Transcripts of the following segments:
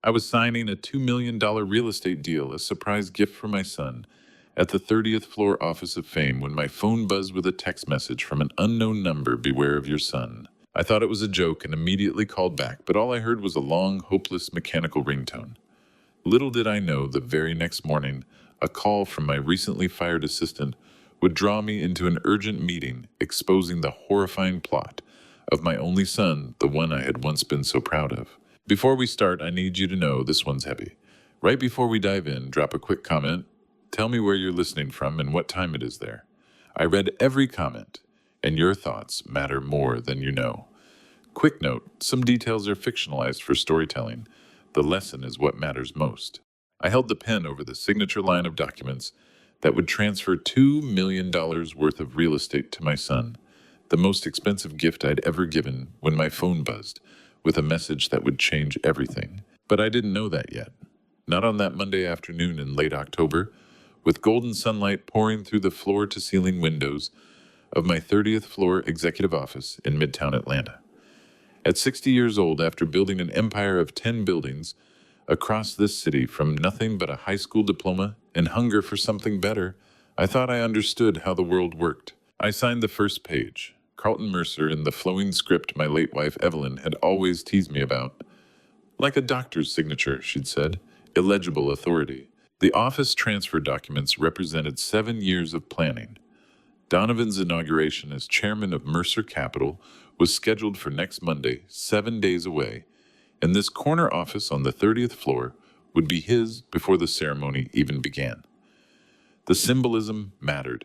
I was signing a $2 million real estate deal, a surprise gift for my son, at the 30th floor office of fame when my phone buzzed with a text message from an unknown number, beware of your son. I thought it was a joke and immediately called back, but all I heard was a long, hopeless, mechanical ringtone. Little did I know the very next morning, a call from my recently fired assistant would draw me into an urgent meeting exposing the horrifying plot of my only son, the one I had once been so proud of. Before we start, I need you to know this one's heavy. Right before we dive in, drop a quick comment. Tell me where you're listening from and what time it is there. I read every comment, and your thoughts matter more than you know. Quick note, some details are fictionalized for storytelling. The lesson is what matters most. I held the pen over the signature line of documents that would transfer $2 million worth of real estate to my son, the most expensive gift I'd ever given, when my phone buzzed with a message that would change everything. But I didn't know that yet. Not on that Monday afternoon in late October, with golden sunlight pouring through the floor-to-ceiling windows of my 30th floor executive office in Midtown Atlanta. At 60 years old, after building an empire of 10 buildings across this city from nothing but a high school diploma and hunger for something better, I thought I understood how the world worked. I signed the first page, Carlton Mercer in the flowing script my late wife Evelyn had always teased me about. Like a doctor's signature, she'd said, illegible authority. The office transfer documents represented 7 years of planning. Donovan's inauguration as chairman of Mercer Capital was scheduled for next Monday, 7 days away, and this corner office on the 30th floor would be his before the ceremony even began. The symbolism mattered.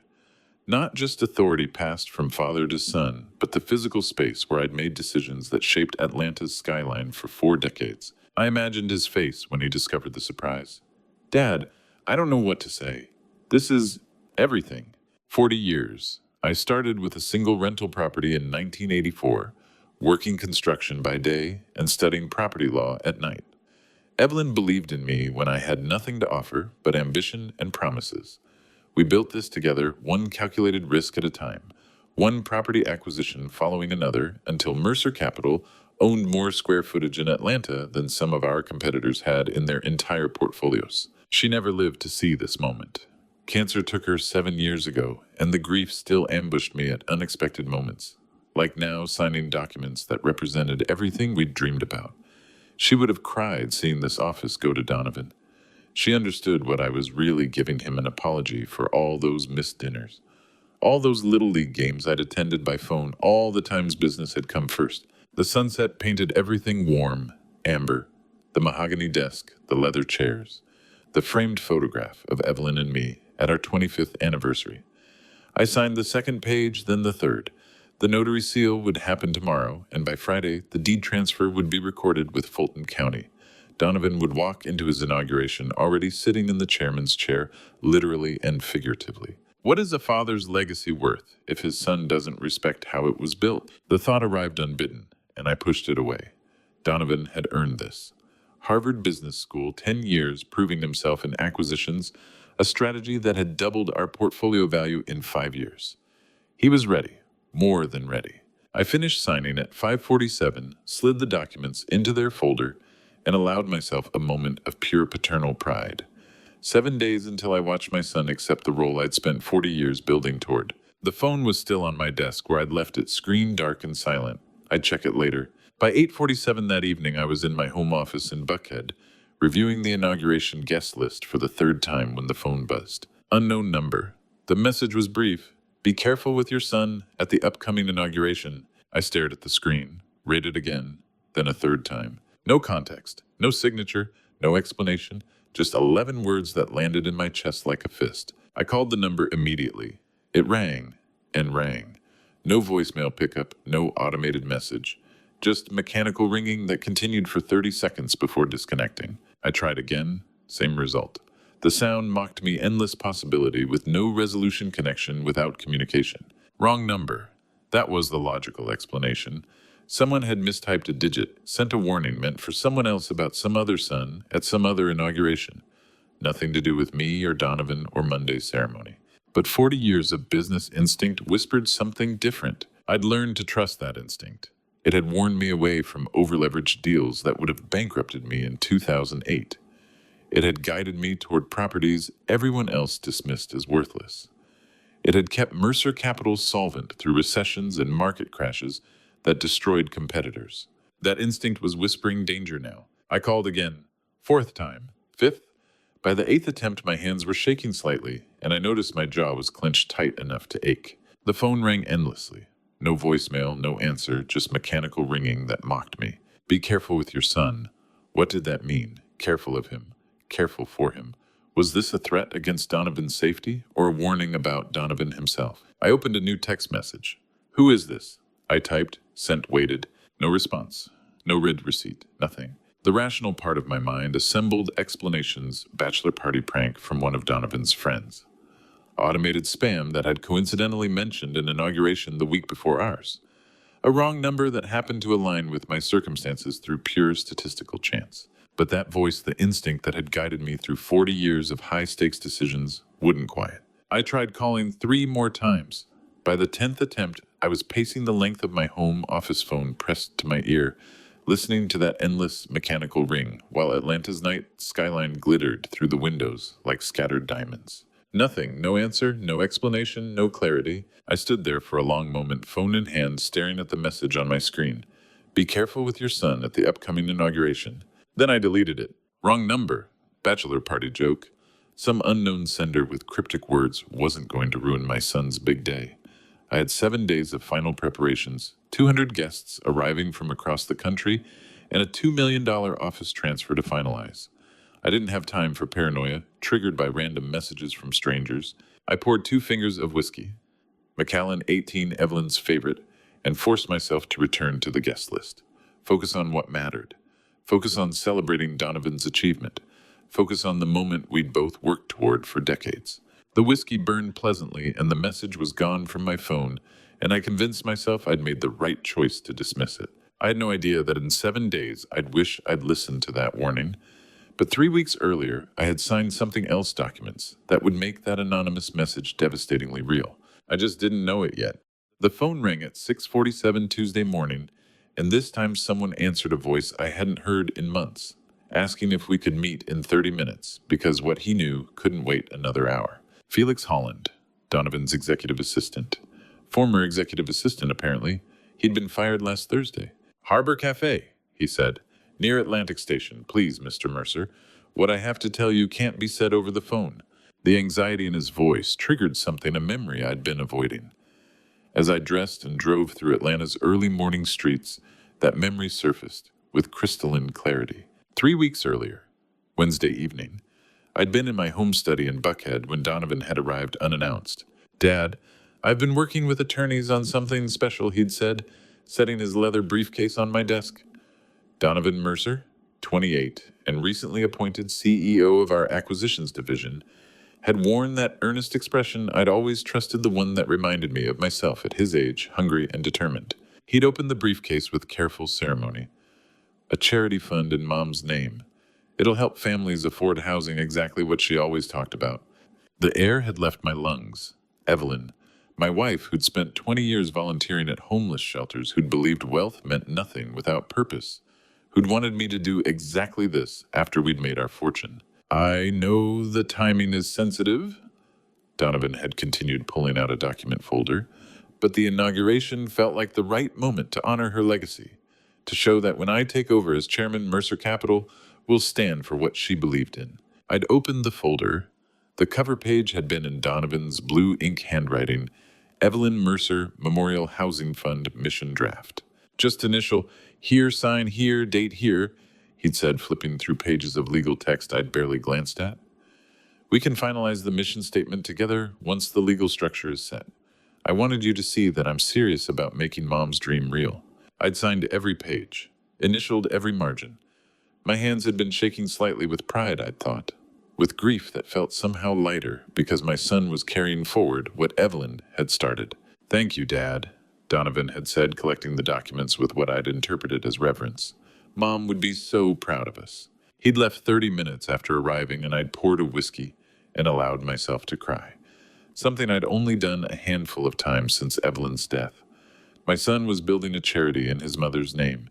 Not just authority passed from father to son, but the physical space where I'd made decisions that shaped Atlanta's skyline for 4 decades. I imagined his face when he discovered the surprise. Dad, I don't know what to say. This is everything. 40 years. I started with a single rental property in 1984, working construction by day and studying property law at night. Evelyn believed in me when I had nothing to offer but ambition and promises. We built this together, one calculated risk at a time, one property acquisition following another, until Mercer Capital owned more square footage in Atlanta than some of our competitors had in their entire portfolios. She never lived to see this moment. Cancer took her 7 years ago, and the grief still ambushed me at unexpected moments, like now signing documents that represented everything we'd dreamed about. She would have cried seeing this office go to Donovan. She understood what I was really giving him: an apology for all those missed dinners, all those little league games I'd attended by phone, all the times business had come first. The sunset painted everything warm, amber, the mahogany desk, the leather chairs, the framed photograph of Evelyn and me at our 25th anniversary. I signed the second page, then the third. The notary seal would happen tomorrow, and by Friday, the deed transfer would be recorded with Fulton County. Donovan would walk into his inauguration already sitting in the chairman's chair, literally and figuratively. What is a father's legacy worth if his son doesn't respect how it was built? The thought arrived unbidden, and I pushed it away. Donovan had earned this. Harvard Business School, 10 years proving himself in acquisitions, a strategy that had doubled our portfolio value in 5 years. He was ready, more than ready. I finished signing at 5:47, slid the documents into their folder, and allowed myself a moment of pure paternal pride. 7 days until I watched my son accept the role I'd spent 40 years building toward. The phone was still on my desk where I'd left it, screen dark and silent. I'd check it later. By 8:47 that evening, I was in my home office in Buckhead, reviewing the inauguration guest list for the 3rd time when the phone buzzed. Unknown number. The message was brief. Be careful with your son at the upcoming inauguration. I stared at the screen, read it again, then a 3rd time. No context, no signature, no explanation, just 11 words that landed in my chest like a fist. I called the number immediately. It rang and rang. No voicemail pickup, no automated message. Just mechanical ringing that continued for 30 seconds before disconnecting. I tried again, same result. The sound mocked me endless possibility with no resolution, connection without communication. Wrong number. That was the logical explanation. Someone had mistyped a digit, sent a warning meant for someone else about some other son at some other inauguration. Nothing to do with me or Donovan or Monday's ceremony. But 40 years of business instinct whispered something different. I'd learned to trust that instinct. It had warned me away from over-leveraged deals that would have bankrupted me in 2008. It had guided me toward properties everyone else dismissed as worthless. It had kept Mercer Capital solvent through recessions and market crashes that destroyed competitors. That instinct was whispering danger now. I called again. Fourth time. Fifth. By the eighth attempt, my hands were shaking slightly, and I noticed my jaw was clenched tight enough to ache. The phone rang endlessly. No voicemail, no answer, just mechanical ringing that mocked me. Be careful with your son. What did that mean? Careful of him. Careful for him. Was this a threat against Donovan's safety, or a warning about Donovan himself? I opened a new text message. Who is this? I typed, sent, waited. No response. No read receipt. Nothing. The rational part of my mind assembled explanations, bachelor party prank from one of Donovan's friends. Automated spam that had coincidentally mentioned an inauguration the week before ours. A wrong number that happened to align with my circumstances through pure statistical chance. But that voice, the instinct that had guided me through 40 years of high-stakes decisions, wouldn't quiet. I tried calling 3 more times. By the 10th attempt, I was pacing the length of my home office phone pressed to my ear, listening to that endless mechanical ring, while Atlanta's night skyline glittered through the windows like scattered diamonds. Nothing, no answer, no explanation, no clarity. I stood there for a long moment, phone in hand, staring at the message on my screen. Be careful with your son at the upcoming inauguration. Then I deleted it. Wrong number. Bachelor party joke. Some unknown sender with cryptic words wasn't going to ruin my son's big day. I had 7 days of final preparations, 200 guests arriving from across the country, and a $2 million office transfer to finalize. I didn't have time for paranoia, triggered by random messages from strangers. I poured 2 fingers of whiskey, Macallan 18, Evelyn's favorite, and forced myself to return to the guest list. Focus on what mattered. Focus on celebrating Donovan's achievement. Focus on the moment we'd both worked toward for decades. The whiskey burned pleasantly, and the message was gone from my phone, and I convinced myself I'd made the right choice to dismiss it. I had no idea that in 7 days I'd wish I'd listened to that warning. But 3 weeks earlier, I had signed something else documents that would make that anonymous message devastatingly real. I just didn't know it yet. The phone rang at 6:47 Tuesday morning, and this time someone answered a voice I hadn't heard in months, asking if we could meet in 30 minutes, because what he knew couldn't wait another hour. Felix Holland, Donovan's executive assistant. Former executive assistant, apparently. He'd been fired last Thursday. Harbor Cafe, he said. Near Atlantic Station, please, Mr. Mercer. What I have to tell you can't be said over the phone. The anxiety in his voice triggered something, a memory I'd been avoiding. As I dressed and drove through Atlanta's early morning streets, that memory surfaced with crystalline clarity. 3 weeks earlier, Wednesday evening, I'd been in my home study in Buckhead when Donovan had arrived unannounced. Dad, I've been working with attorneys on something special, he'd said, setting his leather briefcase on my desk. Donovan Mercer, 28, and recently appointed CEO of our acquisitions division, had worn that earnest expression I'd always trusted, the one that reminded me of myself at his age, hungry and determined. He'd opened the briefcase with careful ceremony. A charity fund in Mom's name. It'll help families afford housing, exactly what she always talked about. The air had left my lungs. Evelyn, my wife, who'd spent 20 years volunteering at homeless shelters, who'd believed wealth meant nothing without purpose, who'd wanted me to do exactly this after we'd made our fortune. I know the timing is sensitive, Donovan had continued, pulling out a document folder, but the inauguration felt like the right moment to honor her legacy, to show that when I take over as chairman, Mercer Capital will stand for what she believed in. I'd opened the folder. The cover page had been in Donovan's blue ink handwriting, Evelyn Mercer Memorial Housing Fund Mission Draft. Just initial, here, sign here, date here, he'd said, flipping through pages of legal text I'd barely glanced at. We can finalize the mission statement together once the legal structure is set. I wanted you to see that I'm serious about making Mom's dream real. I'd signed every page, initialed every margin. My hands had been shaking slightly with pride, I'd thought, with grief that felt somehow lighter because my son was carrying forward what Evelyn had started. Thank you, Dad, Donovan had said, collecting the documents with what I'd interpreted as reverence. Mom would be so proud of us. He'd left 30 minutes after arriving, and I'd poured a whiskey and allowed myself to cry. Something I'd only done a handful of times since Evelyn's death. My son was building a charity in his mother's name.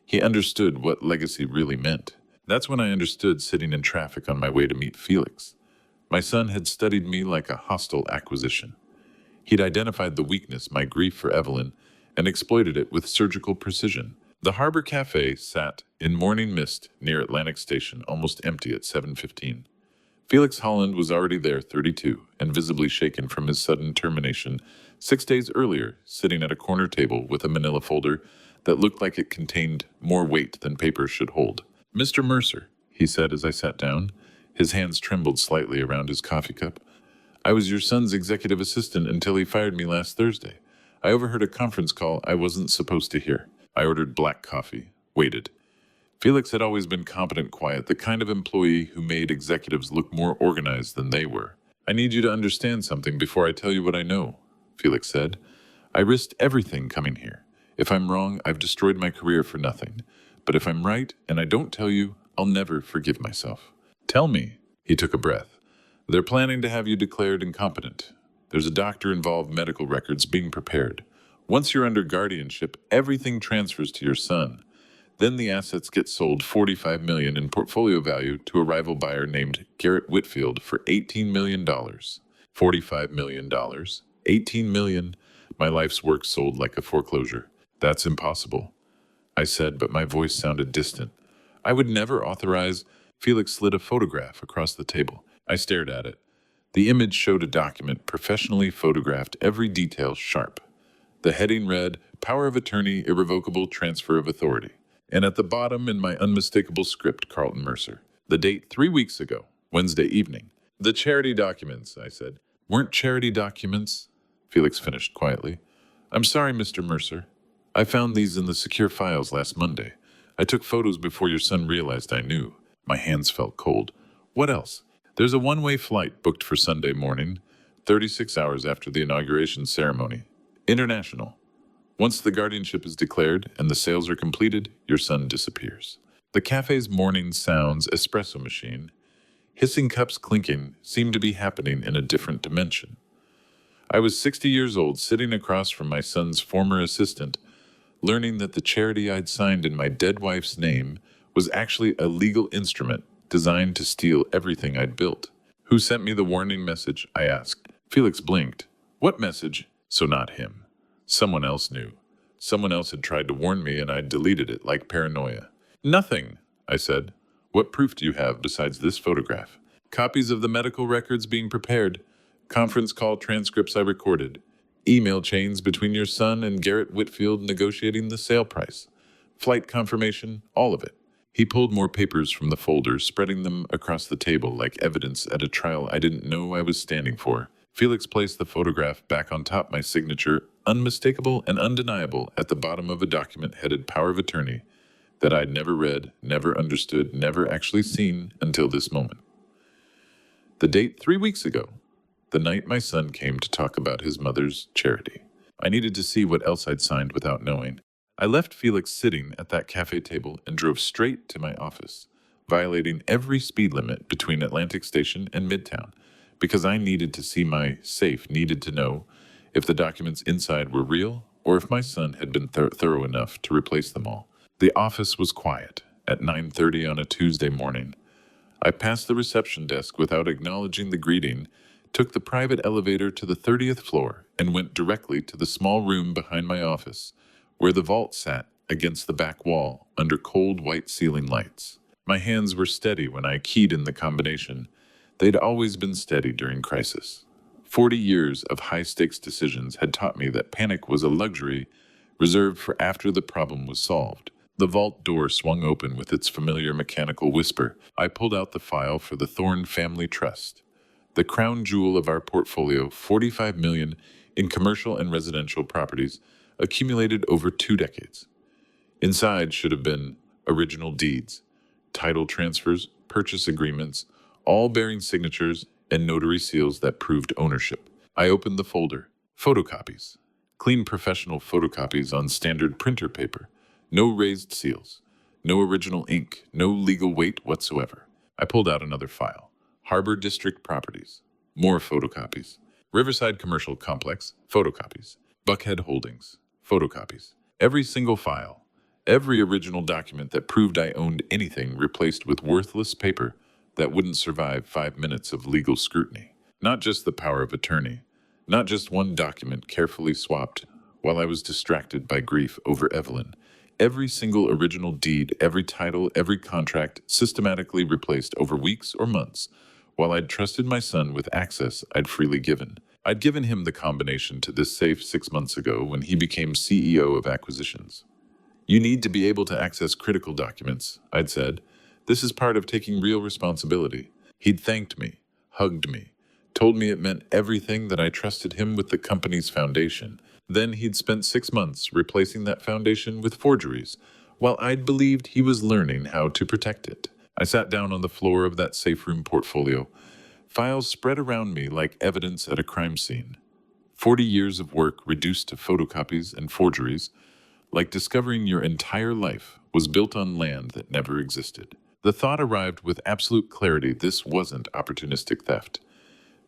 He understood what legacy really meant. That's when I understood sitting in traffic on my way to meet Felix. My son had studied me like a hostile acquisition. He'd identified the weakness, my grief for Evelyn, and exploited it with surgical precision. The Harbor Cafe sat in morning mist near Atlantic Station, almost empty at 7:15. Felix Holland was already there, 32, and visibly shaken from his sudden termination 6 days earlier, sitting at a corner table with a manila folder that looked like it contained more weight than paper should hold. "Mr. Mercer," he said as I sat down. His hands trembled slightly around his coffee cup. "I was your son's executive assistant until he fired me last Thursday. I overheard a conference call I wasn't supposed to hear. I ordered black coffee, waited. Felix had always been competent, quiet, the kind of employee who made executives look more organized than they were. I need you to understand something before I tell you what I know," Felix said. "I risked everything coming here. If I'm wrong, I've destroyed my career for nothing. But if I'm right and I don't tell you, I'll never forgive myself." "Tell me." He took a breath. "They're planning to have you declared incompetent. There's a doctor-involved medical records being prepared. Once you're under guardianship, everything transfers to your son. Then the assets get sold $45 million in portfolio value to a rival buyer named Garrett Whitfield for $18 million. $45 million. $18 million. My life's work sold like a foreclosure. That's impossible," I said, but my voice sounded distant. "I would never authorize—" Felix slid a photograph across the table. I stared at it. The image showed a document professionally photographed, every detail sharp. The heading read, "Power of Attorney, Irrevocable Transfer of Authority." And at the bottom, in my unmistakable script, Carlton Mercer. The date 3 weeks ago, Wednesday evening. "The charity documents," I said. "Weren't charity documents," Felix finished quietly. "I'm sorry, Mr. Mercer. I found these in the secure files last Monday. I took photos before your son realized I knew." My hands felt cold. "What else?" "There's a one-way flight booked for Sunday morning, 36 hours after the inauguration ceremony. International. Once the guardianship is declared and the sales are completed, your son disappears." The cafe's morning sounds, espresso machine, hissing cups clinking, seemed to be happening in a different dimension. I was 60 years old, sitting across from my son's former assistant, learning that the charity I'd signed in my dead wife's name was actually a legal instrument designed to steal everything I'd built. "Who sent me the warning message?" I asked. Felix blinked. "What message?" "So not him. Someone else knew. Someone else had tried to warn me and I'd deleted it like paranoia." "Nothing," I said. "What proof do you have besides this photograph?" "Copies of the medical records being prepared, conference call transcripts I recorded, email chains between your son and Garrett Whitfield negotiating the sale price, flight confirmation, all of it." He pulled more papers from the folder, spreading them across the table like evidence at a trial I didn't know I was standing for. Felix placed the photograph back on top, my signature, unmistakable and undeniable, at the bottom of a document headed Power of Attorney that I'd never read, never understood, never actually seen until this moment. The date 3 weeks ago, the night my son came to talk about his mother's charity. I needed to see what else I'd signed without knowing. I left Felix sitting at that cafe table and drove straight to my office, violating every speed limit between Atlantic Station and Midtown, because I needed to see my safe, needed to know if the documents inside were real or if my son had been thorough enough to replace them all. The office was quiet at 9:30 on a Tuesday morning. I passed the reception desk without acknowledging the greeting, took the private elevator to the 30th floor, and went directly to the small room behind my office, where the vault sat against the back wall under cold white ceiling lights. My hands were steady when I keyed in the combination. They'd always been steady during crisis. 40 years of high-stakes decisions had taught me that panic was a luxury reserved for after the problem was solved. The vault door swung open with its familiar mechanical whisper. I pulled out the file for the Thorne Family Trust, the crown jewel of our portfolio, $45 million in commercial and residential properties, accumulated over 2 decades. Inside should have been original deeds, title transfers, purchase agreements, all bearing signatures and notary seals that proved ownership. I opened the folder. Photocopies. Clean professional photocopies on standard printer paper. No raised seals. No original ink. No legal weight whatsoever. I pulled out another file. Harbor District Properties. More photocopies. Riverside Commercial Complex. Photocopies. Buckhead Holdings. Photocopies. Every single file. Every original document that proved I owned anything replaced with worthless paper that wouldn't survive 5 minutes of legal scrutiny. Not just the power of attorney. Not just one document carefully swapped while I was distracted by grief over Evelyn. Every single original deed, every title, every contract systematically replaced over weeks or months, while I'd trusted my son with access I'd freely given. I'd given him the combination to this safe 6 months ago when he became CEO of acquisitions. You need to be able to access critical documents, I'd said. This is part of taking real responsibility. He'd thanked me, hugged me, told me it meant everything that I trusted him with the company's foundation. Then he'd spent 6 months replacing that foundation with forgeries, while I'd believed he was learning how to protect it. I sat down on the floor of that safe room portfolio, files spread around me like evidence at a crime scene. 40 years of work reduced to photocopies and forgeries, like discovering your entire life was built on land that never existed. The thought arrived with absolute clarity: this wasn't opportunistic theft.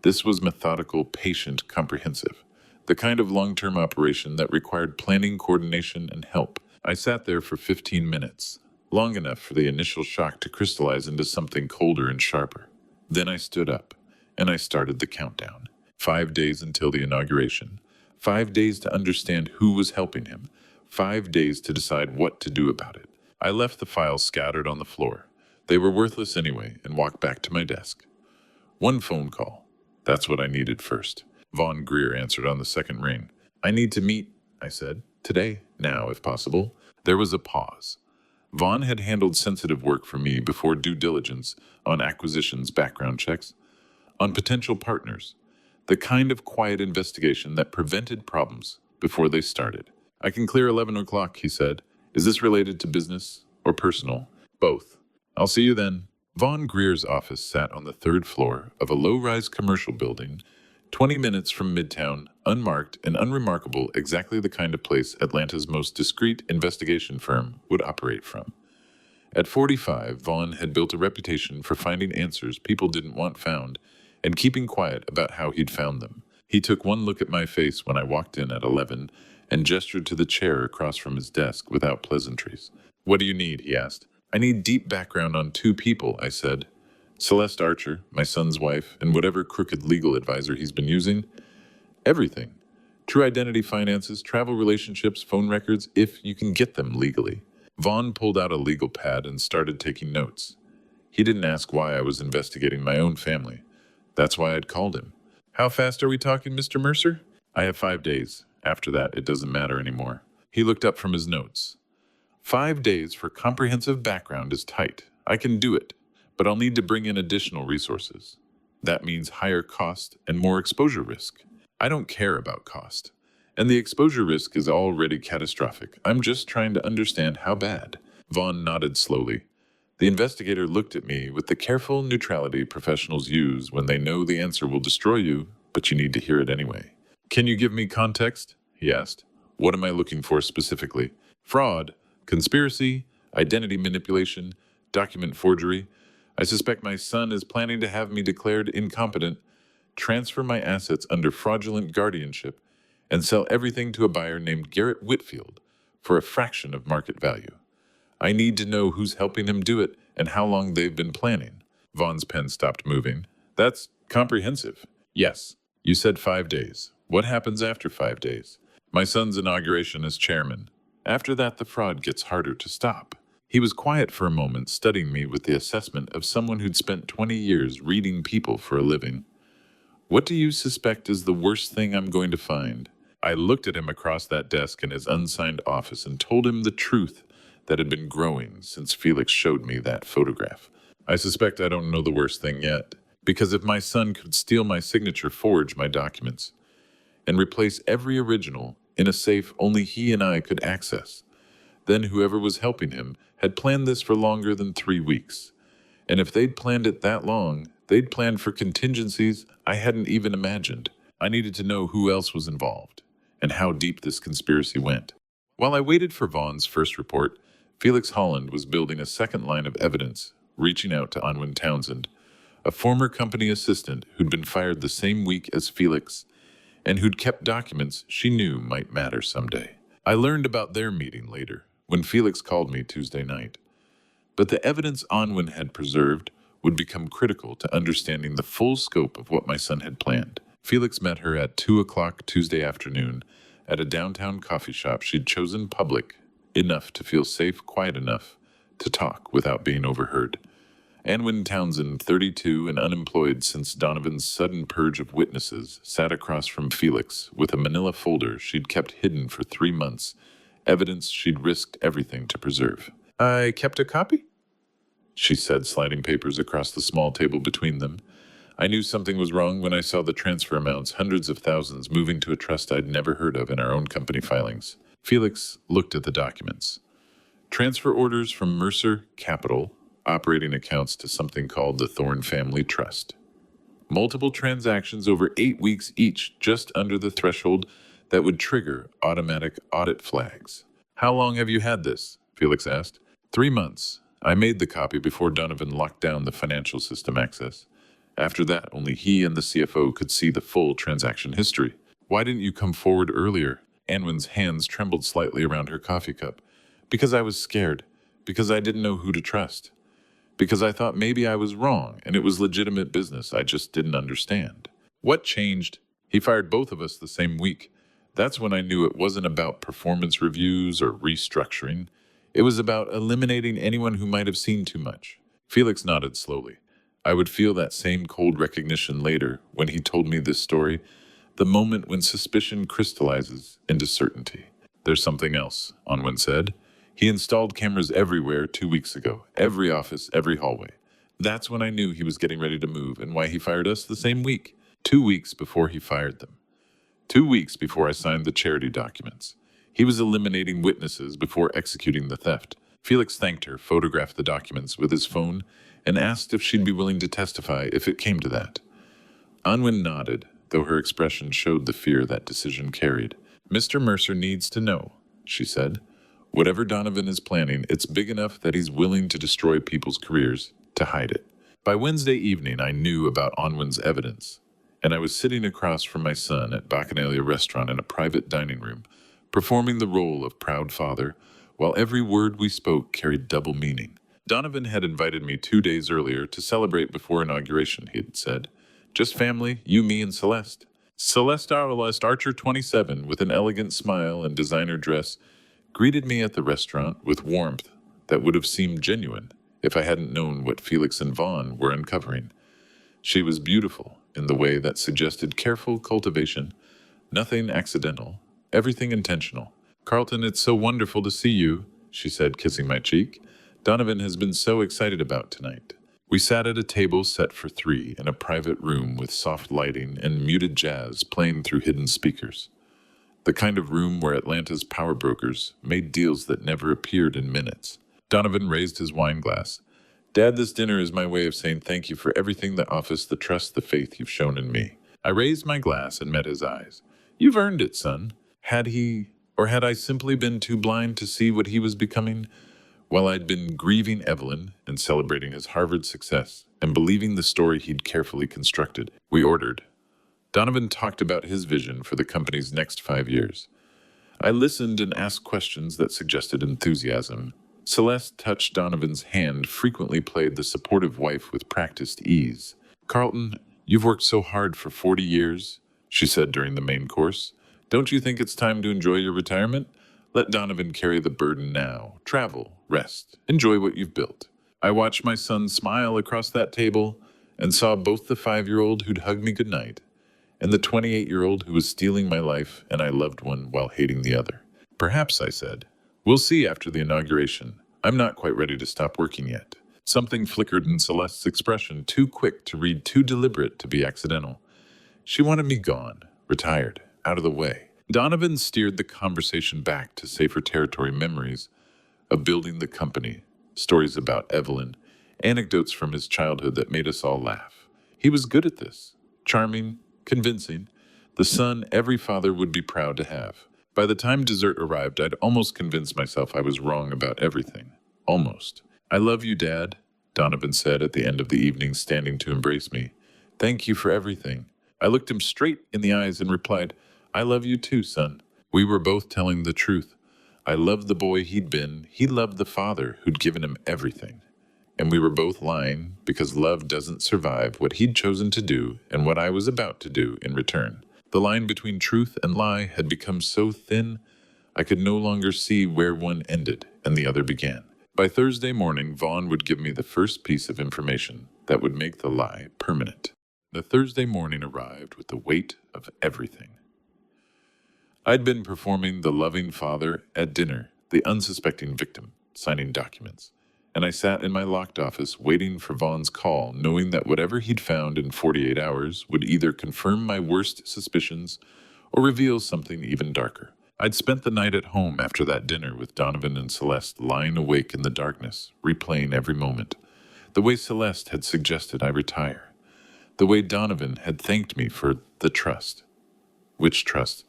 This was methodical, patient, comprehensive. The kind of long-term operation that required planning, coordination, and help. I sat there for 15 minutes, long enough for the initial shock to crystallize into something colder and sharper. Then I stood up, and I started the countdown. 5 days until the inauguration. 5 days to understand who was helping him. 5 days to decide what to do about it. I left the files scattered on the floor. They were worthless anyway, and walked back to my desk. One phone call. That's what I needed first. Vaughn Greer answered on the second ring. I need to meet, I said. Today, now, if possible. There was a pause. Vaughn had handled sensitive work for me before due diligence on acquisitions, background checks, on potential partners. The kind of quiet investigation that prevented problems before they started. I can clear 11 o'clock, he said. Is this related to business or personal? Both. I'll see you then. Vaughn Greer's office sat on the third floor of a low-rise commercial building, 20 minutes from Midtown, unmarked and unremarkable, exactly the kind of place Atlanta's most discreet investigation firm would operate from. At 45, Vaughn had built a reputation for finding answers people didn't want found and keeping quiet about how he'd found them. He took one look at my face when I walked in at 11 and gestured to the chair across from his desk without pleasantries. What do you need? He asked. I need deep background on 2 people, I said. Celeste Archer, my son's wife, and whatever crooked legal advisor he's been using. Everything. True identity, finances, travel relationships, phone records, if you can get them legally. Vaughn pulled out a legal pad and started taking notes. He didn't ask why I was investigating my own family. That's why I'd called him. How fast are we talking, Mr. Mercer? I have 5 days. After that, it doesn't matter anymore. He looked up from his notes. 5 days for comprehensive background is tight. I can do it, but I'll need to bring in additional resources. That means higher cost and more exposure risk. I don't care about cost, and the exposure risk is already catastrophic. I'm just trying to understand how bad. Vaughn nodded slowly. The investigator looked at me with the careful neutrality professionals use when they know the answer will destroy you, but you need to hear it anyway. Can you give me context? He asked. What am I looking for specifically? Fraud, conspiracy, identity manipulation, document forgery. I suspect my son is planning to have me declared incompetent, transfer my assets under fraudulent guardianship, and sell everything to a buyer named Garrett Whitfield for a fraction of market value. I need to know who's helping him do it and how long they've been planning. Vaughn's pen stopped moving. That's comprehensive. Yes. You said 5 days. What happens after 5 days? My son's inauguration as chairman. After that, the fraud gets harder to stop. He was quiet for a moment, studying me with the assessment of someone who'd spent 20 years reading people for a living. What do you suspect is the worst thing I'm going to find? I looked at him across that desk in his unsigned office and told him the truth that had been growing since Felix showed me that photograph. I suspect I don't know the worst thing yet, because if my son could steal my signature, forge my documents, and replace every original in a safe only he and I could access, then whoever was helping him had planned this for longer than 3 weeks. And if they'd planned it that long, they'd planned for contingencies I hadn't even imagined. I needed to know who else was involved and how deep this conspiracy went. While I waited for Vaughn's first report, Felix Holland was building a second line of evidence, reaching out to Onwin Townsend, a former company assistant who'd been fired the same week as Felix and who'd kept documents she knew might matter someday. I learned about their meeting later, when Felix called me Tuesday night. But the evidence Onwin had preserved would become critical to understanding the full scope of what my son had planned. Felix met her at 2 o'clock Tuesday afternoon at a downtown coffee shop she'd chosen public enough to feel safe, quiet enough to talk without being overheard. Anwin Townsend, 32 and unemployed since Donovan's sudden purge of witnesses, sat across from Felix with a manila folder she'd kept hidden for 3 months, evidence she'd risked everything to preserve. "I kept a copy?" she said, sliding papers across the small table between them. I knew something was wrong when I saw the transfer amounts, hundreds of thousands, moving to a trust I'd never heard of in our own company filings. Felix looked at the documents. Transfer orders from Mercer Capital, operating accounts to something called the Thorne Family Trust. Multiple transactions over 8 weeks each, just under the threshold that would trigger automatic audit flags. "How long have you had this?" Felix asked. 3 months. I made the copy before Donovan locked down the financial system access. After that, only he and the CFO could see the full transaction history. "Why didn't you come forward earlier?" Anwin's hands trembled slightly around her coffee cup. "Because I was scared. Because I didn't know who to trust. Because I thought maybe I was wrong and it was legitimate business I just didn't understand." "What changed?" "He fired both of us the same week. That's when I knew it wasn't about performance reviews or restructuring. It was about eliminating anyone who might have seen too much." Felix nodded slowly. I would feel that same cold recognition later when he told me this story, the moment when suspicion crystallizes into certainty. "There's something else," Onwin said. "He installed cameras everywhere 2 weeks ago, every office, every hallway. That's when I knew he was getting ready to move and why he fired us the same week, 2 weeks before he fired them. 2 weeks before I signed the charity documents. He was eliminating witnesses before executing the theft." Felix thanked her, photographed the documents with his phone, and asked if she'd be willing to testify if it came to that. Onwin nodded, though her expression showed the fear that decision carried. "Mr. Mercer needs to know," she said. "Whatever Donovan is planning, it's big enough that he's willing to destroy people's careers to hide it." By Wednesday evening, I knew about Onwin's evidence, and I was sitting across from my son at Bacchanalia Restaurant in a private dining room, performing the role of proud father, while every word we spoke carried double meaning. Donovan had invited me 2 days earlier to celebrate before inauguration, he had said. "Just family, you, me, and Celeste." Celeste Archer, 27, with an elegant smile and designer dress, greeted me at the restaurant with warmth that would have seemed genuine if I hadn't known what Felix and Vaughn were uncovering. She was beautiful in the way that suggested careful cultivation, nothing accidental, everything intentional. "Carlton, it's so wonderful to see you," she said, kissing my cheek. "Donovan has been so excited about tonight." We sat at a table set for 3 in a private room with soft lighting and muted jazz playing through hidden speakers. The kind of room where Atlanta's power brokers made deals that never appeared in minutes. Donovan raised his wine glass. "Dad, this dinner is my way of saying thank you for everything, the office, the trust, the faith you've shown in me." I raised my glass and met his eyes. "You've earned it, son." Had he, or had I simply been too blind to see what he was becoming? While I'd been grieving Evelyn and celebrating his Harvard success and believing the story he'd carefully constructed, we ordered. Donovan talked about his vision for the company's next 5 years. I listened and asked questions that suggested enthusiasm. Celeste touched Donovan's hand, frequently played the supportive wife with practiced ease. "Carlton, you've worked so hard for 40 years, she said during the main course. "Don't you think it's time to enjoy your retirement? Let Donovan carry the burden now. Travel, rest, enjoy what you've built." I watched my son smile across that table and saw both the 5-year-old who'd hug me goodnight and the 28-year-old who was stealing my life, and I loved one while hating the other. "Perhaps," I said. "We'll see after the inauguration. I'm not quite ready to stop working yet." Something flickered in Celeste's expression, too quick to read, too deliberate to be accidental. She wanted me gone, retired, out of the way. Donovan steered the conversation back to safer territory, memories of building the company, stories about Evelyn, anecdotes from his childhood that made us all laugh. He was good at this, charming, convincing, the son every father would be proud to have. By the time dessert arrived, I'd almost convinced myself I was wrong about everything. Almost. "I love you, Dad," Donovan said at the end of the evening, standing to embrace me. "Thank you for everything." I looked him straight in the eyes and replied, "I love you too, son." We were both telling the truth. I loved the boy he'd been. He loved the father who'd given him everything. And we were both lying because love doesn't survive what he'd chosen to do and what I was about to do in return. The line between truth and lie had become so thin, I could no longer see where one ended and the other began. By Thursday morning, Vaughn would give me the first piece of information that would make the lie permanent. The Thursday morning arrived with the weight of everything. I'd been performing the loving father at dinner, the unsuspecting victim, signing documents, and I sat in my locked office waiting for Vaughn's call, knowing that whatever he'd found in 48 hours would either confirm my worst suspicions or reveal something even darker. I'd spent the night at home after that dinner with Donovan and Celeste, lying awake in the darkness, replaying every moment. The way Celeste had suggested I retire. The way Donovan had thanked me for the trust. Which trust?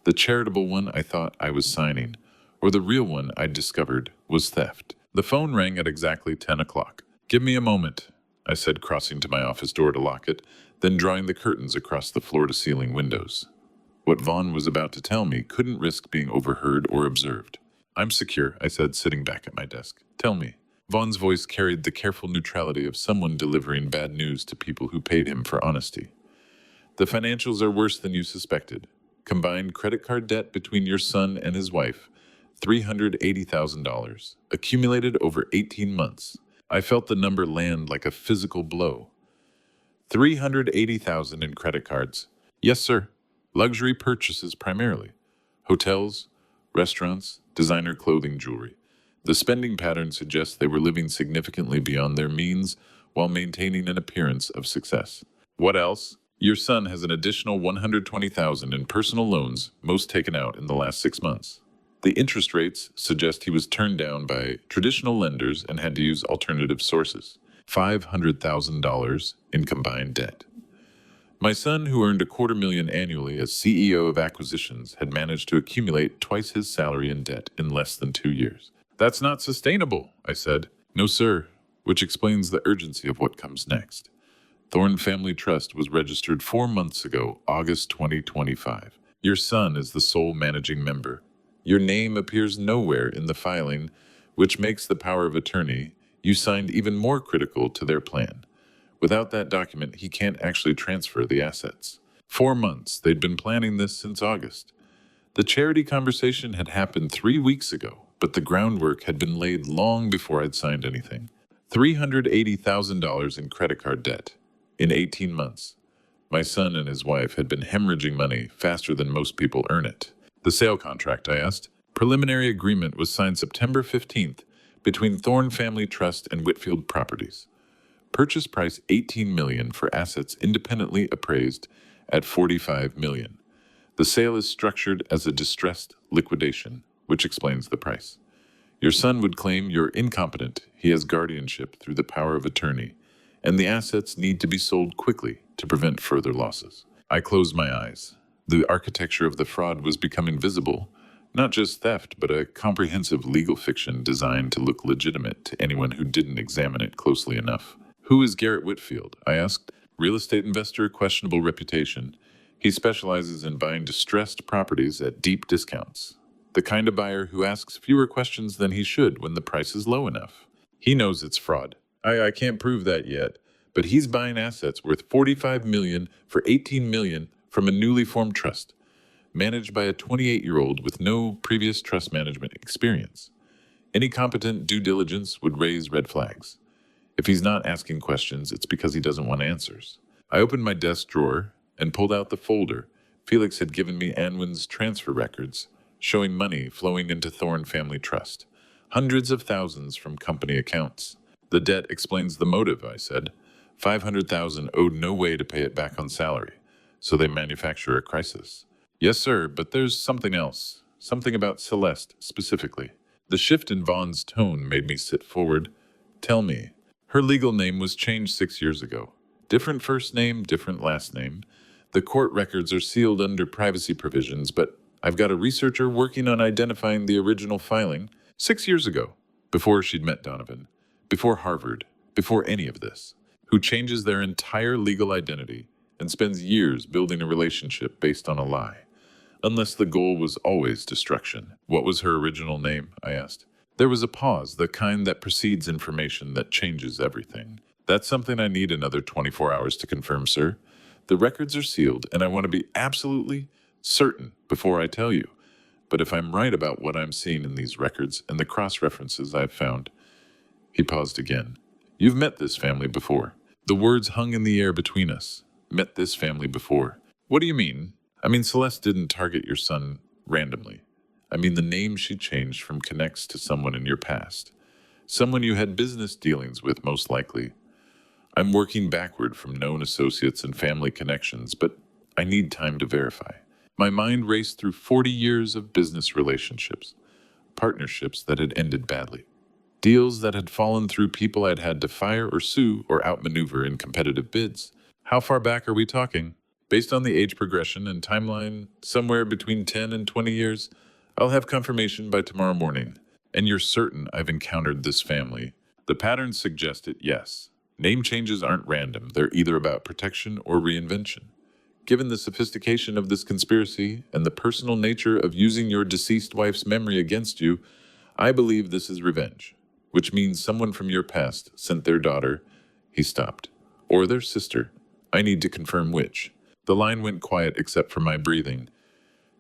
The charitable one I thought I was signing, or the real one I'd discovered was theft. The phone rang at exactly 10 o'clock. "Give me a moment," I said, crossing to my office door to lock it, then drawing the curtains across the floor-to-ceiling windows. What Vaughn was about to tell me couldn't risk being overheard or observed. "I'm secure," I said, sitting back at my desk. "Tell me." Vaughn's voice carried the careful neutrality of someone delivering bad news to people who paid him for honesty. "The financials are worse than you suspected. Combined credit card debt between your son and his wife, $380,000, accumulated over 18 months. I felt the number land like a physical blow. 380,000 in credit cards. Yes, sir. Luxury purchases primarily. Hotels, restaurants, designer clothing, jewelry. The spending pattern suggests they were living significantly beyond their means while maintaining an appearance of success. What else? Your son has an additional 120,000 in personal loans, most taken out in the last 6 months. The interest rates suggest he was turned down by traditional lenders and had to use alternative sources. $500,000 in combined debt. My son, who earned $250,000 annually as CEO of acquisitions, had managed to accumulate twice his salary in debt in less than 2 years. That's not sustainable, I said. No, sir, which explains the urgency of what comes next. Thorne Family Trust was registered 4 months ago, August 2025. Your son is the sole managing member. Your name appears nowhere in the filing, which makes the power of attorney you signed even more critical to their plan. Without that document, he can't actually transfer the assets. 4 months. They'd been planning this since August. The charity conversation had happened 3 weeks ago, but the groundwork had been laid long before I'd signed anything. $380,000 in credit card debt. In 18 months. My son and his wife had been hemorrhaging money faster than most people earn it. The sale contract, I asked. Preliminary agreement was signed September 15th between Thorne Family Trust and Whitfield Properties. Purchase price $18 million for assets independently appraised at $45 million. The sale is structured as a distressed liquidation, which explains the price. Your son would claim you're incompetent. He has guardianship through the power of attorney, and the assets need to be sold quickly to prevent further losses. I closed my eyes. The architecture of the fraud was becoming visible. Not just theft, but a comprehensive legal fiction designed to look legitimate to anyone who didn't examine it closely enough. Who is Garrett Whitfield? I asked. Real estate investor, questionable reputation. He specializes in buying distressed properties at deep discounts. The kind of buyer who asks fewer questions than he should when the price is low enough. He knows it's fraud. I can't prove that yet, but he's buying assets worth $45 million for $18 million from a newly formed trust, managed by a 28-year-old with no previous trust management experience. Any competent due diligence would raise red flags. If he's not asking questions, it's because he doesn't want answers. I opened my desk drawer and pulled out the folder Felix had given me Anwin's transfer records, showing money flowing into Thorne Family Trust. Hundreds of thousands from company accounts. The debt explains the motive, I said. $500,000 owed no way to pay it back on salary, so they manufacture a crisis. Yes, sir, but there's something else. Something about Celeste, specifically. The shift in Vaughn's tone made me sit forward. Tell me. Her legal name was changed 6 years ago. Different first name, different last name. The court records are sealed under privacy provisions, but I've got a researcher working on identifying the original filing 6 years ago, before she'd met Donovan, before Harvard, before any of this, who changes their entire legal identity and spends years building a relationship based on a lie. Unless the goal was always destruction. What was her original name? I asked. There was a pause, the kind that precedes information that changes everything. That's something I need another 24 hours to confirm, sir. The records are sealed, and I want to be absolutely certain before I tell you. But if I'm right about what I'm seeing in these records and the cross-references I've found. He paused again. You've met this family before. The words hung in the air between us. Met this family before. What do you mean? I mean, Celeste didn't target your son randomly. I mean, the name she changed from connects to someone in your past. Someone you had business dealings with, most likely. I'm working backward from known associates and family connections, but I need time to verify. My mind raced through 40 years of business relationships, partnerships that had ended badly, deals that had fallen through people I'd had to fire or sue or outmaneuver in competitive bids. How far back are we talking? Based on the age progression and timeline, somewhere between 10 and 20 years, I'll have confirmation by tomorrow morning. And you're certain I've encountered this family? The patterns suggest it, yes. Name changes aren't random. They're either about protection or reinvention. Given the sophistication of this conspiracy and the personal nature of using your deceased wife's memory against you, I believe this is revenge, which means someone from your past sent their daughter. He stopped. Or their sister. I need to confirm which. The line went quiet except for my breathing.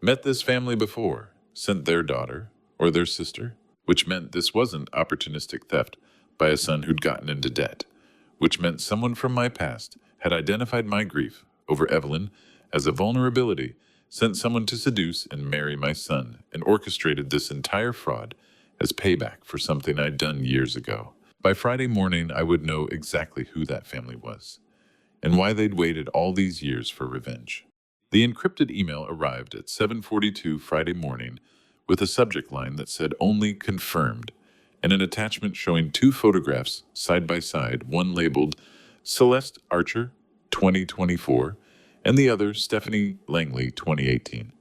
Met this family before. Sent their daughter. Or their sister. Which meant this wasn't opportunistic theft by a son who'd gotten into debt. Which meant someone from my past had identified my grief over Evelyn as a vulnerability, sent someone to seduce and marry my son, and orchestrated this entire fraud as payback for something I'd done years ago. By Friday morning, I would know exactly who that family was, and why they'd waited all these years for revenge. The encrypted email arrived at 7:42 Friday morning with a subject line that said only confirmed, and an attachment showing two photographs side by side, one labeled Celeste Archer, 2024, and the other Stephanie Langley, 2018.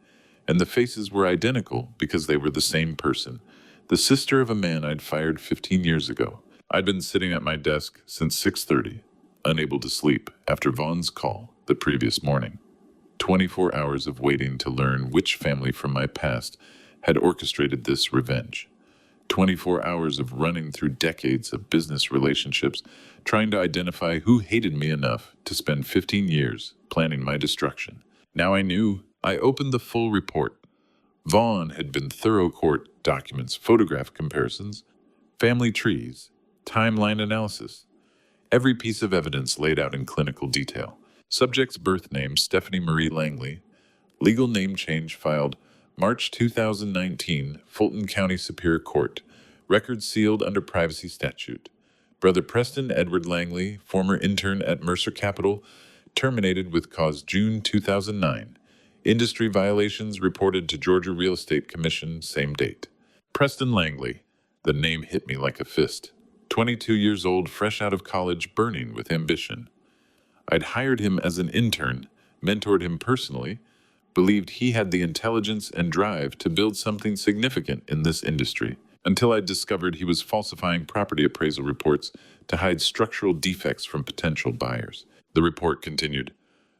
And the faces were identical because they were the same person, the sister of a man I'd fired 15 years ago. I'd been sitting at my desk since 6:30, unable to sleep after Vaughn's call the previous morning. 24 hours of waiting to learn which family from my past had orchestrated this revenge. 24 hours of running through decades of business relationships, trying to identify who hated me enough to spend 15 years planning my destruction. Now I knew. I opened the full report. Vaughn had been thorough court documents, photograph comparisons, family trees, timeline analysis. Every piece of evidence laid out in clinical detail. Subject's birth name, Stephanie Marie Langley. Legal name change filed March 2019, Fulton County Superior Court. Record sealed under privacy statute. Brother Preston Edward Langley, former intern at Mercer Capital, terminated with cause June 2009. Industry violations reported to Georgia Real Estate Commission, same date. Preston Langley. The name hit me like a fist. 22 years old, fresh out of college, burning with ambition. I'd hired him as an intern, mentored him personally, believed he had the intelligence and drive to build something significant in this industry, until I discovered he was falsifying property appraisal reports to hide structural defects from potential buyers. The report continued.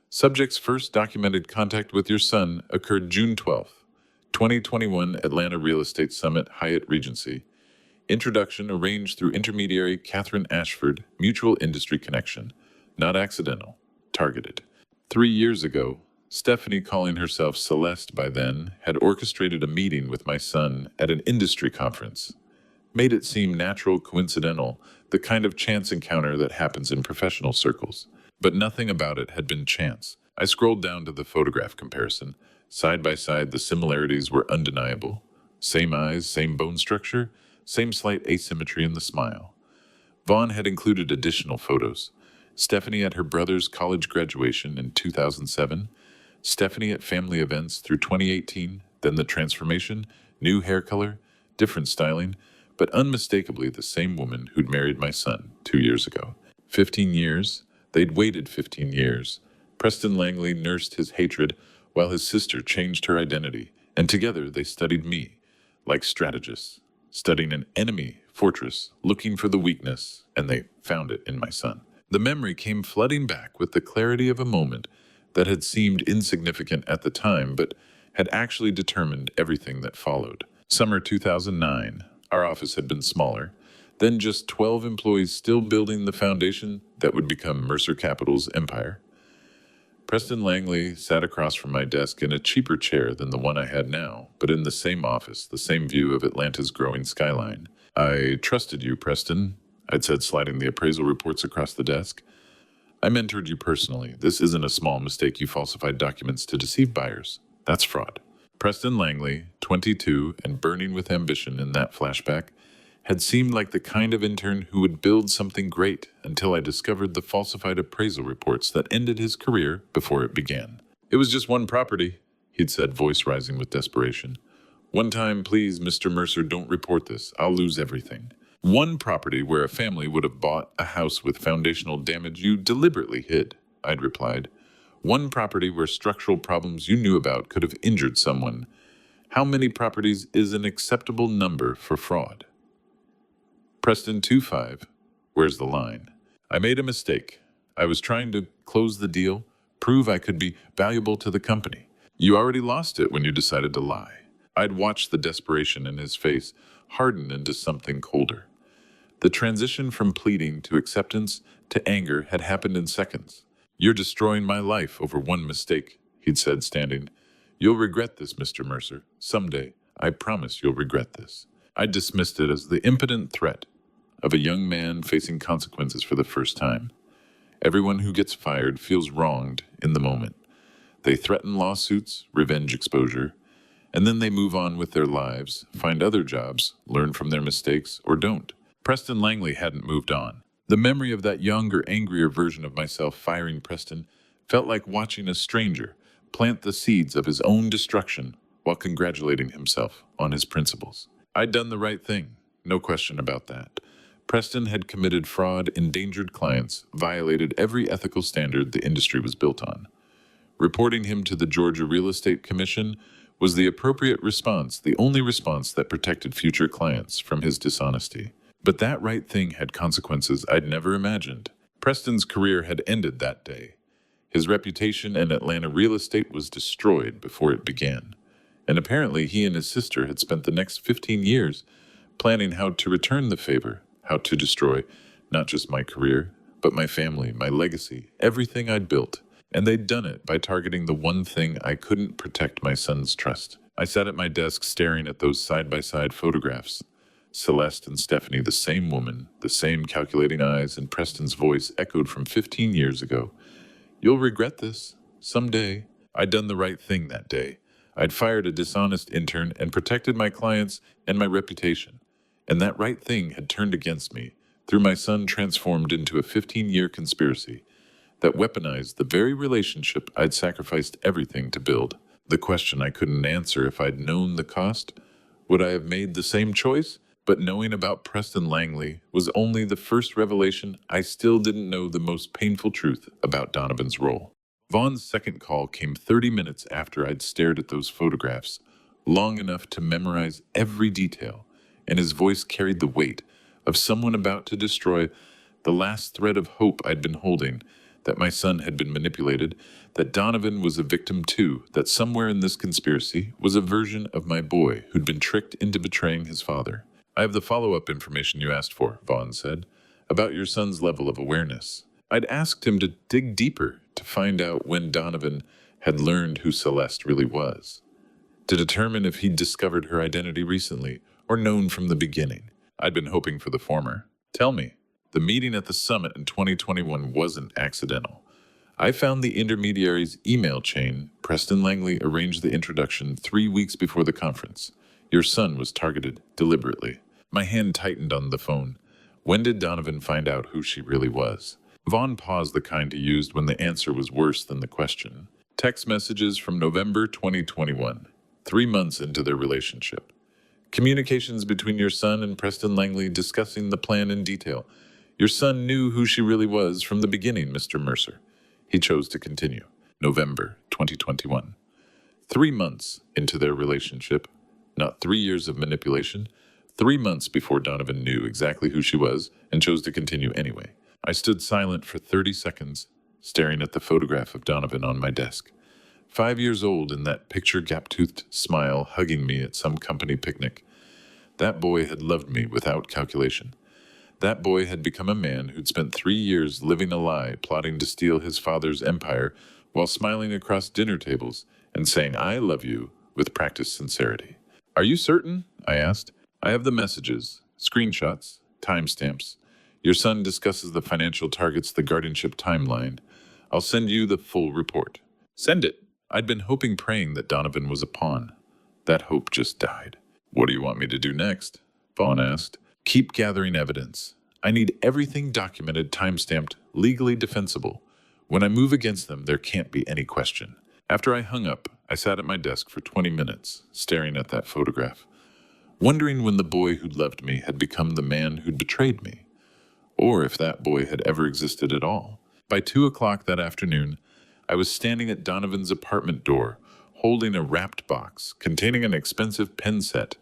Subject's first documented contact with your son occurred June 12, 2021, Atlanta Real Estate Summit, Hyatt Regency. Introduction arranged through intermediary Catherine Ashford, mutual industry connection. Not accidental, targeted. 3 years ago, Stephanie, calling herself Celeste by then, had orchestrated a meeting with my son at an industry conference. Made it seem natural, coincidental, the kind of chance encounter that happens in professional circles. But nothing about it had been chance. I scrolled down to the photograph comparison. Side by side, the similarities were undeniable. Same eyes, same bone structure, same slight asymmetry in the smile. Vaughn had included additional photos. Stephanie at her brother's college graduation in 2007, Stephanie at family events through 2018, then the transformation, new hair color, different styling, but unmistakably the same woman who'd married my son 2 years ago. 15 years, they'd waited 15 years. Preston Langley nursed his hatred while his sister changed her identity, and together they studied me, like strategists, studying an enemy fortress, looking for the weakness, and they found it in my son. The memory came flooding back with the clarity of a moment that had seemed insignificant at the time, but had actually determined everything that followed. Summer 2009, our office had been smaller, then just 12 employees still building the foundation that would become Mercer Capital's empire. Preston Langley sat across from my desk in a cheaper chair than the one I had now, but in the same office, the same view of Atlanta's growing skyline. "I trusted you, Preston," I'd said, sliding the appraisal reports across the desk. "I mentored you personally. This isn't a small mistake. You falsified documents to deceive buyers. That's fraud." Preston Langley, 22 and burning with ambition in that flashback, had seemed like the kind of intern who would build something great until I discovered the falsified appraisal reports that ended his career before it began. "It was just one property," he'd said, voice rising with desperation. "One time, please, Mr. Mercer, don't report this. I'll lose everything." "One property where a family would have bought a house with foundational damage you deliberately hid," I'd replied. "One property where structural problems you knew about could have injured someone. How many properties is an acceptable number for fraud?" Preston 25, where's the line? "I made a mistake. I was trying to close the deal, prove I could be valuable to the company." "You already lost it when you decided to lie." I'd watched the desperation in his face harden into something colder. The transition from pleading to acceptance to anger had happened in seconds. "You're destroying my life over one mistake," he'd said, standing. "You'll regret this, Mr. Mercer. Someday. I promise you'll regret this." I dismissed it as the impotent threat of a young man facing consequences for the first time. Everyone who gets fired feels wronged in the moment. They threaten lawsuits, revenge exposure, and then they move on with their lives, find other jobs, learn from their mistakes, or don't. Preston Langley hadn't moved on. The memory of that younger, angrier version of myself firing Preston felt like watching a stranger plant the seeds of his own destruction while congratulating himself on his principles. I'd done the right thing, no question about that. Preston had committed fraud, endangered clients, violated every ethical standard the industry was built on. Reporting him to the Georgia Real Estate Commission was the appropriate response, the only response that protected future clients from his dishonesty. But that right thing had consequences I'd never imagined. Preston's career had ended that day. His reputation in Atlanta real estate was destroyed before it began. And apparently he and his sister had spent the next 15 years planning how to return the favor, how to destroy not just my career, but my family, my legacy, everything I'd built. And they'd done it by targeting the one thing I couldn't protect: my son's trust. I sat at my desk staring at those side-by-side photographs. Celeste and Stephanie, the same woman, the same calculating eyes, and Preston's voice echoed from 15 years ago. "You'll regret this, someday." I'd done the right thing that day. I'd fired a dishonest intern and protected my clients and my reputation. And that right thing had turned against me, through my son transformed into a 15-year conspiracy that weaponized the very relationship I'd sacrificed everything to build. The question I couldn't answer: if I'd known the cost, would I have made the same choice? But knowing about Preston Langley was only the first revelation. I still didn't know the most painful truth about Donovan's role. Vaughn's second call came 30 minutes after I'd stared at those photographs, long enough to memorize every detail, and his voice carried the weight of someone about to destroy the last thread of hope I'd been holding, that my son had been manipulated, that Donovan was a victim too, that somewhere in this conspiracy was a version of my boy who'd been tricked into betraying his father. "I have the follow-up information you asked for," Vaughn said, "about your son's level of awareness." I'd asked him to dig deeper to find out when Donovan had learned who Celeste really was, to determine if he'd discovered her identity recently or known from the beginning. I'd been hoping for the former. "Tell me, the meeting at the summit in 2021 wasn't accidental. I found the intermediary's email chain. Preston Langley arranged the introduction 3 weeks before the conference. Your son was targeted deliberately." My hand tightened on the phone. When did Donovan find out who she really was? Vaughn paused, the kind he used when the answer was worse than the question. Text messages from November 2021, 3 months into their relationship. Communications between your son and Preston Langley discussing the plan in detail. Your son knew who she really was from the beginning, Mr. Mercer. He chose to continue. November 2021. 3 months into their relationship, not 3 years of manipulation, 3 months before Donovan knew exactly who she was and chose to continue anyway. I stood silent for 30 seconds, staring at the photograph of Donovan on my desk. 5 years old in that picture gap-toothed smile hugging me at some company picnic. That boy had loved me without calculation. That boy had become a man who'd spent 3 years living a lie, plotting to steal his father's empire while smiling across dinner tables and saying, "I love you," with practiced sincerity. "Are you certain?" I asked. "I have the messages, screenshots, timestamps. Your son discusses the financial targets, the guardianship timeline. I'll send you the full report." "Send it." I'd been hoping, praying that Donovan was a pawn. That hope just died. "What do you want me to do next?" Vaughn asked. "Keep gathering evidence. I need everything documented, time-stamped, legally defensible. When I move against them, there can't be any question." After I hung up, I sat at my desk for 20 minutes, staring at that photograph, wondering when the boy who'd loved me had become the man who'd betrayed me, or if that boy had ever existed at all. By 2 o'clock that afternoon, I was standing at Donovan's apartment door, holding a wrapped box containing an expensive pen set,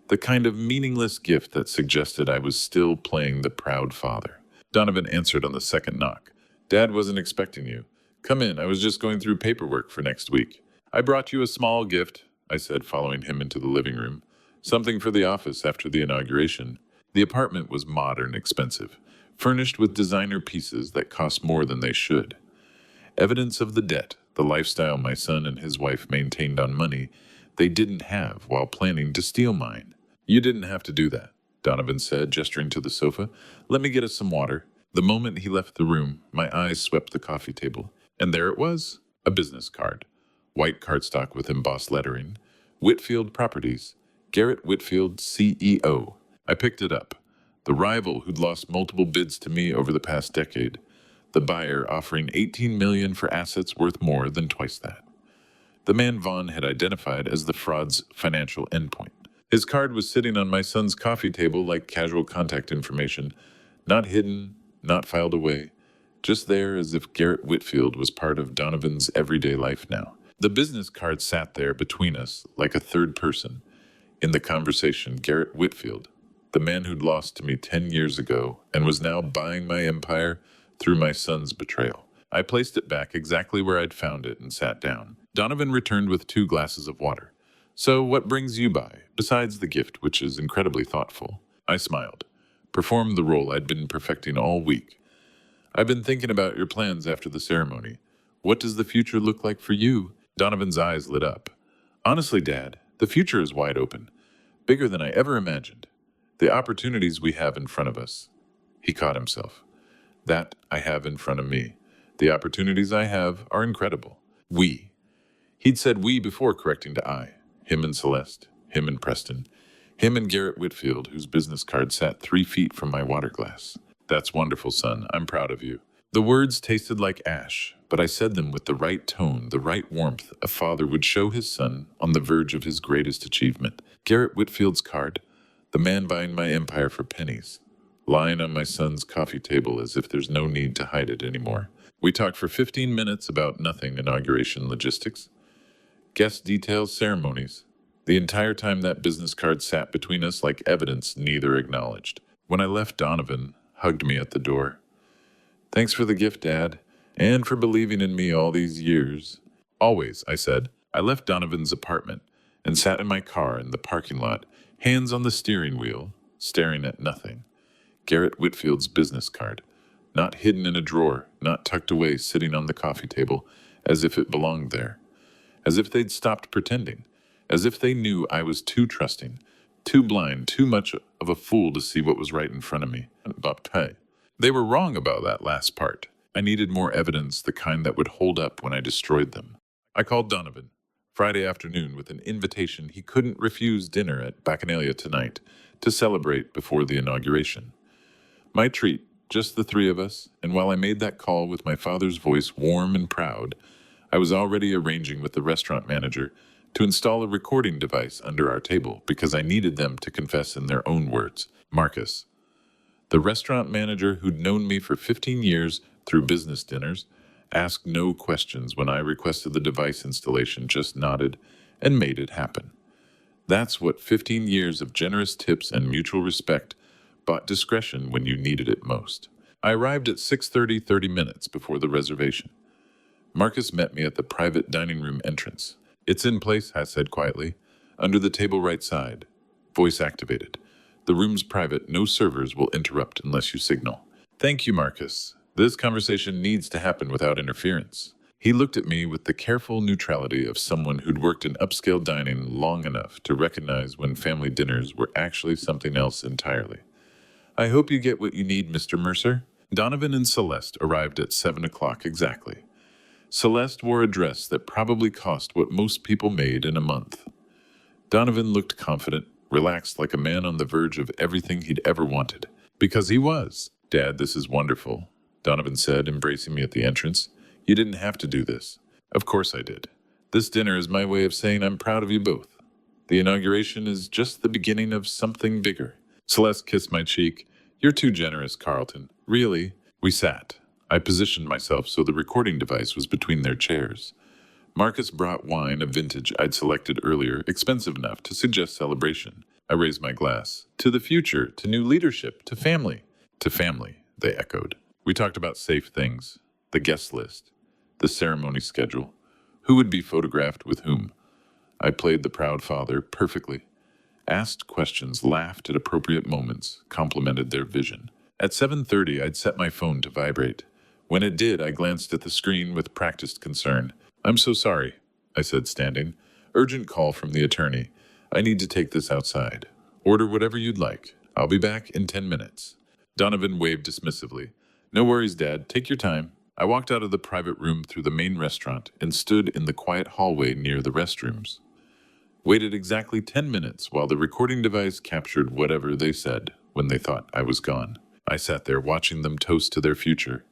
the kind of meaningless gift that suggested I was still playing the proud father. Donovan answered on the second knock. "Dad wasn't expecting you. Come in, I was just going through paperwork for next week." "I brought you a small gift," I said, following him into the living room. "Something for the office after the inauguration." The apartment was modern, expensive, furnished with designer pieces that cost more than they should. Evidence of the debt, the lifestyle my son and his wife maintained on money they didn't have while planning to steal mine. "You didn't have to do that," Donovan said, gesturing to the sofa. "Let me get us some water." The moment he left the room, my eyes swept the coffee table, and there it was, a business card. White cardstock with embossed lettering. Whitfield Properties. Garrett Whitfield, CEO. I picked it up. The rival who'd lost multiple bids to me over the past decade. The buyer offering $18 million for assets worth more than twice that. The man Vaughn had identified as the fraud's financial endpoint. His card was sitting on my son's coffee table like casual contact information, not hidden, not filed away, just there as if Garrett Whitfield was part of Donovan's everyday life now. The business card sat there between us like a third person. In the conversation, Garrett Whitfield, the man who'd lost to me 10 years ago and was now buying my empire through my son's betrayal. I placed it back exactly where I'd found it and sat down. Donovan returned with 2 glasses of water. "So what brings you by, besides the gift, which is incredibly thoughtful?" I smiled, performed the role I'd been perfecting all week. "I've been thinking about your plans after the ceremony. What does the future look like for you?" Donovan's eyes lit up. "Honestly, Dad, the future is wide open, bigger than I ever imagined. The opportunities we have in front of us." He caught himself. "That I have in front of me. The opportunities I have are incredible. We." He'd said we before, correcting to I. Him and Celeste, him and Preston, him and Garrett Whitfield, whose business card sat 3 feet from my water glass. "That's wonderful, son. I'm proud of you." The words tasted like ash, but I said them with the right tone, the right warmth a father would show his son on the verge of his greatest achievement. Garrett Whitfield's card, the man buying my empire for pennies, lying on my son's coffee table as if there's no need to hide it anymore. We talked for 15 minutes about nothing: inauguration logistics, guest details, ceremonies. The entire time that business card sat between us like evidence neither acknowledged. When I left, Donovan hugged me at the door. "Thanks for the gift, Dad, and for believing in me all these years." "Always," I said. I left Donovan's apartment and sat in my car in the parking lot, hands on the steering wheel, staring at nothing. Garrett Whitfield's business card, not hidden in a drawer, not tucked away sitting on the coffee table, as if it belonged there. As if they'd stopped pretending, as if they knew I was too trusting, too blind, too much of a fool to see what was right in front of me. They were wrong about that last part. I needed more evidence, the kind that would hold up when I destroyed them. I called Donovan Friday afternoon with an invitation he couldn't refuse: dinner at Bacchanalia tonight to celebrate before the inauguration. My treat, just the 3 of us, and while I made that call with my father's voice warm and proud, I was already arranging with the restaurant manager to install a recording device under our table because I needed them to confess in their own words. Marcus, the restaurant manager who'd known me for 15 years through business dinners, asked no questions when I requested the device installation, just nodded and made it happen. That's what 15 years of generous tips and mutual respect bought discretion when you needed it most. I arrived at 6:30, 30 minutes before the reservation. Marcus met me at the private dining room entrance. It's in place, I said quietly. Under the table right side. Voice activated. The room's private, no servers will interrupt unless you signal. Thank you, Marcus. This conversation needs to happen without interference. He looked at me with the careful neutrality of someone who'd worked in upscale dining long enough to recognize when family dinners were actually something else entirely. I hope you get what you need, Mr. Mercer. Donovan and Celeste arrived at 7 o'clock exactly. Celeste wore a dress that probably cost what most people made in a month. Donovan looked confident, relaxed like a man on the verge of everything he'd ever wanted. Because he was. Dad, this is wonderful, Donovan said, embracing me at the entrance. You didn't have to do this. Of course I did. This dinner is my way of saying I'm proud of you both. The inauguration is just the beginning of something bigger. Celeste kissed my cheek. You're too generous, Carlton. Really? We sat. I positioned myself so the recording device was between their chairs. Marcus brought wine, a vintage I'd selected earlier, expensive enough to suggest celebration. I raised my glass. To the future, to new leadership, to family. To family, they echoed. We talked about safe things, the guest list, the ceremony schedule, who would be photographed with whom. I played the proud father perfectly. Asked questions, laughed at appropriate moments, complimented their vision. At 7:30, I'd set my phone to vibrate. When it did, I glanced at the screen with practiced concern. I'm so sorry, I said, standing. Urgent call from the attorney. I need to take this outside. Order whatever you'd like. I'll be back in 10 minutes. Donovan waved dismissively. No worries, Dad. Take your time. I walked out of the private room through the main restaurant and stood in the quiet hallway near the restrooms. Waited exactly 10 minutes while the recording device captured whatever they said when they thought I was gone. I sat there watching them toast to their future,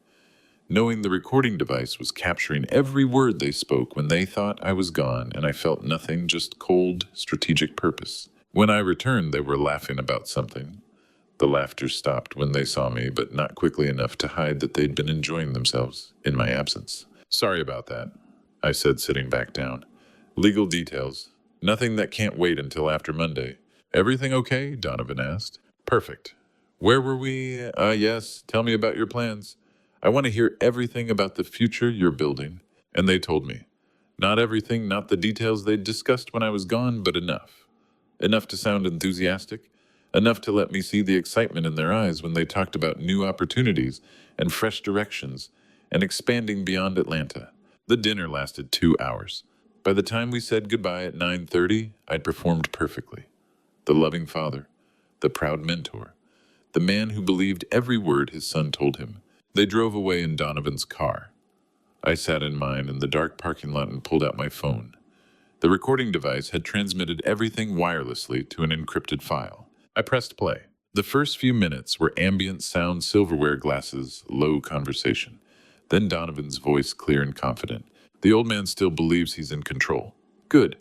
knowing the recording device was capturing every word they spoke when they thought I was gone, and I felt nothing, just cold, strategic purpose. When I returned, they were laughing about something. The laughter stopped when they saw me, but not quickly enough to hide that they'd been enjoying themselves in my absence. Sorry about that, I said, sitting back down. Legal details. Nothing that can't wait until after Monday. Everything okay? Donovan asked. Perfect. Where were we? Yes. Tell me about your plans. I want to hear everything about the future you're building. And they told me. Not everything, not the details they'd discussed when I was gone, but enough. Enough to sound enthusiastic. Enough to let me see the excitement in their eyes when they talked about new opportunities and fresh directions and expanding beyond Atlanta. The dinner lasted 2 hours. By the time we said goodbye at 9:30, I'd performed perfectly. The loving father, the proud mentor, the man who believed every word his son told him. They drove away in Donovan's car. I sat in mine in the dark parking lot and pulled out my phone. The recording device had transmitted everything wirelessly to an encrypted file. I pressed play. The first few minutes were ambient sound, silverware glasses, low conversation. Then Donovan's voice, clear and confident. The old man still believes he's in control. Good.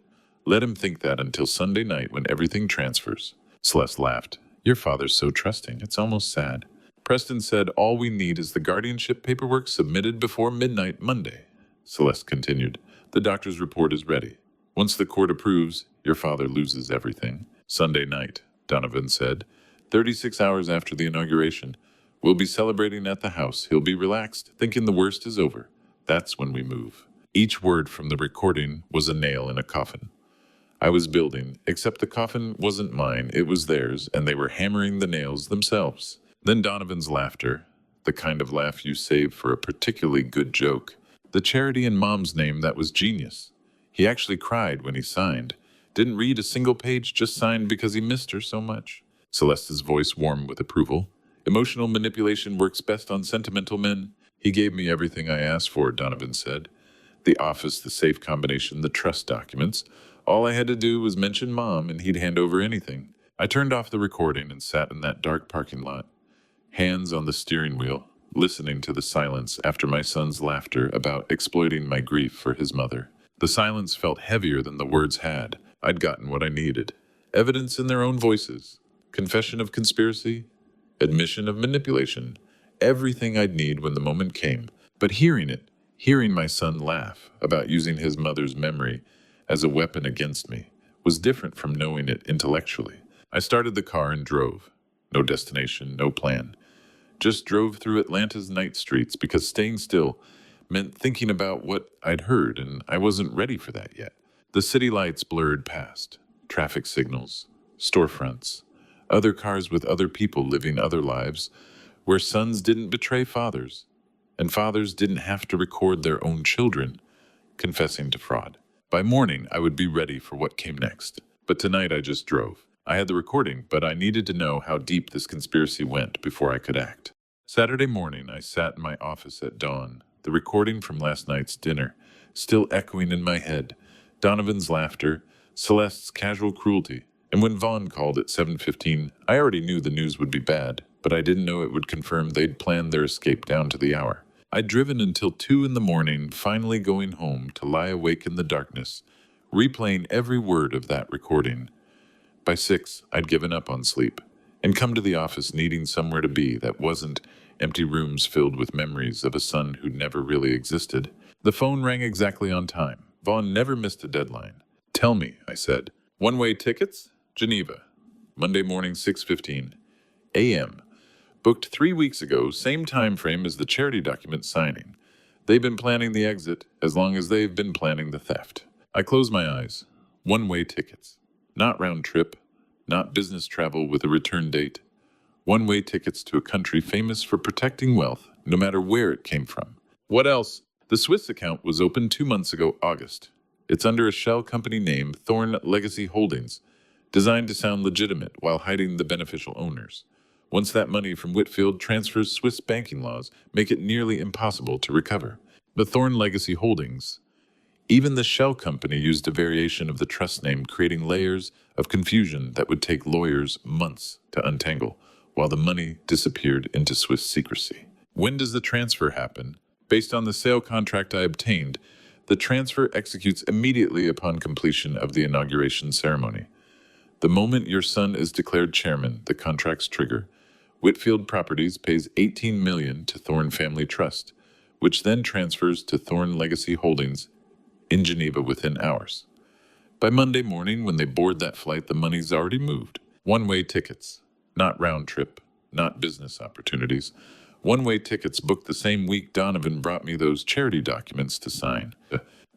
Let him think that until Sunday night when everything transfers. Celeste laughed. Your father's so trusting, it's almost sad. Preston said all we need is the guardianship paperwork submitted before midnight Monday. Celeste continued. The doctor's report is ready. Once the court approves, your father loses everything. Sunday night, Donovan said. 36 hours after the inauguration. We'll be celebrating at the house. He'll be relaxed, thinking the worst is over. That's when we move. Each word from the recording was a nail in a coffin. I was building, except the coffin wasn't mine, it was theirs, and they were hammering the nails themselves. Then Donovan's laughter, the kind of laugh you save for a particularly good joke. The charity in Mom's name, that was genius. He actually cried when he signed. Didn't read a single page, just signed because he missed her so much. Celeste's voice warmed with approval. Emotional manipulation works best on sentimental men. He gave me everything I asked for, Donovan said. The office, the safe combination, the trust documents. All I had to do was mention Mom and he'd hand over anything. I turned off the recording and sat in that dark parking lot, hands on the steering wheel, listening to the silence after my son's laughter about exploiting my grief for his mother. The silence felt heavier than the words had. I'd gotten what I needed. Evidence in their own voices. Confession of conspiracy. Admission of manipulation. Everything I'd need when the moment came. But hearing it, hearing my son laugh about using his mother's memory as a weapon against me, was different from knowing it intellectually. I started the car and drove. No destination, no plan. Just drove through Atlanta's night streets because staying still meant thinking about what I'd heard, and I wasn't ready for that yet. The city lights blurred past, traffic signals, storefronts, other cars with other people living other lives, where sons didn't betray fathers, and fathers didn't have to record their own children confessing to fraud. By morning, I would be ready for what came next. But tonight I just drove. I had the recording, but I needed to know how deep this conspiracy went before I could act. Saturday morning, I sat in my office at dawn, the recording from last night's dinner, still echoing in my head, Donovan's laughter, Celeste's casual cruelty. And when Vaughn called at 7:15, I already knew the news would be bad, but I didn't know it would confirm they'd planned their escape down to the hour. I'd driven until 2 in the morning, finally going home to lie awake in the darkness, replaying every word of that recording. By 6, I'd given up on sleep and come to the office needing somewhere to be that wasn't empty rooms filled with memories of a son who never really existed. The phone rang exactly on time. Vaughn never missed a deadline. "Tell me," I said. "One-way tickets? Geneva. Monday morning, 6:15 a.m. Booked 3 weeks ago, same time frame as the charity document signing. They've been planning the exit as long as they've been planning the theft." I closed my eyes. One-way tickets. Not round trip, not business travel with a return date. One-way tickets to a country famous for protecting wealth, no matter where it came from. What else? The Swiss account was opened 2 months ago, August. It's under a shell company named Thorn Legacy Holdings, designed to sound legitimate while hiding the beneficial owners. Once that money from Whitfield transfers, Swiss banking laws make it nearly impossible to recover. The Thorn Legacy Holdings. Even the shell company used a variation of the trust name, creating layers of confusion that would take lawyers months to untangle, while the money disappeared into Swiss secrecy. When does the transfer happen? Based on the sale contract I obtained, the transfer executes immediately upon completion of the inauguration ceremony. The moment your son is declared chairman, the contracts trigger. Whitfield Properties pays $18 million to Thorn Family Trust, which then transfers to Thorn Legacy Holdings in Geneva within hours. By Monday morning, when they board that flight, the money's already moved. One-way tickets, not round trip, not business opportunities. One-way tickets booked the same week Donovan brought me those charity documents to sign.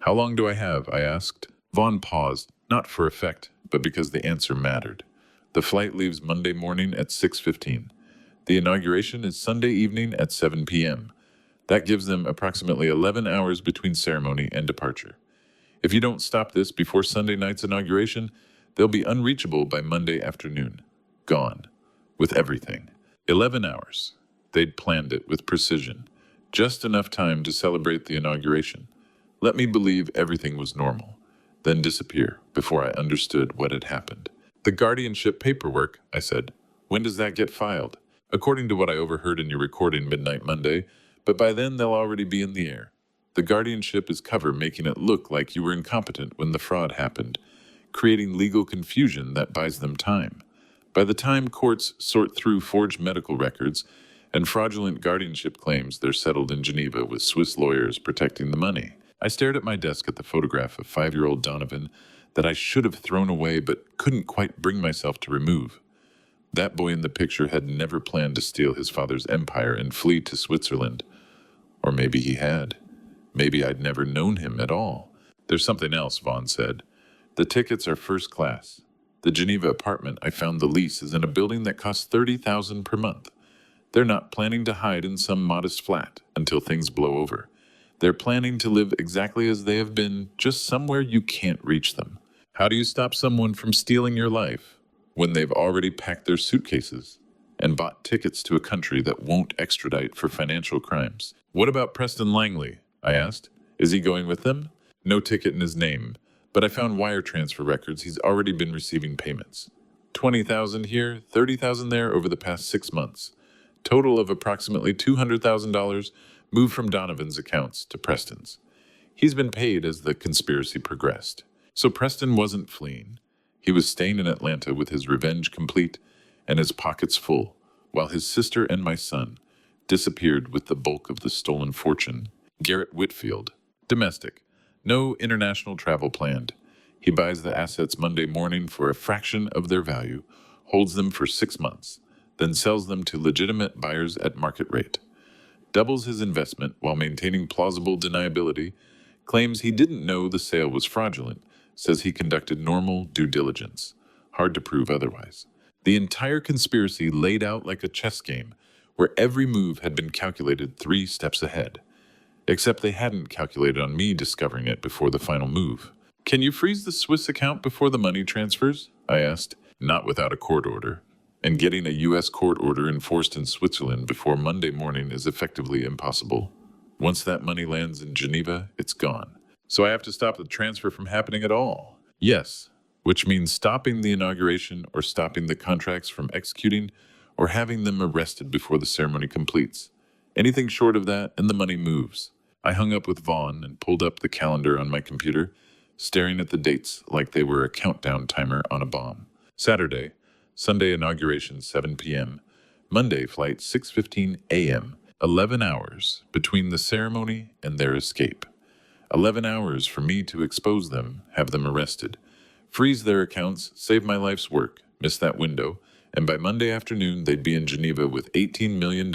"How long do I have?" I asked. Vaughn paused, not for effect, but because the answer mattered. "The flight leaves Monday morning at 6:15. The inauguration is Sunday evening at 7 p.m. That gives them approximately 11 hours between ceremony and departure. If you don't stop this before Sunday night's inauguration, they'll be unreachable by Monday afternoon. Gone. With everything. 11 hours. They'd planned it with precision. Just enough time to celebrate the inauguration. Let me believe everything was normal, then disappear before I understood what had happened. "The guardianship paperwork," I said. "When does that get filed?" "According to what I overheard in your recording midnight Monday, but by then they'll already be in the air. The guardianship is cover making it look like you were incompetent when the fraud happened, creating legal confusion that buys them time. By the time courts sort through forged medical records and fraudulent guardianship claims, they're settled in Geneva with Swiss lawyers protecting the money." I stared at my desk at the photograph of 5-year-old Donovan that I should have thrown away but couldn't quite bring myself to remove. That boy in the picture had never planned to steal his father's empire and flee to Switzerland. Or maybe he had. Maybe I'd never known him at all. "There's something else," Vaughn said. "The tickets are first class. The Geneva apartment I found the lease is in a building that costs $30,000 per month. They're not planning to hide in some modest flat until things blow over. They're planning to live exactly as they have been, just somewhere you can't reach them. How do you stop someone from stealing your life when they've already packed their suitcases and bought tickets to a country that won't extradite for financial crimes?" "What about Preston Langley?" I asked. "Is he going with them?" "No ticket in his name, but I found wire transfer records. He's already been receiving payments. 20,000 here, 30,000 there over the past 6 months. Total of approximately $200,000 moved from Donovan's accounts to Preston's. He's been paid as the conspiracy progressed. So Preston wasn't fleeing. He was staying in Atlanta with his revenge complete and his pockets full, while his sister and my son disappeared with the bulk of the stolen fortune. Garrett Whitfield. Domestic. No international travel planned. He buys the assets Monday morning for a fraction of their value, holds them for 6 months, then sells them to legitimate buyers at market rate. doubles his investment while maintaining plausible deniability, claims he didn't know the sale was fraudulent, says he conducted normal due diligence. Hard to prove otherwise. The entire conspiracy laid out like a chess game, where every move had been calculated 3 steps ahead. Except they hadn't calculated on me discovering it before the final move. Can you freeze the Swiss account before the money transfers? I asked. Not without a court order. And getting a U.S. court order enforced in Switzerland before Monday morning is effectively impossible. Once that money lands in Geneva, it's gone. So I have to stop the transfer from happening at all. Yes, which means stopping the inauguration or stopping the contracts from executing or having them arrested before the ceremony completes. Anything short of that and the money moves. I hung up with Vaughn and pulled up the calendar on my computer, staring at the dates like they were a countdown timer on a bomb. Saturday, Sunday inauguration 7 p.m. Monday flight 6:15 a.m. 11 hours between the ceremony and their escape. 11 hours for me to expose them, have them arrested, freeze their accounts, save my life's work, miss that window, and by Monday afternoon they'd be in Geneva with $18 million,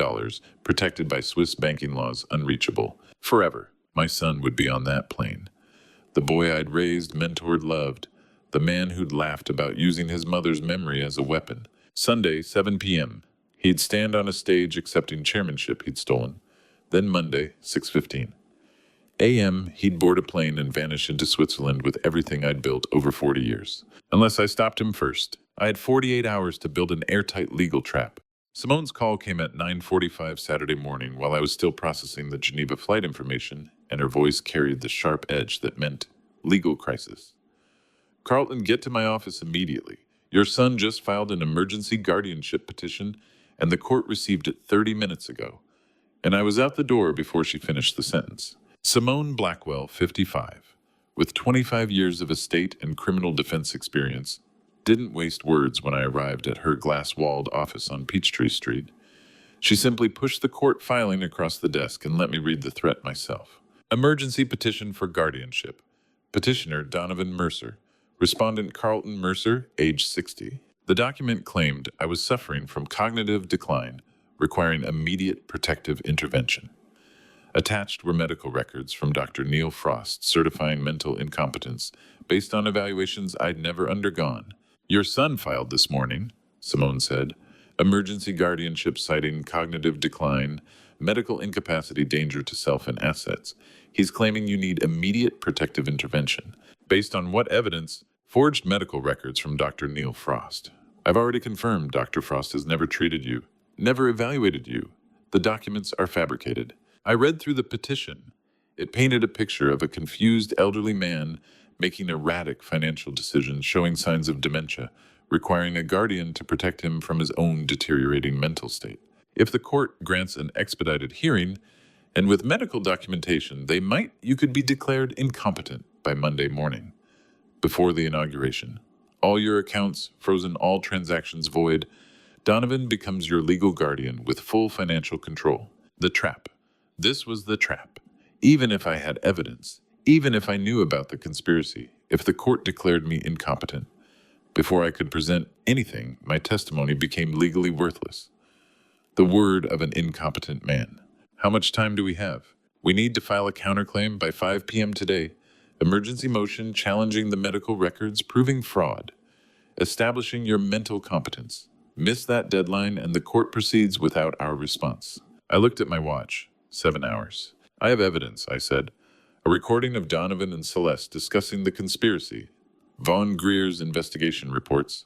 protected by Swiss banking laws, unreachable. Forever, my son would be on that plane. The boy I'd raised, mentored, loved. The man who'd laughed about using his mother's memory as a weapon. Sunday, 7 p.m. He'd stand on a stage accepting chairmanship he'd stolen. Then Monday, 6:15 a.m., he'd board a plane and vanish into Switzerland with everything I'd built over 40 years. Unless I stopped him first. I had 48 hours to build an airtight legal trap. Simone's call came at 9:45 Saturday morning while I was still processing the Geneva flight information, and her voice carried the sharp edge that meant legal crisis. Carlton, get to my office immediately. Your son just filed an emergency guardianship petition, and the court received it 30 minutes ago. And I was out the door before she finished the sentence. Simone Blackwell, 55, with 25 years of estate and criminal defense experience, didn't waste words when I arrived at her glass-walled office on Peachtree Street. She simply pushed the court filing across the desk and let me read the threat myself. Emergency petition for guardianship. Petitioner Donovan Mercer. Respondent Carlton Mercer, age 60. The document claimed I was suffering from cognitive decline, requiring immediate protective intervention. Attached were medical records from Dr. Neil Frost certifying mental incompetence based on evaluations I'd never undergone. Your son filed this morning, Simone said. Emergency guardianship citing cognitive decline, medical incapacity, danger to self and assets. He's claiming you need immediate protective intervention. Based on what evidence? Forged medical records from Dr. Neil Frost. I've already confirmed Dr. Frost has never treated you, never evaluated you. The documents are fabricated. I read through the petition. It painted a picture of a confused elderly man making erratic financial decisions, showing signs of dementia, requiring a guardian to protect him from his own deteriorating mental state. If the court grants an expedited hearing, and with medical documentation, you could be declared incompetent by Monday morning, before the inauguration. All your accounts frozen, all transactions void. Donovan becomes your legal guardian with full financial control. The trap. This was the trap. Even if I had evidence, even if I knew about the conspiracy, if the court declared me incompetent, before I could present anything, my testimony became legally worthless. The word of an incompetent man. How much time do we have? We need to file a counterclaim by 5 p.m. today. Emergency motion challenging the medical records, proving fraud, establishing your mental competence. Miss that deadline and the court proceeds without our response. I looked at my watch. 7 hours. I have evidence, I said. A recording of Donovan and Celeste discussing the conspiracy. Von Greer's investigation reports.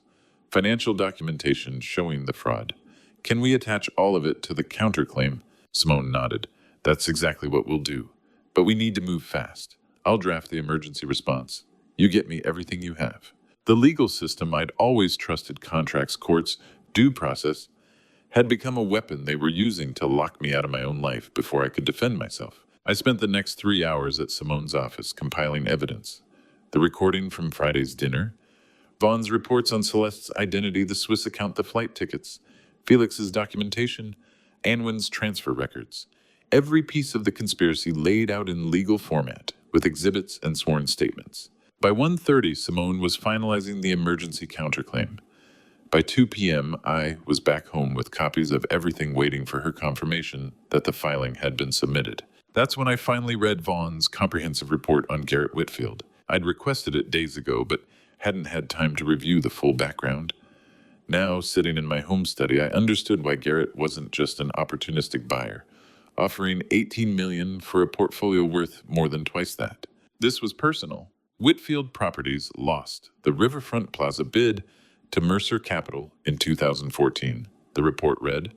Financial documentation showing the fraud. Can we attach all of it to the counterclaim? Simone nodded. That's exactly what we'll do. But we need to move fast. I'll draft the emergency response. You get me everything you have. The legal system I'd always trusted, contracts, courts, due process, had become a weapon they were using to lock me out of my own life before I could defend myself. I spent the next 3 hours at Simone's office compiling evidence. The recording from Friday's dinner, Vaughn's reports on Celeste's identity, the Swiss account, the flight tickets, Felix's documentation, Anwin's transfer records. Every piece of the conspiracy laid out in legal format, with exhibits and sworn statements. By 1:30, Simone was finalizing the emergency counterclaim. By 2 p.m., I was back home with copies of everything waiting for her confirmation that the filing had been submitted. That's when I finally read Vaughn's comprehensive report on Garrett Whitfield. I'd requested it days ago, but hadn't had time to review the full background. Now, sitting in my home study, I understood why Garrett wasn't just an opportunistic buyer, offering $18 million for a portfolio worth more than twice that. This was personal. Whitfield Properties lost the Riverfront Plaza bid to Mercer Capital in 2014. The report read,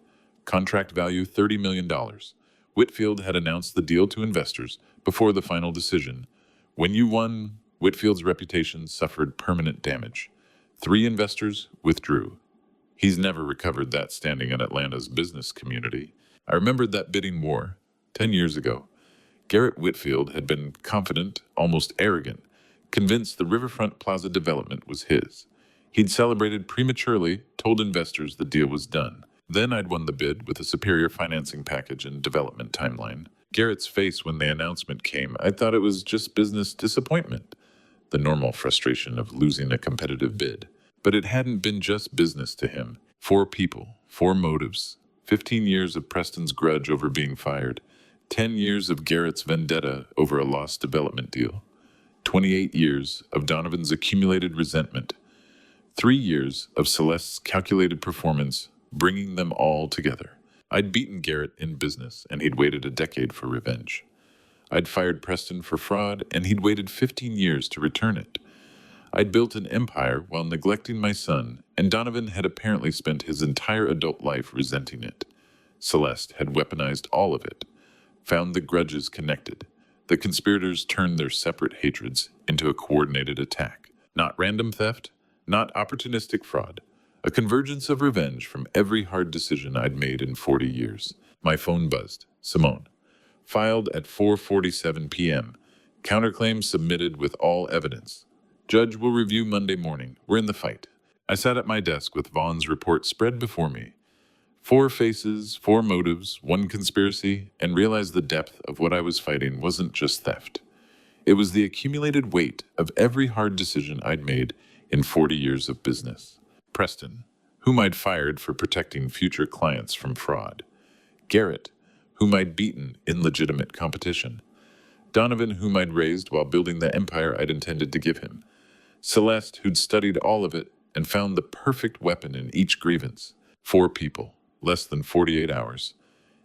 contract value $30 million. Whitfield had announced the deal to investors before the final decision. When you won, Whitfield's reputation suffered permanent damage. 3 investors withdrew. He's never recovered that standing in Atlanta's business community. I remembered that bidding war 10 years ago. Garrett Whitfield had been confident, almost arrogant, convinced the Riverfront Plaza development was his. He'd celebrated prematurely, told investors the deal was done. Then I'd won the bid with a superior financing package and development timeline. Garrett's face when the announcement came, I thought it was just business disappointment, the normal frustration of losing a competitive bid. But it hadn't been just business to him. 4 people, 4 motives, 15 years of Preston's grudge over being fired, 10 years of Garrett's vendetta over a lost development deal, 28 years of Donovan's accumulated resentment, 3 years of Celeste's calculated performance, bringing them all together. I'd beaten Garrett in business, and he'd waited a decade for revenge. I'd fired Preston for fraud, and he'd waited 15 years to return it. I'd built an empire while neglecting my son, and Donovan had apparently spent his entire adult life resenting it. Celeste had weaponized all of it, found the grudges connected. The conspirators turned their separate hatreds into a coordinated attack. Not random theft, not opportunistic fraud. A convergence of revenge from every hard decision I'd made in 40 years. My phone buzzed. Simone. Filed at 4:47 p.m. Counterclaim submitted with all evidence. Judge will review Monday morning. We're in the fight. I sat at my desk with Vaughn's report spread before me. 4 faces, 4 motives, 1 conspiracy, and realized the depth of what I was fighting wasn't just theft. It was the accumulated weight of every hard decision I'd made in 40 years of business. Preston, whom I'd fired for protecting future clients from fraud. Garrett, whom I'd beaten in legitimate competition. Donovan, whom I'd raised while building the empire I'd intended to give him. Celeste, who'd studied all of it and found the perfect weapon in each grievance. 4 people, less than 48 hours.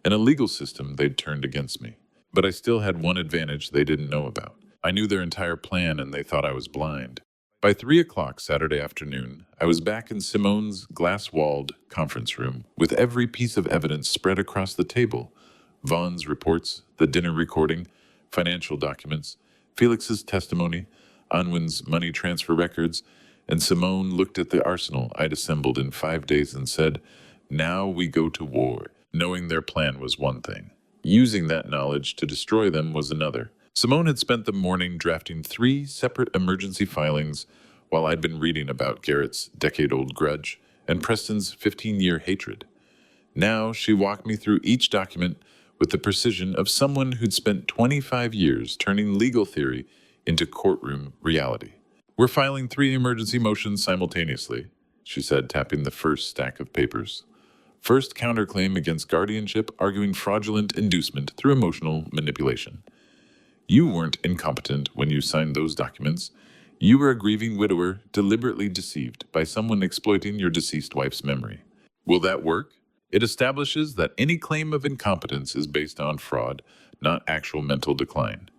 In a legal system, they'd turned against me. But I still had one advantage they didn't know about. I knew their entire plan, and they thought I was blind. By 3 o'clock Saturday afternoon, I was back in Simone's glass-walled conference room with every piece of evidence spread across the table. Vaughn's reports, the dinner recording, financial documents, Felix's testimony, Anwin's money transfer records, and Simone looked at the arsenal I'd assembled in 5 days and said, "Now we go to war." Knowing their plan was one thing. Using that knowledge to destroy them was another. Simone had spent the morning drafting 3 separate emergency filings while I'd been reading about Garrett's decade-old grudge and Preston's 15-year hatred. Now she walked me through each document with the precision of someone who'd spent 25 years turning legal theory into courtroom reality. "We're filing 3 emergency motions simultaneously," she said, tapping the first stack of papers. First counterclaim against guardianship, arguing fraudulent inducement through emotional manipulation. You weren't incompetent when you signed those documents. You were a grieving widower deliberately deceived by someone exploiting your deceased wife's memory. Will that work? It establishes that any claim of incompetence is based on fraud, not actual mental decline.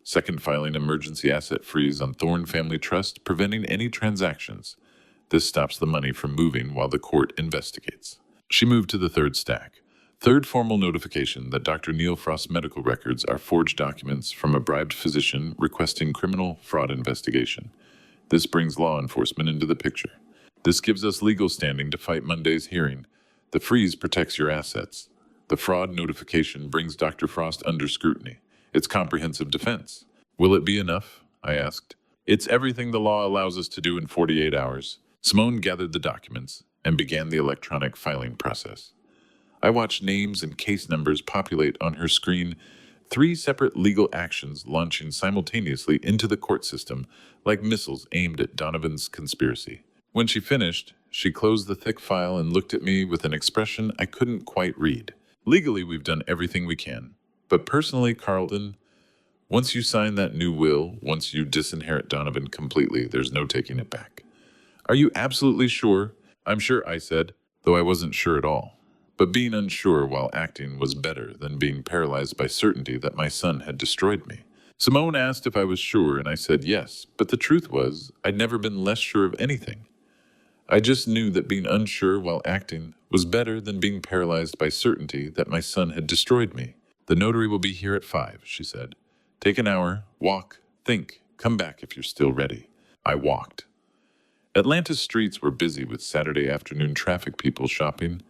Second, filing emergency asset freeze on Thorne Family Trust, preventing any transactions. This stops the money from moving while the court investigates. She moved to the third stack. Third, formal notification that Dr. Neil Frost's medical records are forged documents from a bribed physician requesting criminal fraud investigation. This brings law enforcement into the picture. This gives us legal standing to fight Monday's hearing. The freeze protects your assets. The fraud notification brings Dr. Frost under scrutiny. It's comprehensive defense. Will it be enough? I asked. It's everything the law allows us to do in 48 hours. Simone gathered the documents and began the electronic filing process. I watched names and case numbers populate on her screen, 3 separate legal actions launching simultaneously into the court system like missiles aimed at Donovan's conspiracy. When she finished, She closed the thick file and looked at me with an expression I couldn't quite read. Legally, we've done everything we can. But personally, Carlton, once you sign that new will, once you disinherit Donovan completely, there's no taking it back. Are you absolutely sure? I'm sure, I said, though I wasn't sure at all. But being unsure while acting was better than being paralyzed by certainty that my son had destroyed me. Simone asked if I was sure, and I said yes, but the truth was, I'd never been less sure of anything. I just knew that being unsure while acting was better than being paralyzed by certainty that my son had destroyed me. The notary will be here at 5, she said. Take an hour, walk, think, come back if you're still ready. I walked. Atlanta's streets were busy with Saturday afternoon traffic people shopping,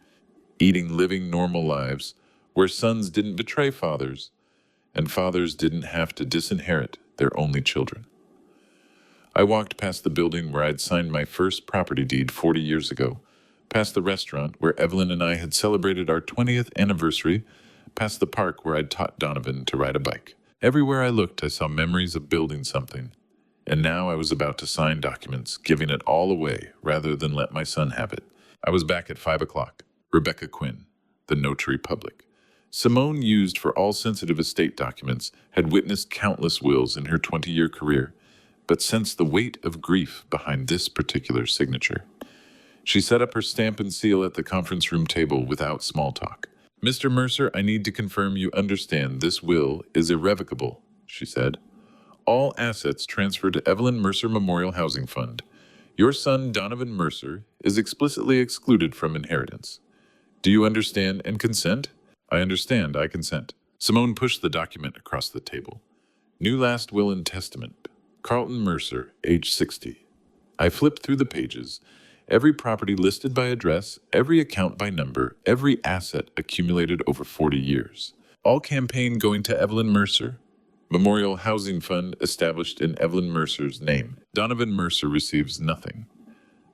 eating, living normal lives, where sons didn't betray fathers, and fathers didn't have to disinherit their only children. I walked past the building where I'd signed my first property deed 40 years ago, past the restaurant where Evelyn and I had celebrated our 20th anniversary, past the park where I'd taught Donovan to ride a bike. Everywhere I looked, I saw memories of building something, and now I was about to sign documents, giving it all away rather than let my son have it. I was back at 5 o'clock. Rebecca Quinn, the notary public. Simone, used for all sensitive estate documents, had witnessed countless wills in her 20-year career, but sensed the weight of grief behind this particular signature. She set up her stamp and seal at the conference room table without small talk. Mr. Mercer, I need to confirm you understand this will is irrevocable, she said. All assets transferred to Evelyn Mercer Memorial Housing Fund. Your son, Donovan Mercer, is explicitly excluded from inheritance. Do you understand and consent? I understand, I consent. Simone pushed the document across the table. New last will and testament. Carlton Mercer, age 60. I flipped through the pages. Every property listed by address, every account by number, every asset accumulated over 40 years. All campaign going to Evelyn Mercer. Memorial Housing Fund established in Evelyn Mercer's name. Donovan Mercer receives nothing.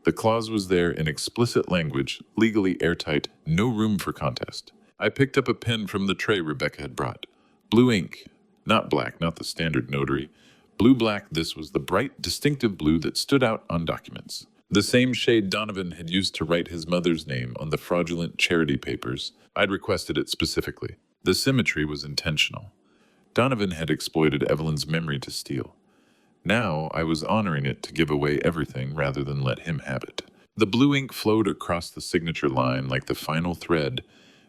The clause was there in explicit language, legally airtight, no room for contest. I picked up a pen from the tray Rebecca had brought. Blue ink. Not black, not the standard notary. Blue-black, this was the bright, distinctive blue that stood out on documents. The same shade Donovan had used to write his mother's name on the fraudulent charity papers. I'd requested it specifically. The symmetry was intentional. Donovan had exploited Evelyn's memory to steal. Now I was honoring it to give away everything rather than let him have it. The blue ink flowed across the signature line like the final thread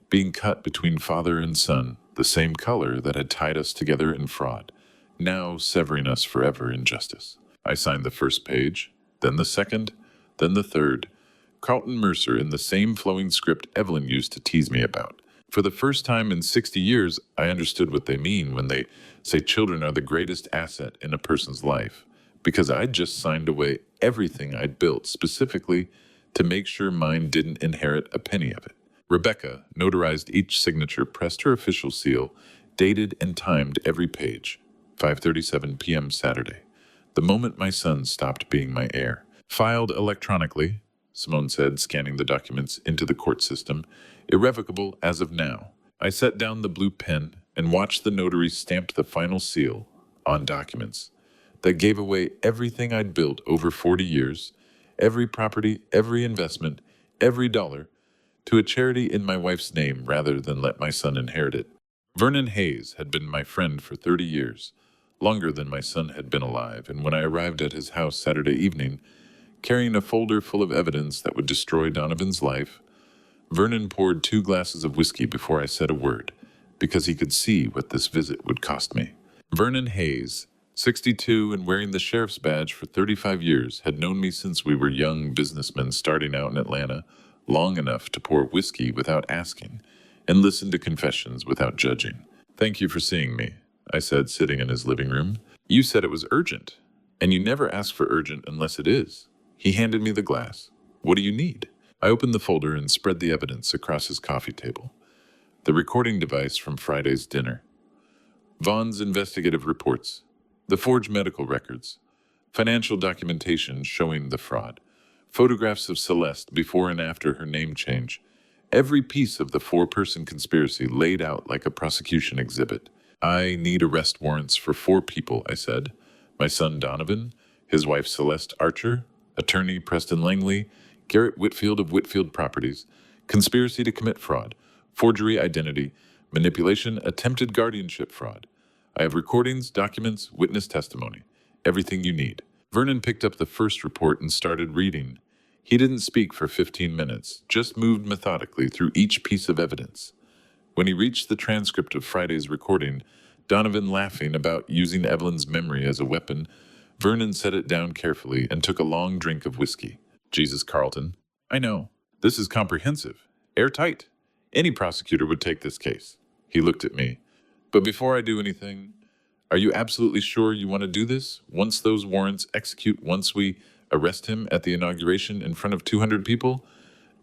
being cut between father and son, the same color that had tied us together in fraud, now severing us forever in justice. I signed the first page, then the second, then the third. Carlton Mercer in the same flowing script Evelyn used to tease me about. For the first time in 60 years, I understood what they mean when they say children are the greatest asset in a person's life, because I'd just signed away everything I'd built specifically to make sure mine didn't inherit a penny of it. Rebecca notarized each signature, pressed her official seal, dated and timed every page. 5:37 p.m. Saturday. The moment my son stopped being my heir. Filed electronically, Simone said, scanning the documents into the court system. Irrevocable as of now. I set down the blue pen and watched the notary stamp the final seal on documents that gave away everything I'd built over 40 years, every property, every investment, every dollar, to a charity in my wife's name rather than let my son inherit it. Vernon Hayes had been my friend for 30 years, longer than my son had been alive, and when I arrived at his house Saturday evening, carrying a folder full of evidence that would destroy Donovan's life, Vernon poured 2 glasses of whiskey before I said a word, because he could see what this visit would cost me. Vernon Hayes, 62 and wearing the sheriff's badge for 35 years, had known me since we were young businessmen starting out in Atlanta, long enough to pour whiskey without asking, and listen to confessions without judging. Thank you for seeing me, I said, sitting in his living room. You said it was urgent, and you never ask for urgent unless it is. He handed me the glass. What do you need? I opened the folder and spread the evidence across his coffee table. The recording device from Friday's dinner. Vaughn's investigative reports. The forged medical records. Financial documentation showing the fraud. Photographs of Celeste before and after her name change. Every piece of the 4-person conspiracy laid out like a prosecution exhibit. I need arrest warrants for 4 people, I said. My son Donovan, his wife Celeste Archer, attorney Preston Langley, Garrett Whitfield of Whitfield Properties, conspiracy to commit fraud, forgery identity, manipulation, attempted guardianship fraud. I have recordings, documents, witness testimony, everything you need. Vernon picked up the first report and started reading. He didn't speak for 15 minutes, just moved methodically through each piece of evidence. When he reached the transcript of Friday's recording, Donovan laughing about using Evelyn's memory as a weapon, Vernon set it down carefully and took a long drink of whiskey. Jesus, Carlton. I know. This is comprehensive. Airtight. Any prosecutor would take this case. He looked at me. But before I do anything, are you absolutely sure you want to do this? Once those warrants execute, once we arrest him at the inauguration in front of 200 people?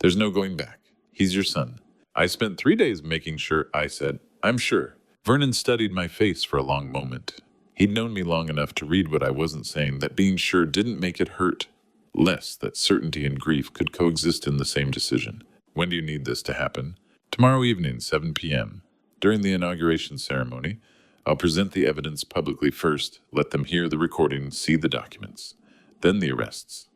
There's no going back. He's your son. I spent 3 days making sure, I said. I'm sure. Vernon studied my face for a long moment. He'd known me long enough to read what I wasn't saying, that being sure didn't make it hurt less, that certainty and grief could coexist in the same decision. When do you need this to happen? Tomorrow evening, 7 p.m. During the inauguration ceremony, I'll present the evidence publicly first, let them hear the recording, see the documents. Then the arrests.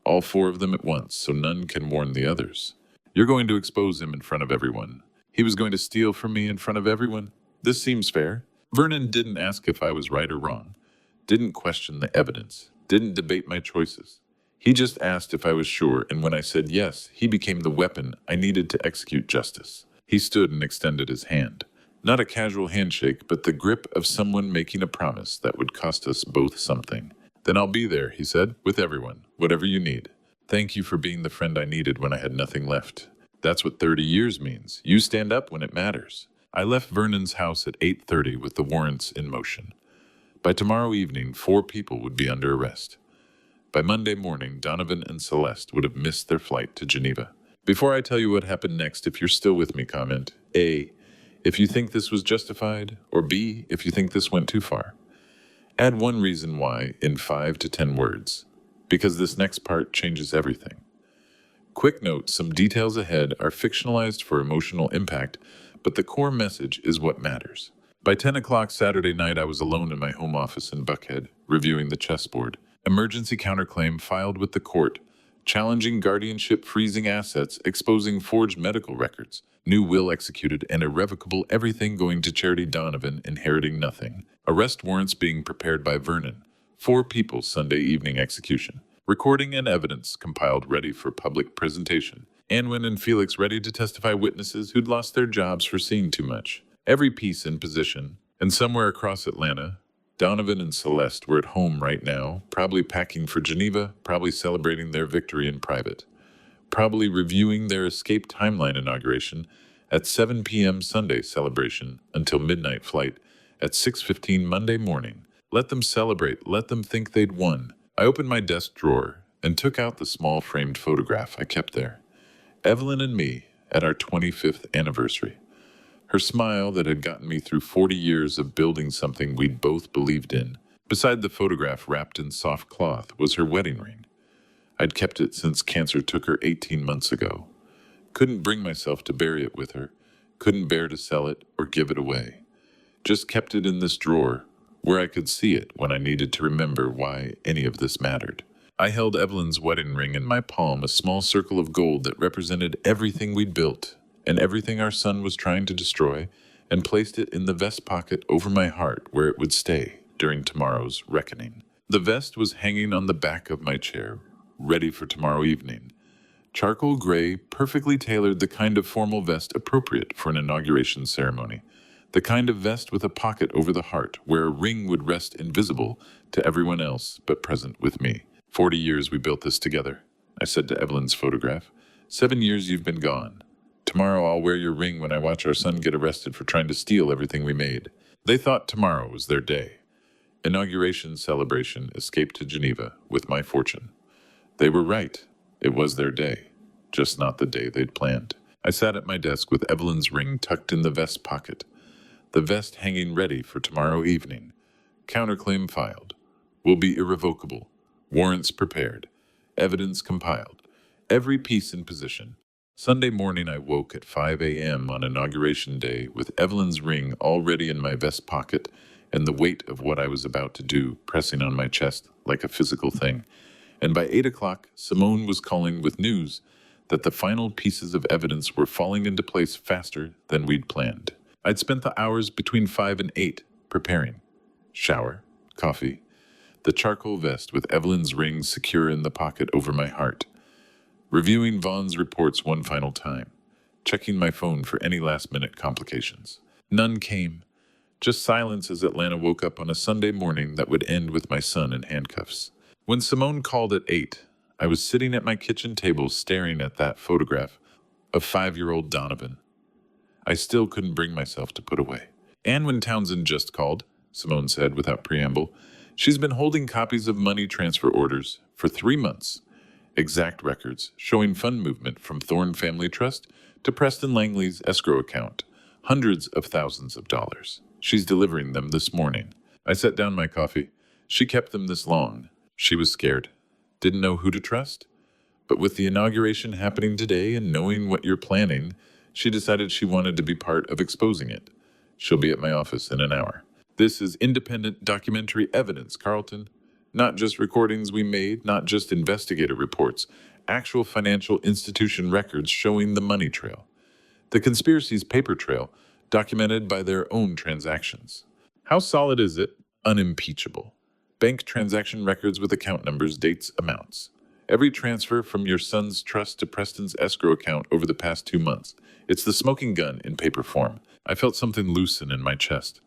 All 4 of them at once, so none can warn the others. You're going to expose him in front of everyone. He was going to steal from me in front of everyone. This seems fair. Vernon didn't ask if I was right or wrong, didn't question the evidence, didn't debate my choices. He just asked if I was sure, and when I said yes, he became the weapon I needed to execute justice. He stood and extended his hand. Not a casual handshake, but the grip of someone making a promise that would cost us both something. Then I'll be there, he said, with everyone, whatever you need. Thank you for being the friend I needed when I had nothing left. That's what 30 years means. You stand up when it matters. I left Vernon's house at 8:30 with the warrants in motion. By tomorrow evening, 4 people would be under arrest. By Monday morning, Donovan and Celeste would have missed their flight to Geneva. Before I tell you what happened next, if you're still with me, comment A, if you think this was justified, or B, if you think this went too far. Add one reason why in 5 to 10 words, because this next part changes everything. Quick note, some details ahead are fictionalized for emotional impact, but the core message is what matters. By 10 o'clock Saturday night, I was alone in my home office in Buckhead, reviewing the chessboard. Emergency counterclaim filed with the court, challenging guardianship, freezing assets, exposing forged medical records, new will executed, and irrevocable everything going to charity Donovan, inheriting nothing. Arrest warrants being prepared by Vernon. 4 people Sunday evening execution. Recording and evidence compiled ready for public presentation. Anwin and Felix ready to testify, witnesses who'd lost their jobs for seeing too much. Every piece in position. And somewhere across Atlanta, Donovan and Celeste were at home right now, probably packing for Geneva, probably celebrating their victory in private, probably reviewing their escape timeline inauguration at 7 p.m. Sunday celebration until midnight flight at 6:15 Monday morning. Let them celebrate, let them think they'd won. I opened my desk drawer and took out the small framed photograph I kept there. Evelyn and me at our 25th anniversary. Her smile that had gotten me through 40 years of building something we'd both believed in. Beside the photograph, wrapped in soft cloth, was her wedding ring. I'd kept it since cancer took her 18 months ago. Couldn't bring myself to bury it with her. Couldn't bear to sell it or give it away. Just kept it in this drawer, where I could see it when I needed to remember why any of this mattered. I held Evelyn's wedding ring in my palm, a small circle of gold that represented everything we'd built and everything our son was trying to destroy, and placed it in the vest pocket over my heart where it would stay during tomorrow's reckoning. The vest was hanging on the back of my chair, ready for tomorrow evening. Charcoal gray, perfectly tailored, the kind of formal vest appropriate for an inauguration ceremony. The kind of vest with a pocket over the heart where a ring would rest invisible to everyone else but present with me. 40 years we built this together, I said to Evelyn's photograph. 7 years you've been gone. Tomorrow I'll wear your ring when I watch our son get arrested for trying to steal everything we made. They thought tomorrow was their day. Inauguration celebration, escape to Geneva with my fortune. They were right. It was their day, just not the day they'd planned. I sat at my desk with Evelyn's ring tucked in the vest pocket, the vest hanging ready for tomorrow evening. Counterclaim filed. Will be irrevocable. Warrants prepared. Evidence compiled. Every piece in position. Sunday morning I woke at 5 a.m. on Inauguration Day with Evelyn's ring already in my vest pocket and the weight of what I was about to do pressing on my chest like a physical thing. And by 8 o'clock, Simone was calling with news that the final pieces of evidence were falling into place faster than we'd planned. I'd spent the hours between 5 and 8 preparing. Shower, coffee, the charcoal vest with Evelyn's ring secure in the pocket over my heart. Reviewing Vaughn's reports one final time. Checking my phone for any last-minute complications. None came. Just silence as Atlanta woke up on a Sunday morning that would end with my son in handcuffs. When Simone called at 8, I was sitting at my kitchen table staring at that photograph of 5-year-old Donovan. I still couldn't bring myself to put away. And when Townsend just called, Simone said without preamble, she's been holding copies of money transfer orders for 3 months. Exact records showing fund movement from Thorne Family Trust to Preston Langley's escrow account. Hundreds of thousands of dollars. She's delivering them this morning. I set down my coffee. She kept them this long. She was scared. Didn't know who to trust. But with the inauguration happening today and knowing what you're planning, she decided she wanted to be part of exposing it. She'll be at my office in an hour. This is independent documentary evidence, Carlton. Not just recordings we made, not just investigator reports, actual financial institution records showing the money trail. The conspiracy's paper trail, documented by their own transactions. How solid is it? Unimpeachable. Bank transaction records with account numbers, dates, amounts. Every transfer from your son's trust to Preston's escrow account over the past 2 months. It's the smoking gun in paper form. I felt something loosen in my chest.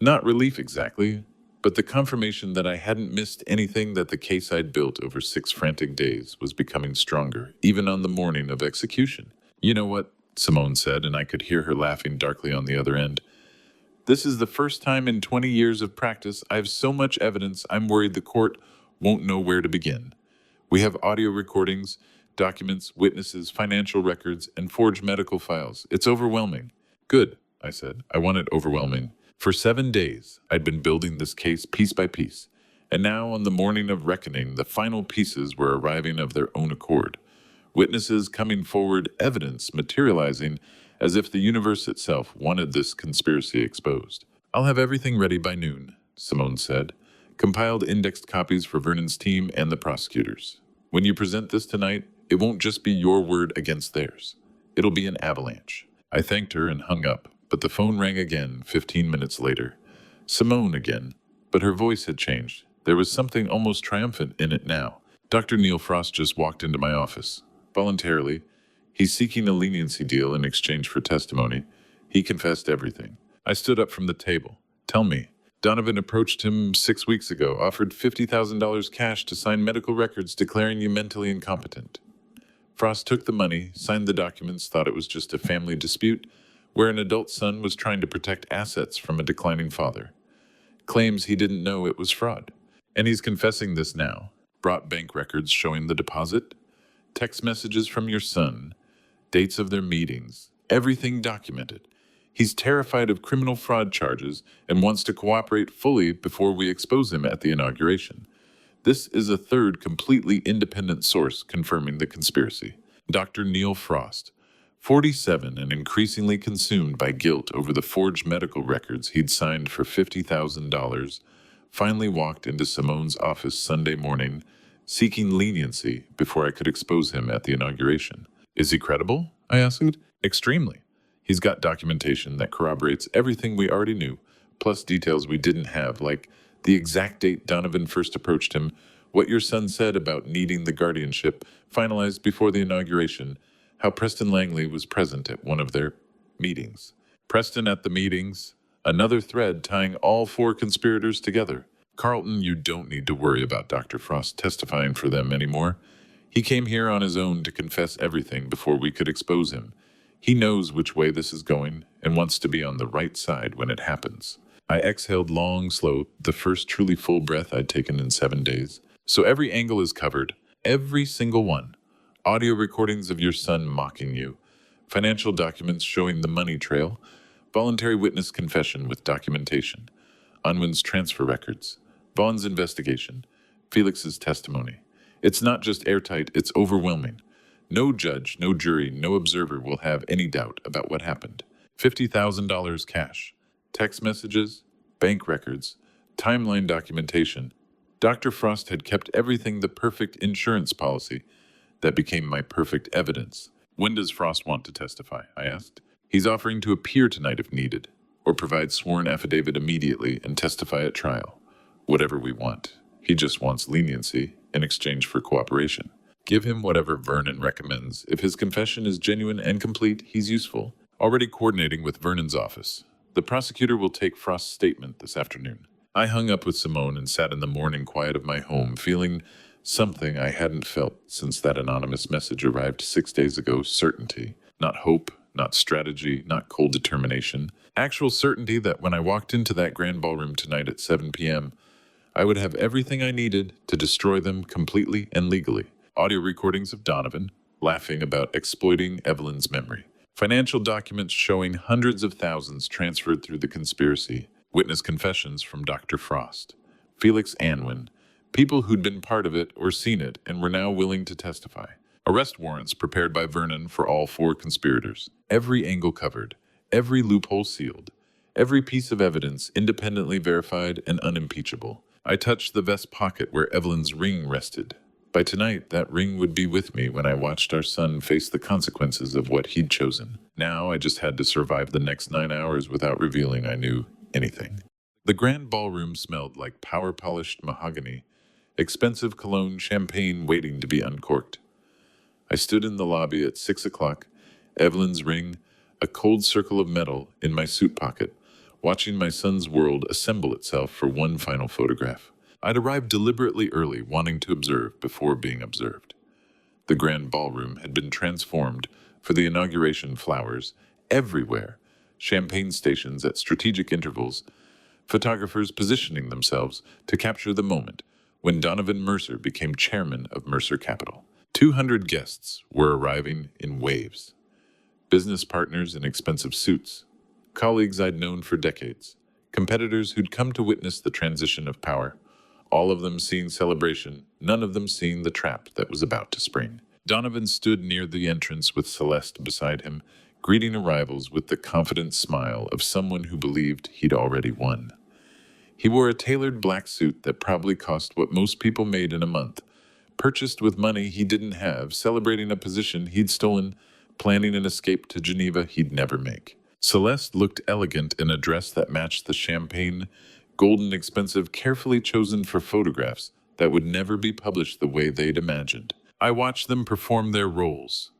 Not relief exactly, but the confirmation that I hadn't missed anything, that the case I'd built over 6 frantic days was becoming stronger, even on the morning of execution. You know what? Simone said, and I could hear her laughing darkly on the other end. This is the first time in 20 years of practice I have so much evidence I'm worried the court won't know where to begin. We have audio recordings, documents, witnesses, financial records, and forged medical files. It's overwhelming. Good, I said. I want it overwhelming. For 7 days, I'd been building this case piece by piece, and now on the morning of reckoning, the final pieces were arriving of their own accord. Witnesses coming forward, evidence materializing as if the universe itself wanted this conspiracy exposed. I'll have everything ready by noon, Simone said. Compiled indexed copies for Vernon's team and the prosecutors. When you present this tonight, it won't just be your word against theirs. It'll be an avalanche. I thanked her and hung up, but the phone rang again 15 minutes later. Simone again, but her voice had changed. There was something almost triumphant in it now. Dr. Neil Frost just walked into my office. Voluntarily, he's seeking a leniency deal in exchange for testimony. He confessed everything. I stood up from the table. Tell me. Donovan approached him 6 weeks ago, offered $50,000 cash to sign medical records declaring you mentally incompetent. Frost took the money, signed the documents, thought it was just a family dispute where an adult son was trying to protect assets from a declining father. Claims he didn't know it was fraud. And he's confessing this now. Brought bank records showing the deposit, text messages from your son, dates of their meetings, everything documented. He's terrified of criminal fraud charges and wants to cooperate fully before we expose him at the inauguration. This is a third completely independent source confirming the conspiracy. Dr. Neil Frost, 47 and increasingly consumed by guilt over the forged medical records he'd signed for $50,000, finally walked into Simone's office Sunday morning, seeking leniency before I could expose him at the inauguration. Is he credible? I asked. Extremely. He's got documentation that corroborates everything we already knew, plus details we didn't have, like the exact date Donovan first approached him, what your son said about needing the guardianship finalized before the inauguration, how Preston Langley was present at one of their meetings. Preston at the meetings, another thread tying all 4 conspirators together. Carlton, you don't need to worry about Dr. Frost testifying for them anymore. He came here on his own to confess everything before we could expose him. He knows which way this is going and wants to be on the right side when it happens. I exhaled long, slow, the first truly full breath I'd taken in 7 days. So every angle is covered, every single one. Audio recordings of your son mocking you, financial documents showing the money trail, voluntary witness confession with documentation, Unwin's transfer records, Vaughn's investigation, Felix's testimony. It's not just airtight, it's overwhelming. No judge, no jury, no observer will have any doubt about what happened. $50,000 cash, text messages, bank records, timeline documentation. Dr. Frost had kept everything the perfect insurance policy that became my perfect evidence. When does Frost want to testify? I asked. He's offering to appear tonight if needed, or provide sworn affidavit immediately and testify at trial. Whatever we want. He just wants leniency in exchange for cooperation. Give him whatever Vernon recommends. If his confession is genuine and complete, he's useful. Already coordinating with Vernon's office. The prosecutor will take Frost's statement this afternoon. I hung up with Simone and sat in the morning quiet of my home, feeling something I hadn't felt since that anonymous message arrived 6 days ago. Certainty. Not hope, not strategy, not cold determination. Actual certainty that when I walked into that grand ballroom tonight at 7 p.m., I would have everything I needed to destroy them completely and legally. Audio recordings of Donovan laughing about exploiting Evelyn's memory. Financial documents showing hundreds of thousands transferred through the conspiracy. Witness confessions from Dr. Frost. Felix Anwin. People who'd been part of it or seen it and were now willing to testify. Arrest warrants prepared by Vernon for all 4 conspirators. Every angle covered. Every loophole sealed. Every piece of evidence independently verified and unimpeachable. I touched the vest pocket where Evelyn's ring rested. By tonight, that ring would be with me when I watched our son face the consequences of what he'd chosen. Now I just had to survive the next 9 hours without revealing I knew anything. The grand ballroom smelled like power-polished mahogany, expensive cologne champagne waiting to be uncorked. I stood in the lobby at 6 o'clock, Evelyn's ring, a cold circle of metal in my suit pocket, watching my son's world assemble itself for one final photograph. I'd arrived deliberately early, wanting to observe before being observed. The grand ballroom had been transformed for the inauguration. Flowers everywhere, champagne stations at strategic intervals, photographers positioning themselves to capture the moment when Donovan Mercer became chairman of Mercer Capital. 200 guests were arriving in waves. Business partners in expensive suits, colleagues I'd known for decades, competitors who'd come to witness the transition of power, all of them seeing celebration, none of them seeing the trap that was about to spring. Donovan stood near the entrance with Celeste beside him, greeting arrivals with the confident smile of someone who believed he'd already won. He wore a tailored black suit that probably cost what most people made in a month, purchased with money he didn't have, celebrating a position he'd stolen, planning an escape to Geneva he'd never make. Celeste looked elegant in a dress that matched the champagne, golden expensive, carefully chosen for photographs that would never be published the way they'd imagined. I watched them perform their roles.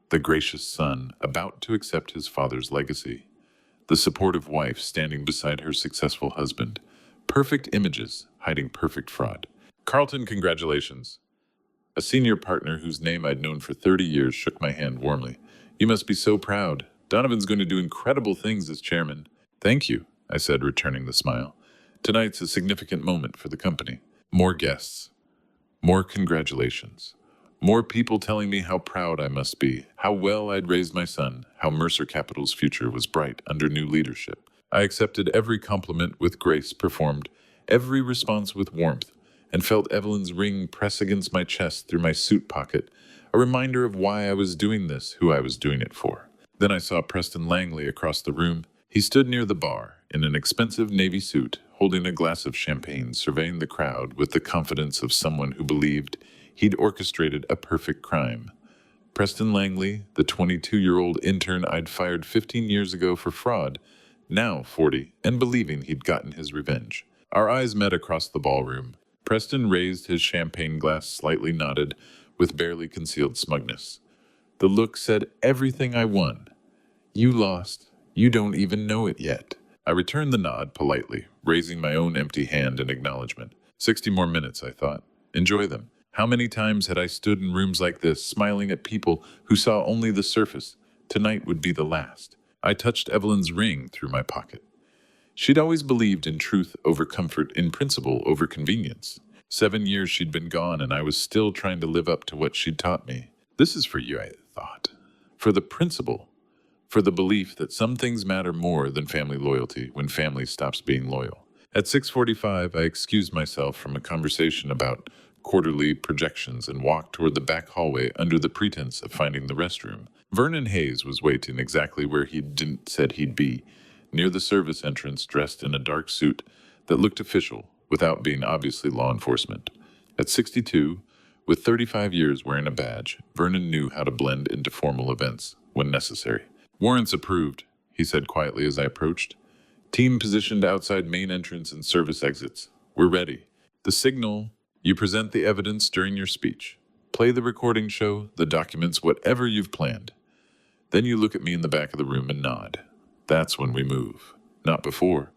The gracious son, about to accept his father's legacy. The supportive wife standing beside her successful husband. Perfect images, hiding perfect fraud. Carlton, congratulations. A senior partner whose name I'd known for 30 years shook my hand warmly. You must be so proud. Donovan's going to do incredible things as chairman. Thank you, I said, returning the smile. Tonight's a significant moment for the company. More guests. More congratulations. More people telling me how proud I must be, how well I'd raised my son, how Mercer Capital's future was bright under new leadership. I accepted every compliment with grace, performed every response with warmth, and felt Evelyn's ring press against my chest through my suit pocket, a reminder of why I was doing this, who I was doing it for. Then I saw Preston Langley across the room. He stood near the bar, in an expensive navy suit, holding a glass of champagne, surveying the crowd with the confidence of someone who believed he'd orchestrated a perfect crime. Preston Langley, the 22-year-old intern I'd fired 15 years ago for fraud, now 40, and believing he'd gotten his revenge. Our eyes met across the ballroom. Preston raised his champagne glass, slightly nodded, with barely concealed smugness. The look said everything I won. You lost. You don't even know it yet. I returned the nod politely, raising my own empty hand in acknowledgement. 60 more minutes, I thought. Enjoy them. How many times had I stood in rooms like this, smiling at people who saw only the surface? Tonight would be the last. I touched Evelyn's ring through my pocket. She'd always believed in truth over comfort, in principle over convenience. 7 years she'd been gone, and I was still trying to live up to what she'd taught me. This is for you, I thought. For the principle. For the belief that some things matter more than family loyalty when family stops being loyal. At 6:45, I excused myself from a conversation about quarterly projections and walked toward the back hallway under the pretense of finding the restroom. Vernon Hayes was waiting exactly where said he'd be, near the service entrance, dressed in a dark suit that looked official, without being obviously law enforcement. At 62, with 35 years wearing a badge, Vernon knew how to blend into formal events when necessary. "Warrants approved," he said quietly as I approached. "Team positioned outside main entrance and service exits. We're ready." The signal: you present the evidence during your speech. Play the recording show, the documents, whatever you've planned. Then you look at me in the back of the room and nod. That's when we move. Not before.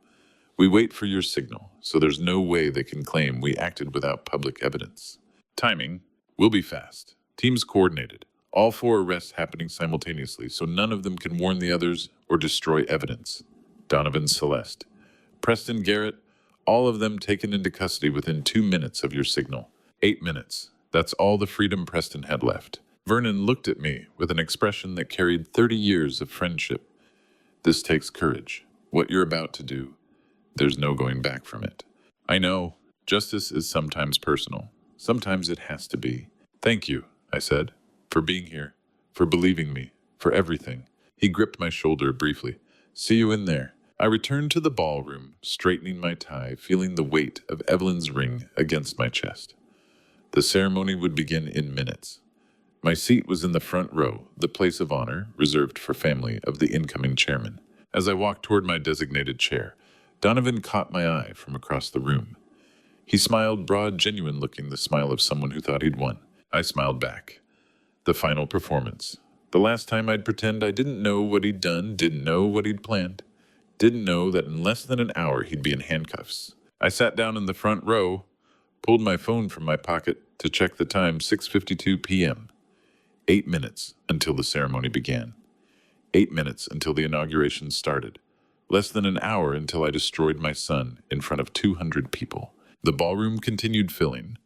We wait for your signal, so there's no way they can claim we acted without public evidence. Timing: we'll be fast. Teams coordinated. All 4 arrests happening simultaneously, so none of them can warn the others or destroy evidence. Donovan, Celeste, Preston, Garrett, all of them taken into custody within 2 minutes of your signal. 8 minutes. That's all the freedom Preston had left. Vernon looked at me with an expression that carried 30 years of friendship. "This takes courage. What you're about to do, there's no going back from it." I know. Justice is sometimes personal. Sometimes it has to be. "Thank you," I said, "for being here, for believing me, for everything." He gripped my shoulder briefly. "See you in there." I returned to the ballroom, straightening my tie, feeling the weight of Evelyn's ring against my chest. The ceremony would begin in minutes. My seat was in the front row, the place of honor reserved for family of the incoming chairman. As I walked toward my designated chair, Donovan caught my eye from across the room. He smiled, broad, genuine-looking, the smile of someone who thought he'd won. I smiled back. The final performance. The last time I'd pretend I didn't know what he'd done, didn't know what he'd planned. Didn't know that in less than an hour he'd be in handcuffs. I sat down in the front row, pulled my phone from my pocket to check the time, 6:52 p.m. 8 minutes until the ceremony began. 8 minutes until the inauguration started. Less than an hour until I destroyed my son in front of 200 people. The ballroom continued filling.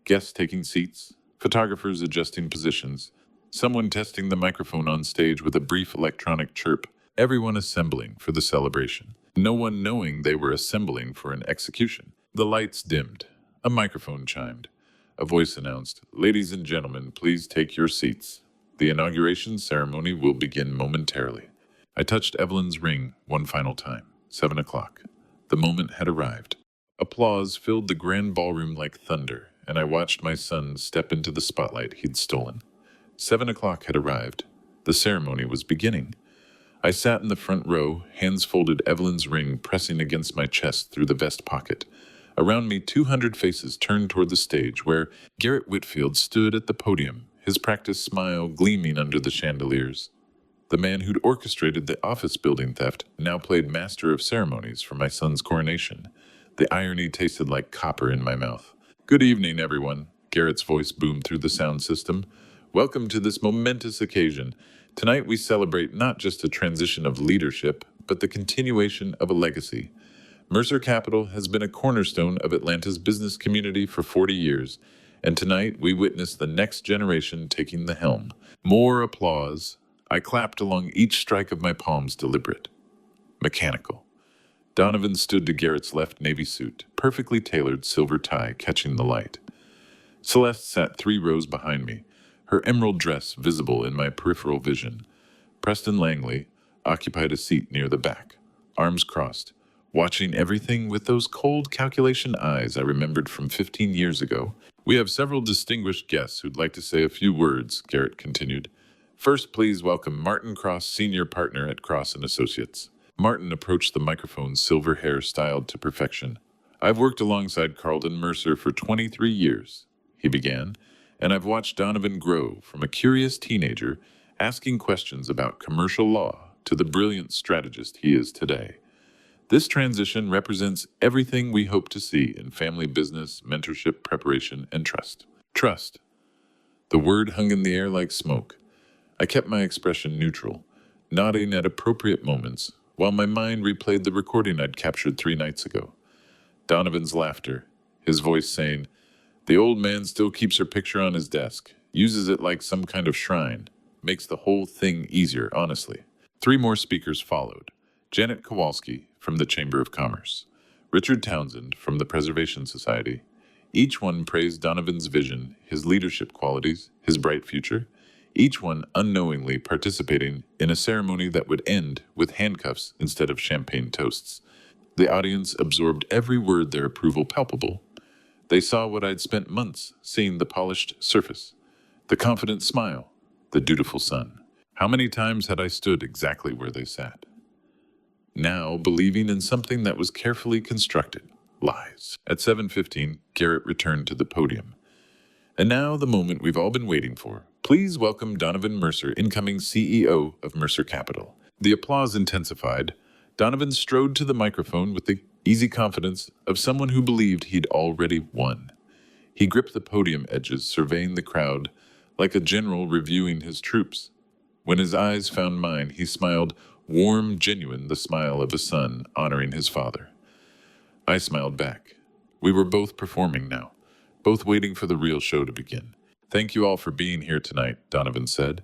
Guests taking seats, photographers adjusting positions, someone testing the microphone on stage with a brief electronic chirp. Everyone assembling for the celebration. No one knowing they were assembling for an execution. The lights dimmed. A microphone chimed. A voice announced, "Ladies and gentlemen, please take your seats. The inauguration ceremony will begin momentarily." I touched Evelyn's ring one final time. 7 o'clock. The moment had arrived. Applause filled the grand ballroom like thunder, and I watched my son step into the spotlight he'd stolen. 7 o'clock had arrived. The ceremony was beginning. I sat in the front row, hands folded, Evelyn's ring pressing against my chest through the vest pocket. Around me, 200 faces turned toward the stage, where Garrett Whitfield stood at the podium, his practiced smile gleaming under the chandeliers. The man who'd orchestrated the office building theft now played master of ceremonies for my son's coronation. The irony tasted like copper in my mouth. "Good evening, everyone," Garrett's voice boomed through the sound system. "Welcome to this momentous occasion. Tonight we celebrate not just a transition of leadership, but the continuation of a legacy. Mercer Capital has been a cornerstone of Atlanta's business community for 40 years, and tonight we witness the next generation taking the helm." More applause. I clapped along each strike of my palms, deliberate, mechanical. Donovan stood to Garrett's left, navy suit, perfectly tailored silver tie catching the light. Celeste sat 3 rows behind me, her emerald dress visible in my peripheral vision. Preston Langley occupied a seat near the back, arms crossed, watching everything with those cold calculation eyes I remembered from 15 years ago. "We have several distinguished guests who'd like to say a few words," Garrett continued. "First, please welcome Martin Cross, senior partner at Cross & Associates." Martin approached the microphone, silver hair styled to perfection. "I've worked alongside Carlton Mercer for 23 years, he began, "and I've watched Donovan grow from a curious teenager asking questions about commercial law to the brilliant strategist he is today. This transition represents everything we hope to see in family business, mentorship, preparation, and trust." Trust. The word hung in the air like smoke. I kept my expression neutral, nodding at appropriate moments, while my mind replayed the recording I'd captured 3 nights ago. Donovan's laughter, his voice saying, "The old man still keeps her picture on his desk, uses it like some kind of shrine, makes the whole thing easier, honestly." 3 more speakers followed. Janet Kowalski from the Chamber of Commerce, Richard Townsend from the Preservation Society. Each one praised Donovan's vision, his leadership qualities, his bright future, each one unknowingly participating in a ceremony that would end with handcuffs instead of champagne toasts. The audience absorbed every word, their approval palpable. They saw what I'd spent months seeing: the polished surface, the confident smile, the dutiful son. How many times had I stood exactly where they sat? Now, believing in something that was carefully constructed. Lies. At 7:15, Garrett returned to the podium. And now, the moment we've all been waiting for. Please welcome Donovan Mercer, incoming CEO of Mercer Capital. The applause intensified. Donovan strode to the microphone with the easy confidence of someone who believed he'd already won. He gripped the podium edges, surveying the crowd like a general reviewing his troops. When his eyes found mine, he smiled, warm, genuine, the smile of a son honoring his father. I smiled back. We were both performing now, both waiting for the real show to begin. Thank you all for being here tonight, Donovan said.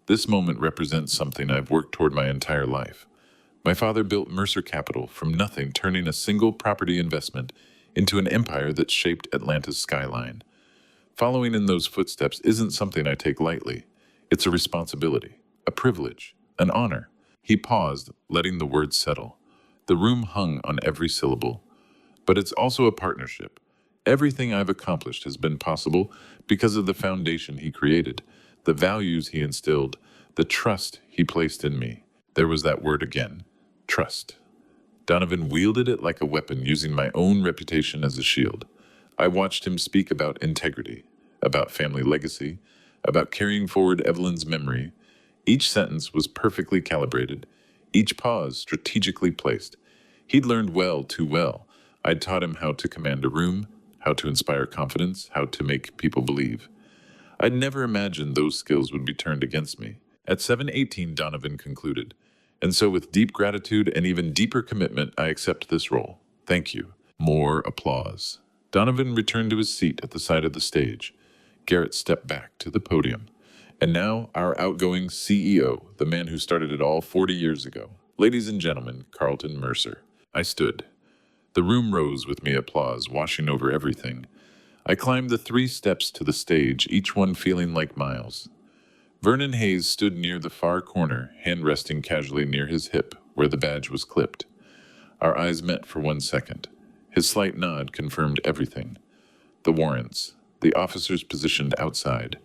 This moment represents something I've worked toward my entire life. My father built Mercer Capital from nothing, turning a single property investment into an empire that shaped Atlanta's skyline. Following in those footsteps isn't something I take lightly. It's a responsibility, a privilege, an honor. He paused, letting the words settle. The room hung on every syllable. But it's also a partnership. Everything I've accomplished has been possible because of the foundation he created, the values he instilled, the trust he placed in me. There was that word again, trust. Donovan wielded it like a weapon, using my own reputation as a shield. I watched him speak about integrity, about family legacy, about carrying forward Evelyn's memory. Each sentence was perfectly calibrated, each pause strategically placed. He'd learned well, too well. I'd taught him how to command a room, how to inspire confidence, how to make people believe. I'd never imagined those skills would be turned against me. At 7:18, Donovan concluded. And so with deep gratitude and even deeper commitment, I accept this role. Thank you. More applause. Donovan returned to his seat at the side of the stage. Garrett stepped back to the podium. And now, our outgoing CEO, the man who started it all 40 years ago. Ladies and gentlemen, Carlton Mercer. I stood. The room rose with me, applause washing over everything. I climbed the 3 steps to the stage, each one feeling like miles. Vernon Hayes stood near the far corner, hand resting casually near his hip, where the badge was clipped. Our eyes met for 1 second. His slight nod confirmed everything. The warrants, the officers positioned outside,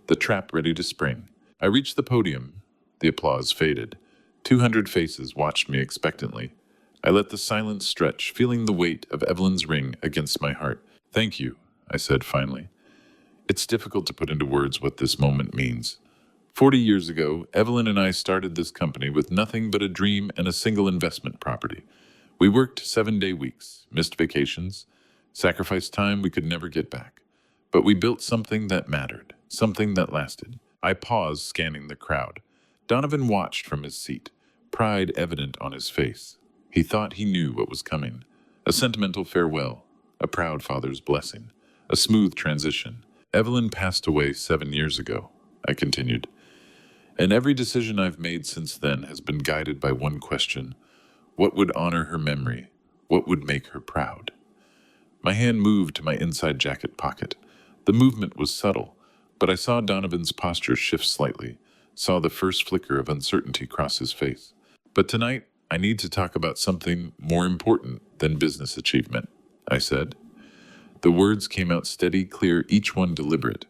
the trap ready to spring. I reached the podium. The applause faded. 200 faces watched me expectantly. I let the silence stretch, feeling the weight of Evelyn's ring against my heart. Thank you, I said finally. It's difficult to put into words what this moment means. 40 years ago, Evelyn and I started this company with nothing but a dream and a single investment property. We worked 7-day weeks, missed vacations, sacrificed time we could never get back. But we built something that mattered, something that lasted. I paused, scanning the crowd. Donovan watched from his seat, pride evident on his face. He thought he knew what was coming. A sentimental farewell, a proud father's blessing, a smooth transition. Evelyn passed away 7 years ago, I continued. And every decision I've made since then has been guided by one question. What would honor her memory? What would make her proud? My hand moved to my inside jacket pocket. The movement was subtle, but I saw Donovan's posture shift slightly, saw the first flicker of uncertainty cross his face. But tonight, I need to talk about something more important than business achievement, I said. The words came out steady, clear, each one deliberate.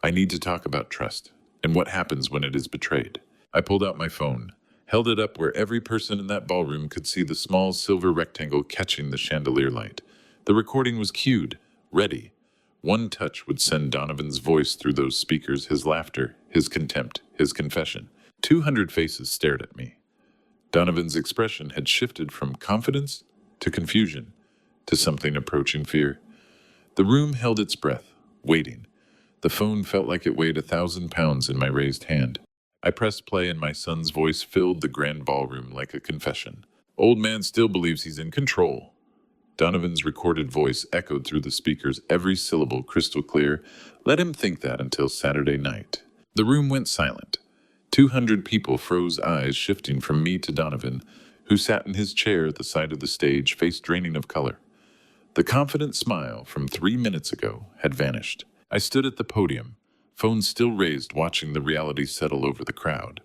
I need to talk about trust and what happens when it is betrayed. I pulled out my phone, held it up where every person in that ballroom could see the small silver rectangle catching the chandelier light. The recording was cued, ready. One touch would send Donovan's voice through those speakers, his laughter, his contempt, his confession. 200 faces stared at me. Donovan's expression had shifted from confidence to confusion, to something approaching fear. The room held its breath, waiting. The phone felt like it weighed 1,000 pounds in my raised hand. I pressed play and my son's voice filled the grand ballroom like a confession. Old man still believes he's in control. Donovan's recorded voice echoed through the speakers, every syllable crystal clear. Let him think that until Saturday night. The room went silent. 200 people froze, eyes shifting from me to Donovan, who sat in his chair at the side of the stage, face draining of color. The confident smile from 3 minutes ago had vanished. I stood at the podium, phone still raised, watching the reality settle over the crowd.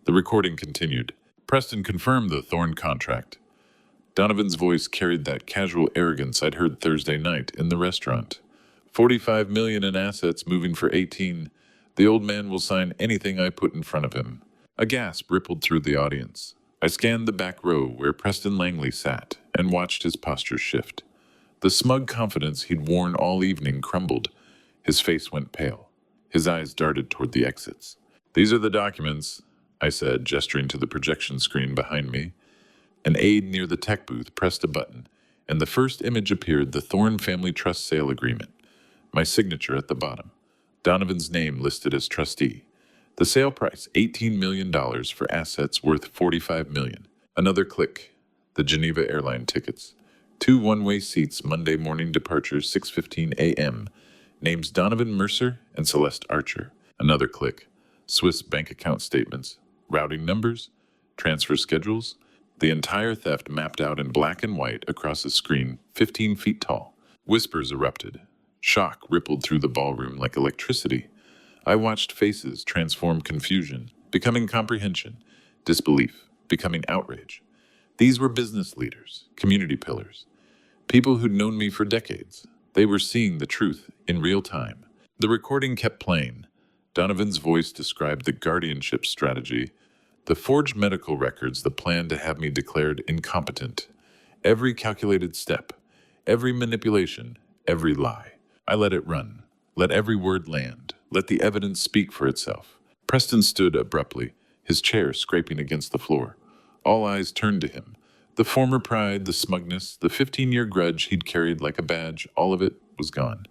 The recording continued. Preston confirmed the Thorne contract. Donovan's voice carried that casual arrogance I'd heard Thursday night in the restaurant. 45 million in assets moving for 18. The old man will sign anything I put in front of him. A gasp rippled through the audience. I scanned the back row where Preston Langley sat and watched his posture shift. The smug confidence he'd worn all evening crumbled. His face went pale. His eyes darted toward the exits. "These are the documents," I said, gesturing to the projection screen behind me. An aide near the tech booth pressed a button, and the first image appeared: the Thorne Family Trust sale agreement. My signature at the bottom. Donovan's name listed as trustee. The sale price, $18 million for assets worth $45 million. Another click. The Geneva airline tickets. 2 one-way seats, Monday morning departure, 6:15 a.m. Names Donovan Mercer and Celeste Archer. Another click. Swiss bank account statements. Routing numbers. Transfer schedules. The entire theft mapped out in black and white across a screen 15 feet tall. Whispers erupted. Shock rippled through the ballroom like electricity. I watched faces transform: confusion, becoming comprehension, disbelief, becoming outrage. These were business leaders, community pillars, people who'd known me for decades. They were seeing the truth in real time. The recording kept playing. Donovan's voice described the guardianship strategy, the forged medical records, the plan to have me declared incompetent. Every calculated step, every manipulation, every lie. I let it run. Let every word land. Let the evidence speak for itself. Preston stood abruptly, his chair scraping against the floor. All eyes turned to him. The former pride, the smugness, the 15-year grudge he'd carried like a badge, all of it was gone.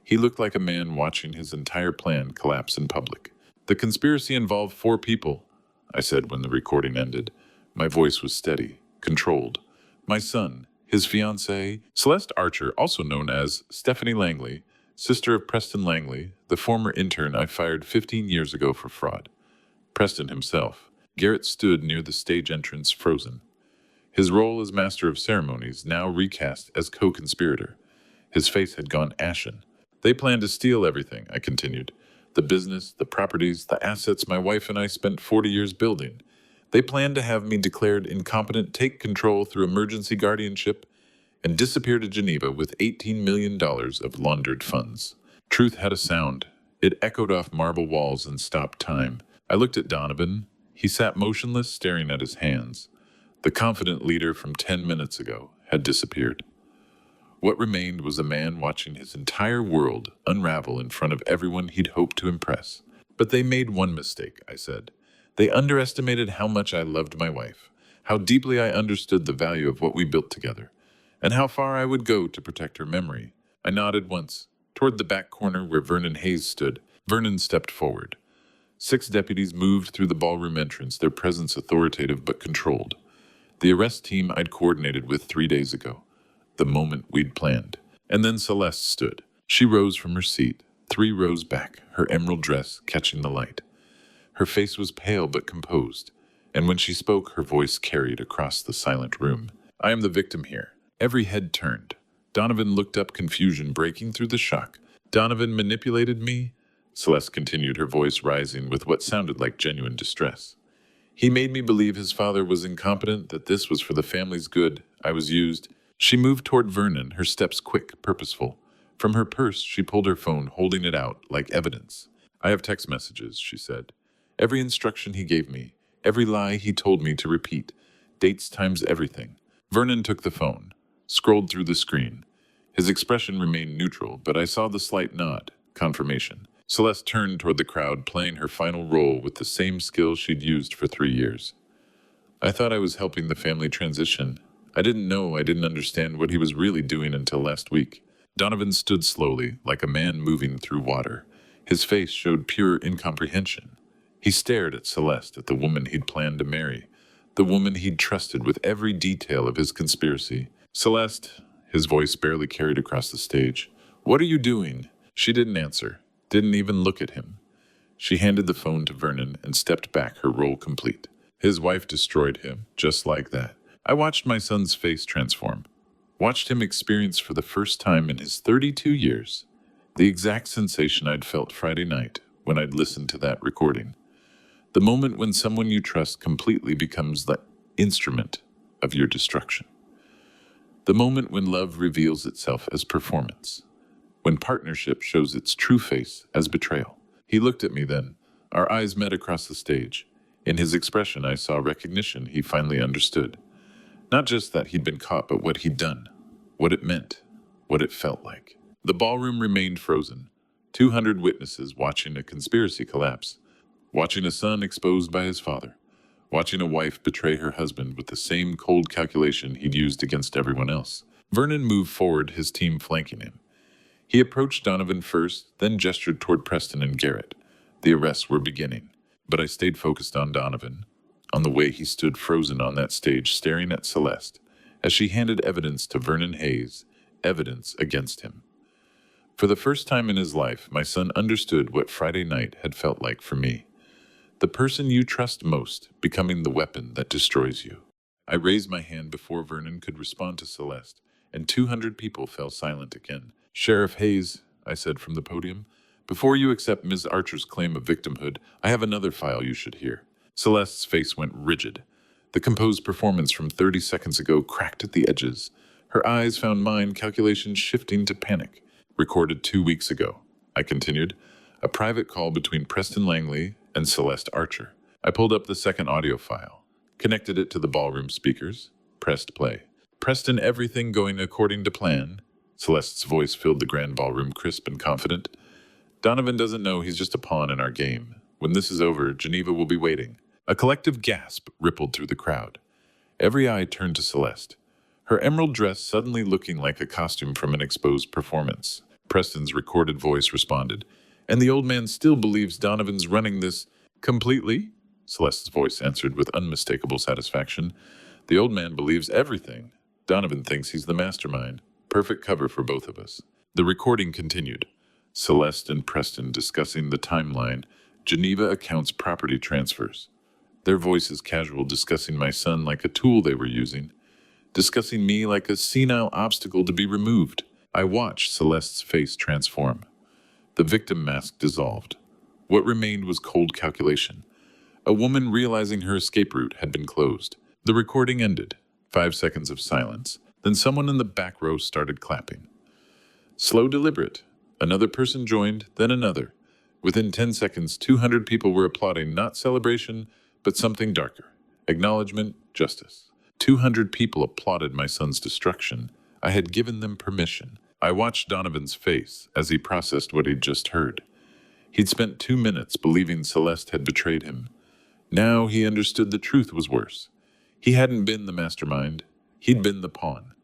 He looked like a man watching his entire plan collapse in public. "The conspiracy involved 4 people," I said when the recording ended. My voice was steady, controlled. My son, his fiancée, Celeste Archer, also known as Stephanie Langley, sister of Preston Langley, the former intern I fired 15 years ago for fraud. Preston himself. Garrett stood near the stage entrance, frozen. His role as master of ceremonies now recast as co-conspirator. His face had gone ashen. "They planned to steal everything," I continued. "The business, the properties, the assets my wife and I spent 40 years building. They planned to have me declared incompetent, take control through emergency guardianship, and disappear to Geneva with $18 million of laundered funds." Truth had a sound. It echoed off marble walls and stopped time. I looked at Donovan. He sat motionless, staring at his hands. The confident leader from 10 minutes ago had disappeared. What remained was a man watching his entire world unravel in front of everyone he'd hoped to impress. "But they made one mistake," I said. "They underestimated how much I loved my wife, how deeply I understood the value of what we built together, and how far I would go to protect her memory." I nodded once, toward the back corner where Vernon Hayes stood. Vernon stepped forward. 6 deputies moved through the ballroom entrance, their presence authoritative but controlled. The arrest team I'd coordinated with 3 days ago. The moment we'd planned. And then Celeste stood. She rose from her seat, 3 rows back, her emerald dress catching the light. Her face was pale but composed, and when she spoke, her voice carried across the silent room. "I am the victim here." Every head turned. Donovan looked up, confusion breaking through the shock. "Donovan manipulated me?" Celeste continued, her voice rising with what sounded like genuine distress. "He made me believe his father was incompetent, that this was for the family's good. I was used." She moved toward Vernon, her steps quick, purposeful. From her purse, she pulled her phone, holding it out like evidence. "I have text messages," she said. "Every instruction he gave me, every lie he told me to repeat, dates, times, everything." Vernon took the phone, scrolled through the screen. His expression remained neutral, but I saw the slight nod, confirmation. Celeste turned toward the crowd, playing her final role with the same skill she'd used for 3 years. "I thought I was helping the family transition. I didn't understand what he was really doing until last week." Donovan stood slowly, like a man moving through water. His face showed pure incomprehension. He stared at Celeste, at the woman he'd planned to marry, the woman he'd trusted with every detail of his conspiracy. "Celeste," his voice barely carried across the stage, "what are you doing?" She didn't answer, didn't even look at him. She handed the phone to Vernon and stepped back, her role complete. His wife destroyed him, just like that. I watched my son's face transform, watched him experience for the first time in his 32 years the exact sensation I'd felt Friday night when I'd listened to that recording. The moment when someone you trust completely becomes the instrument of your destruction. The moment when love reveals itself as performance. When partnership shows its true face as betrayal. He looked at me then. Our eyes met across the stage. In his expression, I saw recognition. He finally understood. Not just that he'd been caught, but what he'd done. What it meant. What it felt like. The ballroom remained frozen. 200 witnesses watching a conspiracy collapse. Watching a son exposed by his father. Watching a wife betray her husband with the same cold calculation he'd used against everyone else. Vernon moved forward, his team flanking him. He approached Donovan first, then gestured toward Preston and Garrett. The arrests were beginning, but I stayed focused on Donovan, on the way he stood frozen on that stage staring at Celeste, as she handed evidence to Vernon Hayes, evidence against him. For the first time in his life, my son understood what Friday night had felt like for me. The person you trust most becoming the weapon that destroys you. I raised my hand before Vernon could respond to Celeste, and 200 people fell silent again. Sheriff Hayes, I said from the podium, before you accept Ms. Archer's claim of victimhood, I have another file you should hear. Celeste's face went rigid. The composed performance from 30 seconds ago cracked at the edges. Her eyes found mine, calculations shifting to panic. Recorded 2 weeks ago, I continued, a private call between Preston Langley and Celeste Archer. I pulled up the second audio file, connected it to the ballroom speakers, pressed play. Preston, everything going according to plan. Celeste's voice filled the grand ballroom, crisp and confident. Donovan doesn't know he's just a pawn in our game. When this is over, Geneva will be waiting. A collective gasp rippled through the crowd. Every eye turned to Celeste, her emerald dress suddenly looking like a costume from an exposed performance. Preston's recorded voice responded, and the old man still believes Donovan's running this completely? Celeste's voice answered with unmistakable satisfaction. The old man believes everything. Donovan thinks he's the mastermind. Perfect cover for both of us. The recording continued. Celeste and Preston discussing the timeline, Geneva accounts property transfers. Their voices casual, discussing my son like a tool they were using, discussing me like a senile obstacle to be removed. I watched Celeste's face transform. The victim mask dissolved. What remained was cold calculation. A woman realizing her escape route had been closed. The recording ended. 5 seconds of silence. Then someone in the back row started clapping. Slow, deliberate. Another person joined, then another. Within 10 seconds, 200 people were applauding, not celebration, but something darker. Acknowledgement, justice. 200 people applauded my son's destruction. I had given them permission. I watched Donovan's face as he processed what he'd just heard. He'd spent 2 minutes believing Celeste had betrayed him. Now he understood the truth was worse. He hadn't been the mastermind. He'd been the pawn.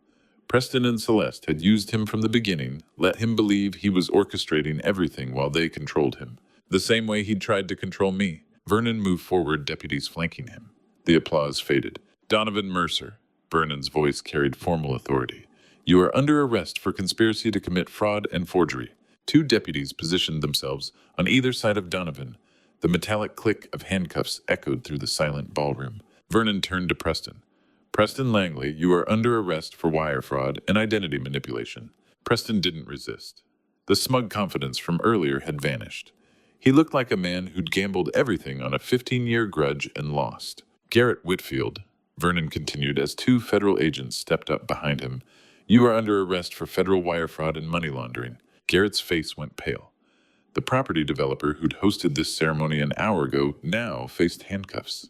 Preston and Celeste had used him from the beginning, let him believe he was orchestrating everything while they controlled him. The same way he'd tried to control me. Vernon moved forward, deputies flanking him. The applause faded. Donovan Mercer. Vernon's voice carried formal authority. You are under arrest for conspiracy to commit fraud and forgery. 2 deputies positioned themselves on either side of Donovan. The metallic click of handcuffs echoed through the silent ballroom. Vernon turned to Preston. Preston Langley, you are under arrest for wire fraud and identity manipulation. Preston didn't resist. The smug confidence from earlier had vanished. He looked like a man who'd gambled everything on a 15-year grudge and lost. Garrett Whitfield, Vernon continued as 2 federal agents stepped up behind him. You are under arrest for federal wire fraud and money laundering. Garrett's face went pale. The property developer who'd hosted this ceremony an hour ago now faced handcuffs.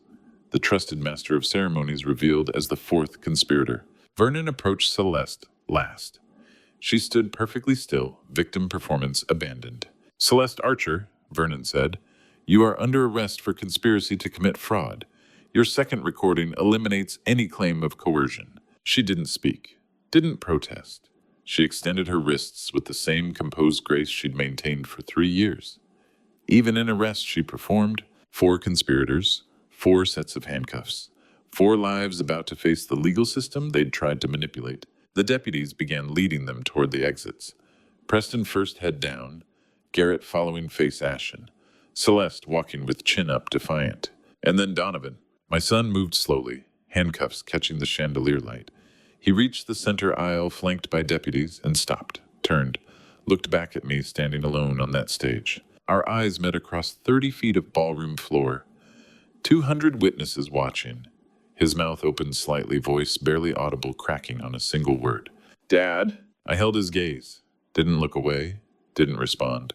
The trusted master of ceremonies revealed as the 4th conspirator. Vernon approached Celeste last. She stood perfectly still, victim performance abandoned. Celeste Archer, Vernon said, you are under arrest for conspiracy to commit fraud. Your second recording eliminates any claim of coercion. She didn't speak, didn't protest. She extended her wrists with the same composed grace she'd maintained for 3 years. Even in arrest, she performed. 4 conspirators, 4 sets of handcuffs, 4 lives about to face the legal system they'd tried to manipulate. The deputies began leading them toward the exits. Preston first, head down, Garrett following, face ashen, Celeste walking with chin up, defiant, and then Donovan. My son moved slowly, handcuffs catching the chandelier light. He reached the center aisle, flanked by deputies, and stopped, turned, looked back at me standing alone on that stage. Our eyes met across 30 feet of ballroom floor. 200 witnesses watching. His mouth opened slightly, voice barely audible, cracking on a single word. Dad? I held his gaze. Didn't look away. Didn't respond.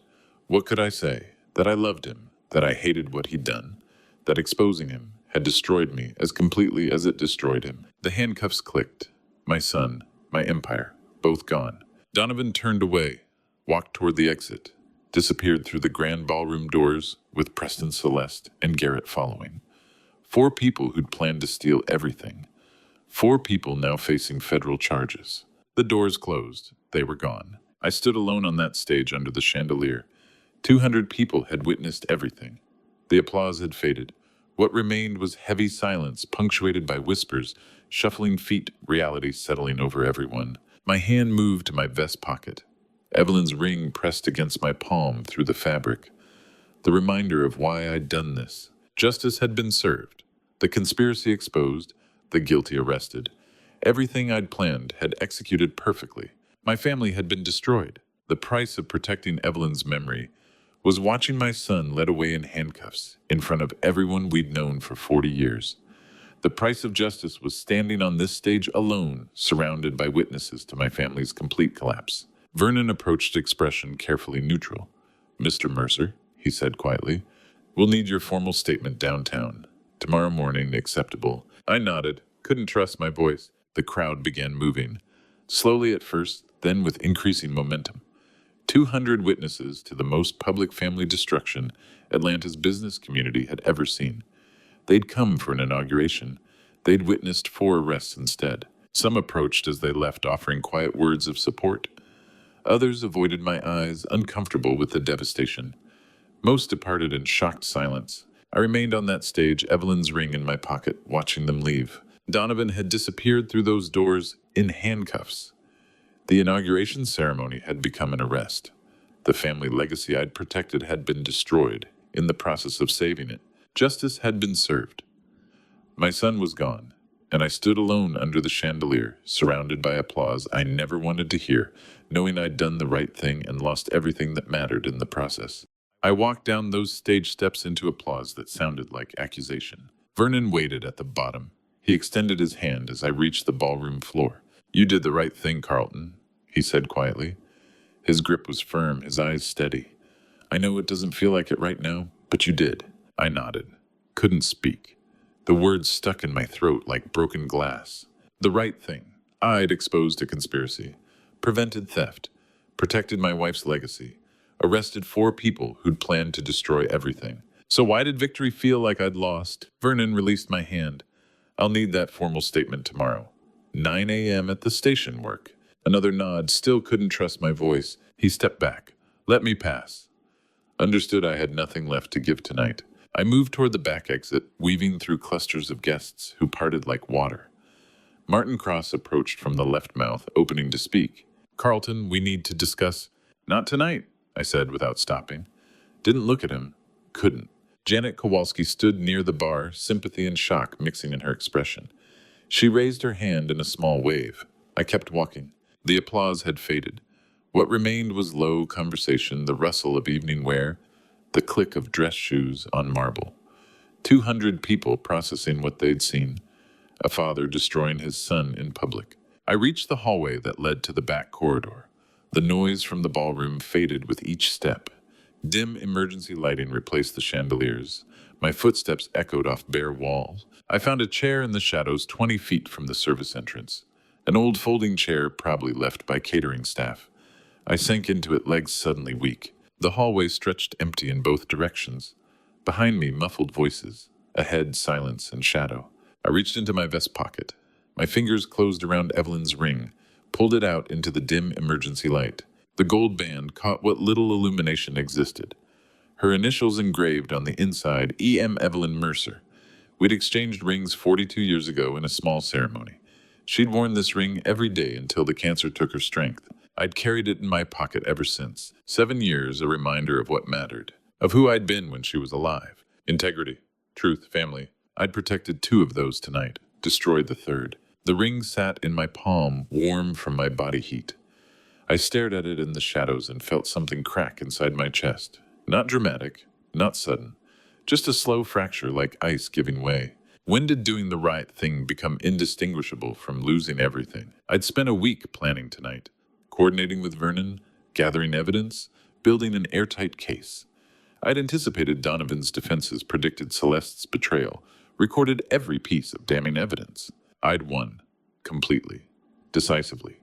What could I say? That I loved him. That I hated what he'd done. That exposing him had destroyed me as completely as it destroyed him. The handcuffs clicked. My son, my empire, both gone. Donovan turned away, walked toward the exit, disappeared through the grand ballroom doors with Preston, Celeste, and Garrett following. 4 people who'd planned to steal everything. 4 people now facing federal charges. The doors closed. They were gone. I stood alone on that stage under the chandelier. 200 people had witnessed everything. The applause had faded. What remained was heavy silence, punctuated by whispers, shuffling feet, reality settling over everyone. My hand moved to my vest pocket. Evelyn's ring pressed against my palm through the fabric. The reminder of why I'd done this. Justice had been served. The conspiracy exposed. The guilty arrested. Everything I'd planned had executed perfectly. My family had been destroyed. The price of protecting Evelyn's memory was watching my son led away in handcuffs in front of everyone we'd known for 40 years. The price of justice was standing on this stage alone, surrounded by witnesses to my family's complete collapse. Vernon approached, expression carefully neutral. Mr. Mercer, he said quietly, we'll need your formal statement downtown. Tomorrow morning, acceptable. I nodded, couldn't trust my voice. The crowd began moving. Slowly at first, then with increasing momentum. 200 witnesses to the most public family destruction Atlanta's business community had ever seen. They'd come for an inauguration. They'd witnessed 4 arrests instead. Some approached as they left, offering quiet words of support. Others avoided my eyes, uncomfortable with the devastation. Most departed in shocked silence. I remained on that stage, Evelyn's ring in my pocket, watching them leave. Donovan had disappeared through those doors in handcuffs. The inauguration ceremony had become an arrest. The family legacy I'd protected had been destroyed in the process of saving it. Justice had been served. My son was gone, and I stood alone under the chandelier, surrounded by applause I never wanted to hear, knowing I'd done the right thing and lost everything that mattered in the process. I walked down those stage steps into applause that sounded like accusation. Vernon waited at the bottom. He extended his hand as I reached the ballroom floor. You did the right thing, Carlton, he said quietly. His grip was firm, his eyes steady. I know it doesn't feel like it right now, but you did. I nodded. Couldn't speak. The words stuck in my throat like broken glass. The right thing. I'd exposed a conspiracy, prevented theft, protected my wife's legacy, arrested 4 people who'd planned to destroy everything. So why did victory feel like I'd lost? Vernon released my hand. I'll need that formal statement tomorrow. 9 a.m. at the station work. Another nod, still couldn't trust my voice. He stepped back. Let me pass. Understood I had nothing left to give tonight. I moved toward the back exit, weaving through clusters of guests who parted like water. Martin Cross approached from the left mouth, opening to speak. Carlton, we need to discuss. Not tonight, I said without stopping. Didn't look at him. Couldn't. Janet Kowalski stood near the bar, sympathy and shock mixing in her expression. She raised her hand in a small wave. I kept walking. The applause had faded. What remained was low conversation, the rustle of evening wear, the click of dress shoes on marble. 200 people processing what they'd seen. A father destroying his son in public. I reached the hallway that led to the back corridor. The noise from the ballroom faded with each step. Dim emergency lighting replaced the chandeliers. My footsteps echoed off bare walls. I found a chair in the shadows 20 feet from the service entrance. An old folding chair, probably left by catering staff. I sank into it, legs suddenly weak. The hallway stretched empty in both directions. Behind me, muffled voices. Ahead, silence and shadow. I reached into my vest pocket. My fingers closed around Evelyn's ring, pulled it out into the dim emergency light. The gold band caught what little illumination existed. Her initials engraved on the inside, E.M. Evelyn Mercer. We'd exchanged rings 42 years ago in a small ceremony. She'd worn this ring every day until the cancer took her strength. I'd carried it in my pocket ever since. 7 years, a reminder of what mattered, of who I'd been when she was alive. Integrity, truth, family. I'd protected 2 of those tonight, destroyed the 3rd. The ring sat in my palm, warm from my body heat. I stared at it in the shadows and felt something crack inside my chest. Not dramatic, not sudden. Just a slow fracture like ice giving way. When did doing the right thing become indistinguishable from losing everything? I'd spent a week planning tonight, coordinating with Vernon, gathering evidence, building an airtight case. I'd anticipated Donovan's defenses, predicted Celeste's betrayal, recorded every piece of damning evidence. I'd won. Completely. Decisively.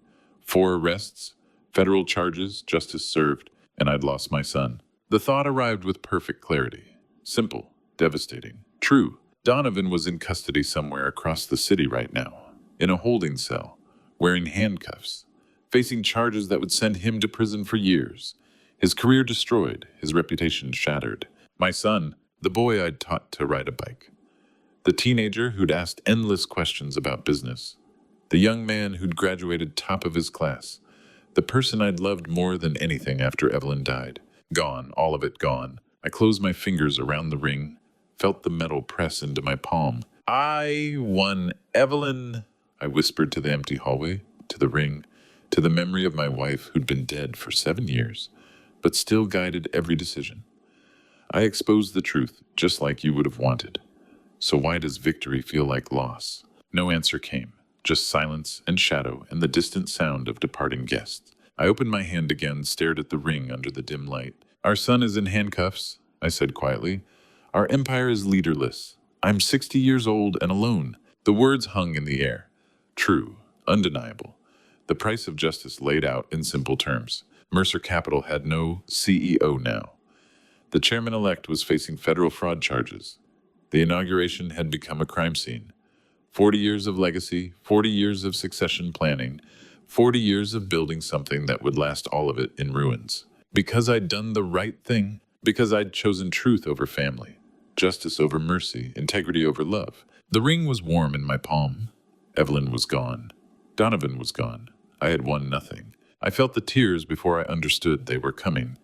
4 arrests, federal charges, justice served, and I'd lost my son. The thought arrived with perfect clarity. Simple. Devastating. True. Donovan was in custody somewhere across the city right now, in a holding cell, wearing handcuffs, facing charges that would send him to prison for years. His career destroyed, his reputation shattered. My son, the boy I'd taught to ride a bike. The teenager who'd asked endless questions about business. The young man who'd graduated top of his class. The person I'd loved more than anything after Evelyn died. Gone, all of it gone. I closed my fingers around the ring, felt the metal press into my palm. I won, Evelyn, I whispered to the empty hallway, to the ring, to the memory of my wife who'd been dead for 7 years, but still guided every decision. I exposed the truth, just like you would have wanted. So why does victory feel like loss? No answer came, just silence and shadow and the distant sound of departing guests. I opened my hand again, stared at the ring under the dim light. Our son is in handcuffs, I said quietly. Our empire is leaderless. I'm 60 years old and alone. The words hung in the air. True, undeniable. The price of justice laid out in simple terms. Mercer Capital had no CEO now. The chairman-elect was facing federal fraud charges. The inauguration had become a crime scene. 40 years of legacy, 40 years of succession planning, 40 years of building something that would last all of it in ruins. Because I'd done the right thing, because I'd chosen truth over family, justice over mercy, integrity over love. The ring was warm in my palm. Evelyn was gone. Donovan was gone. I had won nothing. I felt the tears before I understood they were coming.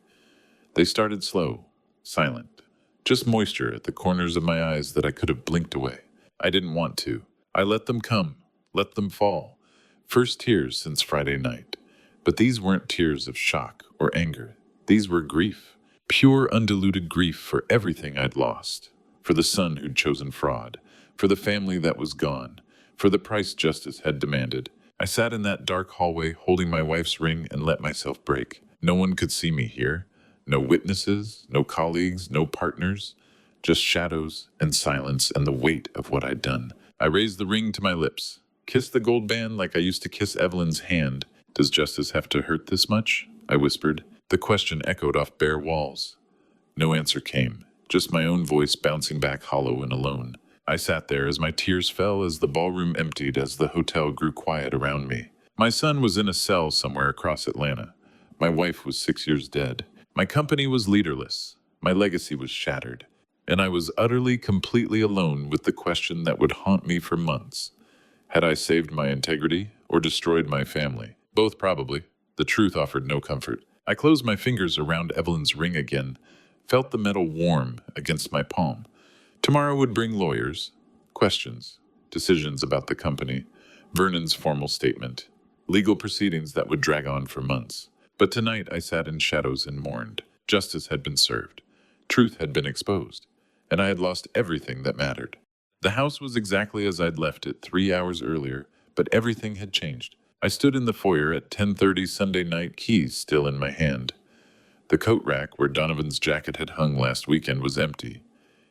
They started slow, silent, just moisture at the corners of my eyes that I could have blinked away. I didn't want to. I let them come, let them fall. First tears since Friday night. But these weren't tears of shock or anger. These were grief. Pure, undiluted grief for everything I'd lost, for the son who'd chosen fraud, for the family that was gone, for the price justice had demanded. I sat in that dark hallway holding my wife's ring and let myself break. No one could see me here. No witnesses, no colleagues, no partners, just shadows and silence and the weight of what I'd done. I raised the ring to my lips, kissed the gold band like I used to kiss Evelyn's hand. Does justice have to hurt this much? I whispered. The question echoed off bare walls. No answer came, just my own voice bouncing back hollow and alone. I sat there as my tears fell, as the ballroom emptied, as the hotel grew quiet around me. My son was in a cell somewhere across Atlanta. My wife was 6 years dead. My company was leaderless. My legacy was shattered. And I was utterly, completely alone with the question that would haunt me for months. Had I saved my integrity or destroyed my family? Both probably. The truth offered no comfort. I closed my fingers around Evelyn's ring again, felt the metal warm against my palm. Tomorrow would bring lawyers, questions, decisions about the company, Vernon's formal statement, legal proceedings that would drag on for months. But tonight I sat in shadows and mourned. Justice had been served. Truth had been exposed. And I had lost everything that mattered. The house was exactly as I'd left it 3 hours earlier, but everything had changed. I stood in the foyer at 10:30 Sunday night, keys still in my hand. The coat rack where Donovan's jacket had hung last weekend was empty.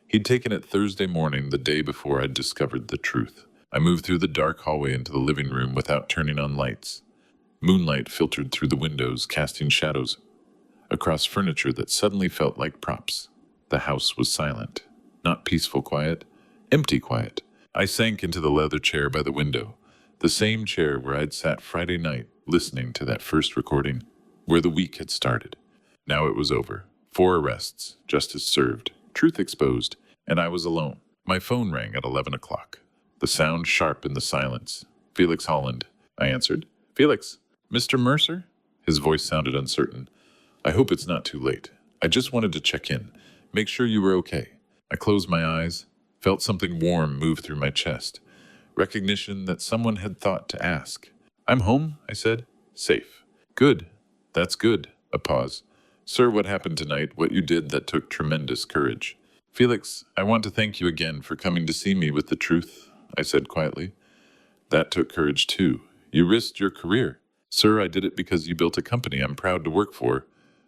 He'd taken it Thursday morning, the day before I'd discovered the truth. I moved through the dark hallway into the living room without turning on lights. Moonlight filtered through the windows, casting shadows across furniture that suddenly felt like props. The house was silent. Not peaceful quiet, empty quiet. I sank into the leather chair by the window. The same chair where I'd sat Friday night, listening to that first recording, where the week had started. Now it was over. 4 arrests, justice served, truth exposed, and I was alone. My phone rang at 11 o'clock. The sound sharp in the silence. Felix Holland. I answered. Felix, Mr. Mercer? His voice sounded uncertain. I hope it's not too late. I just wanted to check in, make sure you were okay. I closed my eyes, felt something warm move through my chest. Recognition that someone had thought to ask. I'm home, I said. Safe. Good. That's good. A pause. Sir, what happened tonight? What you did that took tremendous courage. Felix, I want to thank you again for coming to see me with the truth, I said quietly. That took courage too. You risked your career. Sir, I did it because you built a company I'm proud to work for.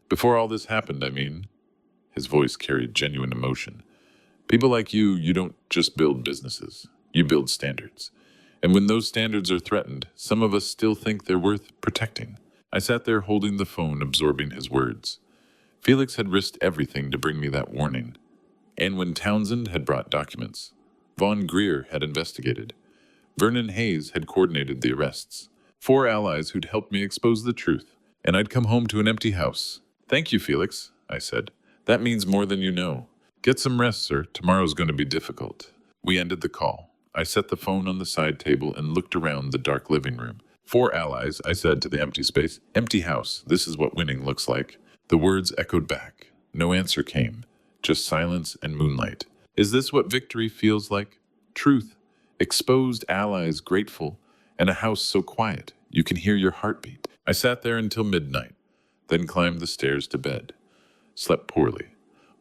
Before all this happened, I mean. His voice carried genuine emotion. People like you don't just build businesses. You build standards. And when those standards are threatened, some of us still think they're worth protecting. I sat there holding the phone, absorbing his words. Felix had risked everything to bring me that warning. And when Townsend had brought documents, Von Greer had investigated. Vernon Hayes had coordinated the arrests. 4 allies who'd helped me expose the truth. And I'd come home to an empty house. Thank you, Felix, I said. That means more than you know. Get some rest, sir. Tomorrow's going to be difficult. We ended the call. I set the phone on the side table and looked around the dark living room. 4 allies, I said to the empty space. Empty house. This is what winning looks like. The words echoed back. No answer came. Just silence and moonlight. Is this what victory feels like? Truth. Exposed allies grateful. And a house so quiet you can hear your heartbeat. I sat there until midnight, then climbed the stairs to bed. Slept poorly.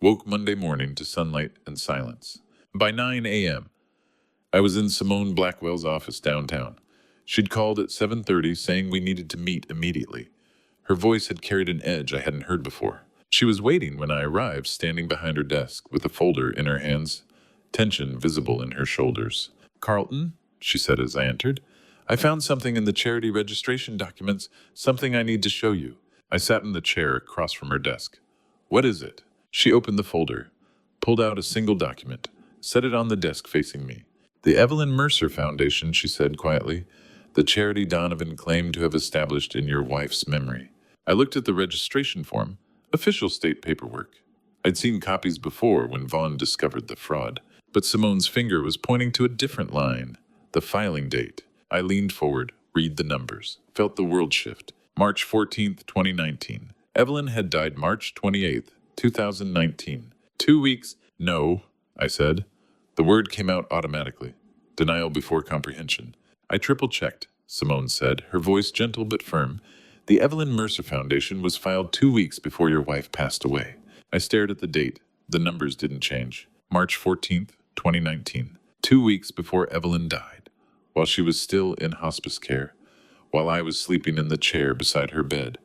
Woke Monday morning to sunlight and silence. By 9 a.m., I was in Simone Blackwell's office downtown. She'd called at 7:30 saying we needed to meet immediately. Her voice had carried an edge I hadn't heard before. She was waiting when I arrived, standing behind her desk with a folder in her hands, tension visible in her shoulders. Carlton, she said as I entered, I found something in the charity registration documents, something I need to show you. I sat in the chair across from her desk. What is it? She opened the folder, pulled out a single document, set it on the desk facing me. The Evelyn Mercer Foundation, she said quietly, the charity Donovan claimed to have established in your wife's memory. I looked at the registration form, official state paperwork. I'd seen copies before when Vaughn discovered the fraud, but Simone's finger was pointing to a different line, the filing date. I leaned forward, read the numbers, felt the world shift. March 14th, 2019. Evelyn had died March 28th, 2019. 2 weeks. No, I said. The word came out automatically. Denial before comprehension. I triple-checked, Simone said, her voice gentle but firm. The Evelyn Mercer Foundation was filed 2 weeks before your wife passed away. I stared at the date. The numbers didn't change. March 14th, 2019. 2 weeks before Evelyn died, while she was still in hospice care, while I was sleeping in the chair beside her bed,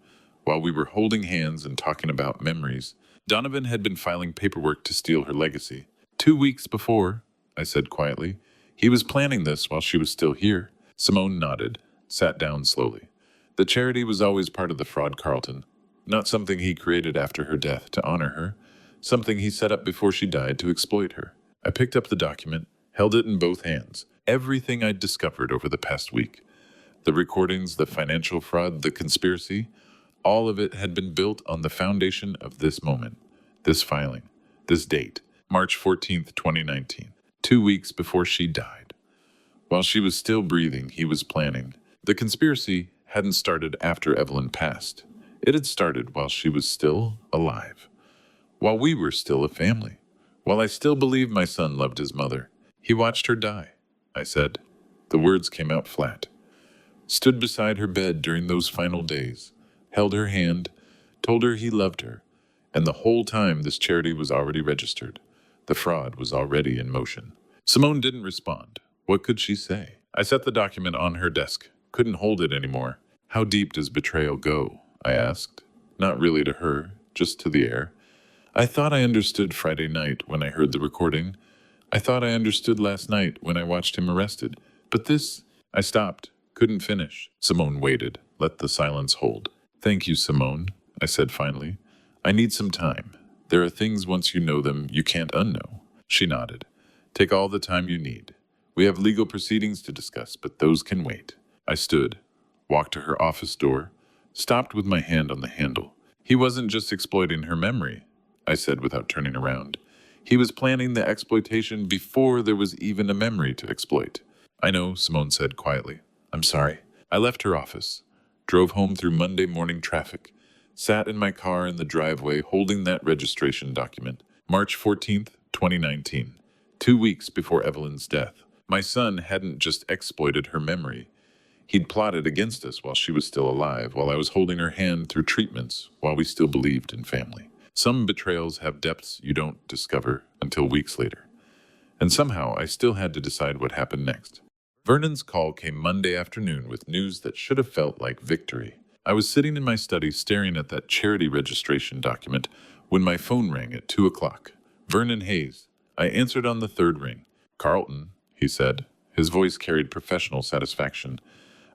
while we were holding hands and talking about memories. Donovan had been filing paperwork to steal her legacy. 2 weeks before, I said quietly. He was planning this while she was still here. Simone nodded, sat down slowly. The charity was always part of the fraud, Carlton. Not something he created after her death to honor her, something he set up before she died to exploit her. I picked up the document, held it in both hands. Everything I'd discovered over the past week. The recordings, the financial fraud, the conspiracy, all of it had been built on the foundation of this moment, this filing, this date, March 14th, 2019, 2 weeks before she died. While she was still breathing, he was planning. The conspiracy hadn't started after Evelyn passed. It had started while she was still alive, while we were still a family, while I still believed my son loved his mother. He watched her die, I said. The words came out flat. Stood beside her bed during those final days, held her hand, told her he loved her, and the whole time this charity was already registered. The fraud was already in motion. Simone didn't respond. What could she say? I set the document on her desk, couldn't hold it anymore. How deep does betrayal go? I asked. Not really to her, just to the air. I thought I understood Friday night when I heard the recording. I thought I understood last night when I watched him arrested. But this... I stopped, couldn't finish. Simone waited, let the silence hold. Thank you, Simone, I said finally. I need some time. There are things once you know them you can't unknow. She nodded. Take all the time you need. We have legal proceedings to discuss, but those can wait. I stood, walked to her office door, stopped with my hand on the handle. He wasn't just exploiting her memory, I said without turning around. He was planning the exploitation before there was even a memory to exploit. I know, Simone said quietly. I'm sorry. I left her office, drove home through Monday morning traffic, sat in my car in the driveway holding that registration document. March 14th, 2019, 2 weeks before Evelyn's death. My son hadn't just exploited her memory. He'd plotted against us while she was still alive, while I was holding her hand through treatments, while we still believed in family. Some betrayals have depths you don't discover until weeks later. And somehow I still had to decide what happened next. Vernon's call came Monday afternoon with news that should have felt like victory. I was sitting in my study staring at that charity registration document when my phone rang at 2 o'clock. Vernon Hayes. I answered on the third ring. Carlton, he said. His voice carried professional satisfaction.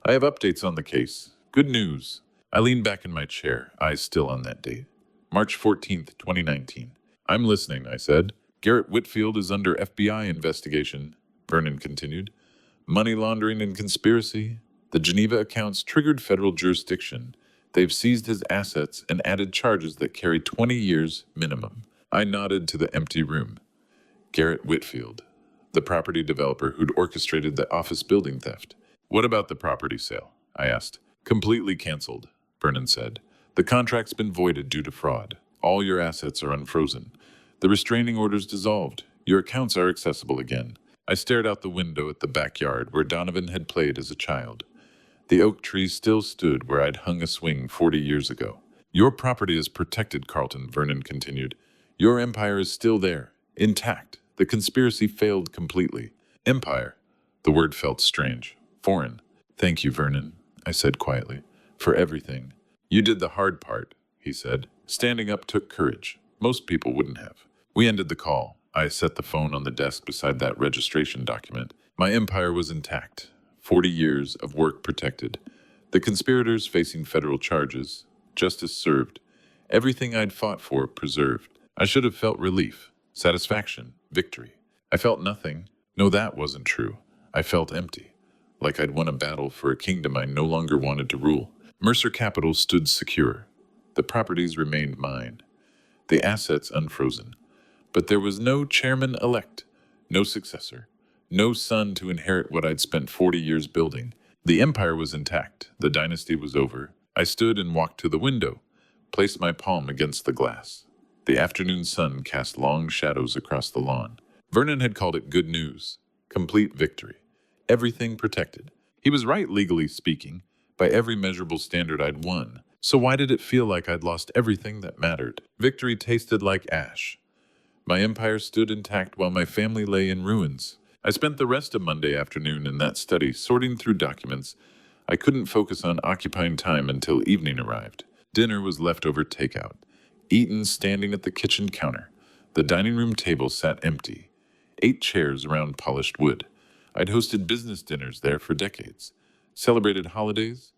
I have updates on the case. Good news. I leaned back in my chair, eyes still on that date. March 14th, 2019. I'm listening, I said. Garrett Whitfield is under FBI investigation, Vernon continued. Money laundering and conspiracy. The Geneva accounts triggered federal jurisdiction. They've seized his assets and added charges that carry 20 years minimum. I nodded to the empty room. Garrett Whitfield, the property developer who'd orchestrated the office building theft. What about the property sale? I asked. Completely canceled, Vernon said. The contract's been voided due to fraud. All your assets are unfrozen. The restraining order's dissolved. Your accounts are accessible again. I stared out the window at the backyard where Donovan had played as a child. The oak tree still stood where I'd hung a swing 40 years ago. Your property is protected, Carlton, Vernon continued. Your empire is still there, intact. The conspiracy failed completely. Empire. The word felt strange. Foreign. Thank you, Vernon, I said quietly, for everything. You did the hard part, he said. Standing up took courage. Most people wouldn't have. We ended the call. I set the phone on the desk beside that registration document. My empire was intact. 40 years of work protected. The conspirators facing federal charges. Justice served. Everything I'd fought for preserved. I should have felt relief, satisfaction, victory. I felt nothing. No, that wasn't true. I felt empty. Like I'd won a battle for a kingdom I no longer wanted to rule. Mercer Capital stood secure. The properties remained mine. The assets unfrozen. But there was no chairman-elect, no successor, no son to inherit what I'd spent 40 years building. The empire was intact. The dynasty was over. I stood and walked to the window, placed my palm against the glass. The afternoon sun cast long shadows across the lawn. Vernon had called it good news, complete victory, everything protected. He was right, legally speaking. By every measurable standard, I'd won. So why did it feel like I'd lost everything that mattered? Victory tasted like ash. My empire stood intact while my family lay in ruins. I spent the rest of Monday afternoon in that study, sorting through documents. I couldn't focus on occupying time until evening arrived. Dinner was leftover takeout, eaten standing at the kitchen counter. The dining room table sat empty, 8 chairs around polished wood. I'd hosted business dinners there for decades, celebrated holidays,